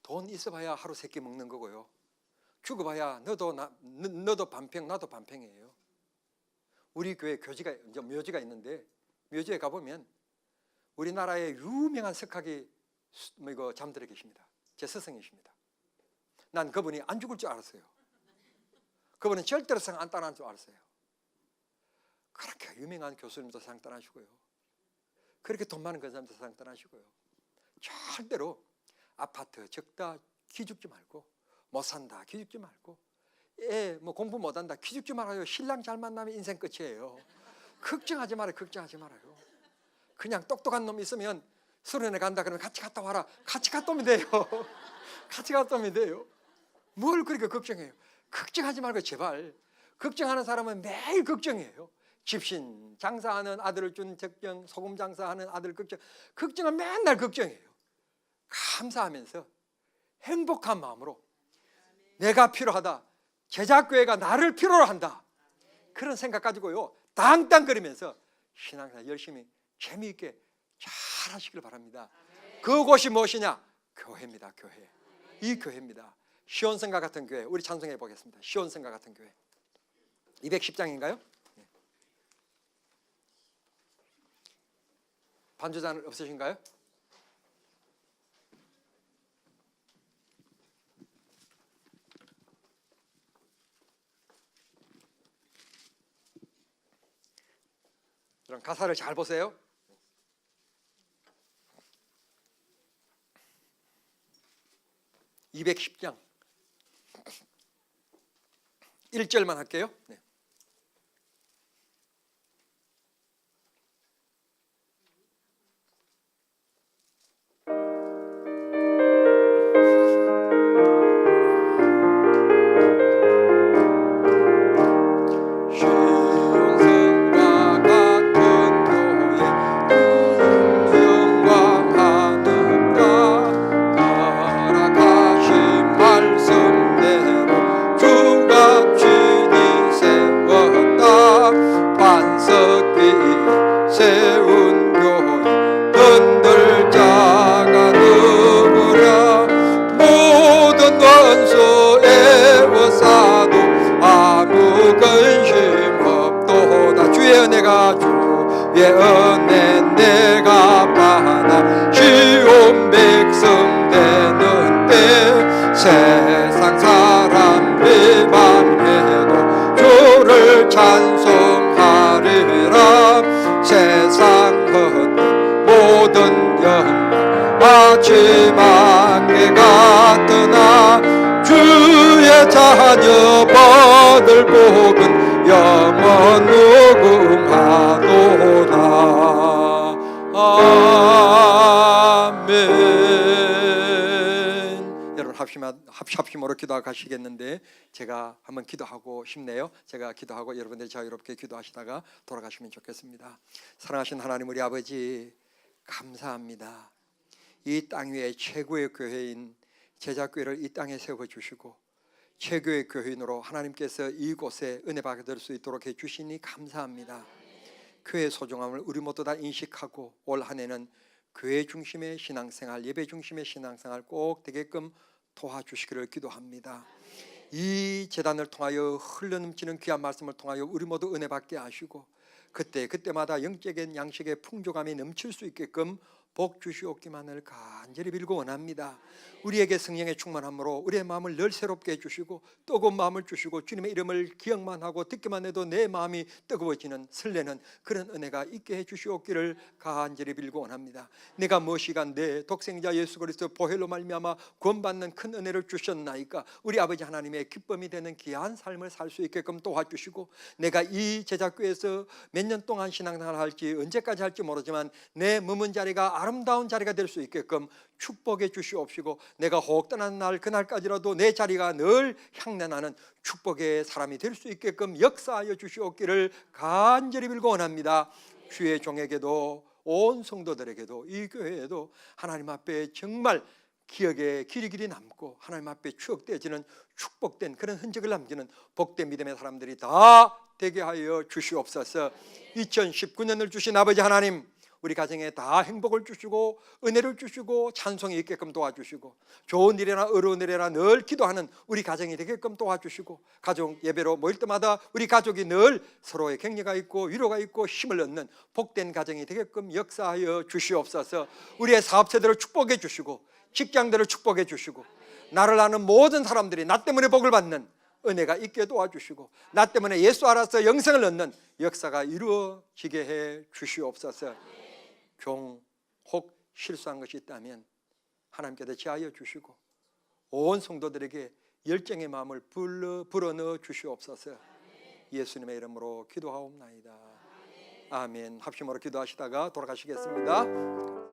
돈 있어봐야 하루 3끼 먹는 거고요. 죽어봐야 너도 반평 나도 반평이에요. 우리 교회 묘지가 있는데 묘지에 가보면 우리나라의 유명한 석학이 잠들어 계십니다. 제 스승이십니다. 난 그분이 안 죽을 줄 알았어요. 그분은 절대로 상 안 떠날 줄 알았어요. 그렇게 유명한 교수님도 상 떠나시고요. 그렇게 돈 많은 그 사람도 상 떠나시고요. 절대로 아파트 적다 기죽지 말고, 못 산다 기죽지 말고, 공부 못한다 기죽지 말아요. 신랑 잘 만나면 인생 끝이에요. 걱정하지 말아요. 걱정하지 말아요. 그냥 똑똑한 놈 있으면 수련회 간다 그러면 같이 갔다 와라. 같이 갔다 오면 돼요. 같이 갔다 오면 돼요. 뭘 그렇게 걱정해요. 걱정하지 말고 제발. 걱정하는 사람은 매일 걱정이에요. 집신 장사하는 아들을 준 걱정, 소금 장사하는 아들 걱정은 맨날 걱정이에요. 감사하면서 행복한 마음으로 내가 필요하다, 제자교회가 나를 필요로 한다, 그런 생각 가지고요 땅땅거리면서 신앙생활 열심히 재미있게 잘 하시길 바랍니다. 그곳이 무엇이냐? 교회입니다. 교회. 이 교회입니다. 시온성과 같은 교회. 우리 찬송해 보겠습니다. 시온성과 같은 교회. 210장인가요? 반주자는 없으신가요? 그럼 가사를 잘 보세요. (210장) 1절만 할게요. 네. 세상 사람이 밤에도 주를 찬송하리라. 세상 헛된 모든 영광 마지막에 같으나 주의 자녀 받을 복은 영원 무궁하도다. 아멘. 합심으로 기도하시겠는데 제가 한번 기도하고 싶네요. 제가 기도하고 여러분들이 자유롭게 기도하시다가 돌아가시면 좋겠습니다. 사랑하신 하나님 우리 아버지 감사합니다. 이 땅 위에 최고의 교회인 제자교회를 이 땅에 세워주시고 최고의 교인으로 하나님께서 이곳에 은혜 받을 수 있도록 해주시니 감사합니다. 교회의 소중함을 우리 모두 다 인식하고 올 한 해는 교회 중심의 신앙생활, 예배 중심의 신앙생활 꼭 되게끔 도와주시기를 기도합니다. 이 재단을 통하여 흘러넘치는 귀한 말씀을 통하여 우리 모두 은혜 받게 하시고 그때마다 영적인 양식의 풍족함이 넘칠 수 있게끔 복 주시옵기만을 간절히 빌고 원합니다. 우리에게 성령의 충만함으로 우리의 마음을 늘 새롭게 해주시고 뜨거운 마음을 주시고 주님의 이름을 기억만 하고 듣기만 해도 내 마음이 뜨거워지는 설레는 그런 은혜가 있게 해주시옵기를 간절히 빌고 원합니다. 내가 무엇이간데 독생자 예수 그리스도 보혈로 말미암아 구원받는 큰 은혜를 주셨나이까 우리 아버지 하나님의 기쁨이 되는 귀한 삶을 살 수 있게끔 도와주시고 내가 이 제자교회에서 몇 년 동안 신앙생활을 할지 언제까지 할지 모르지만 내 머문 자리가 아름다운 자리가 될 수 있게끔 축복해 주시옵시고 내가 혹 떠난 날 그날까지라도 내 자리가 늘 향내나는 축복의 사람이 될 수 있게끔 역사하여 주시옵기를 간절히 빌고 원합니다. 주의 종에게도 온 성도들에게도 이 교회에도 하나님 앞에 정말 기억에 길이길이 남고 하나님 앞에 추억되어지는 축복된 그런 흔적을 남기는 복된 믿음의 사람들이 다 되게 하여 주시옵소서. 2019년을 주신 아버지 하나님, 우리 가정에 다 행복을 주시고 은혜를 주시고 찬송이 있게끔 도와주시고 좋은 일이나 어려운 일이나 늘 기도하는 우리 가정이 되게끔 도와주시고 가족 예배로 모일 때마다 우리 가족이 늘 서로의 격려가 있고 위로가 있고 힘을 얻는 복된 가정이 되게끔 역사하여 주시옵소서. 우리의 사업체들을 축복해 주시고 직장들을 축복해 주시고 나를 아는 모든 사람들이 나 때문에 복을 받는 은혜가 있게 도와주시고 나 때문에 예수 알아서 영생을 얻는 역사가 이루어지게 해 주시옵소서. 종 혹 실수한 것이 있다면 하나님께서 지하여 주시고 온 성도들에게 열정의 마음을 불어넣어 주시옵소서. 예수님의 이름으로 기도하옵나이다. 아멘. 합심으로 기도하시다가 돌아가시겠습니다.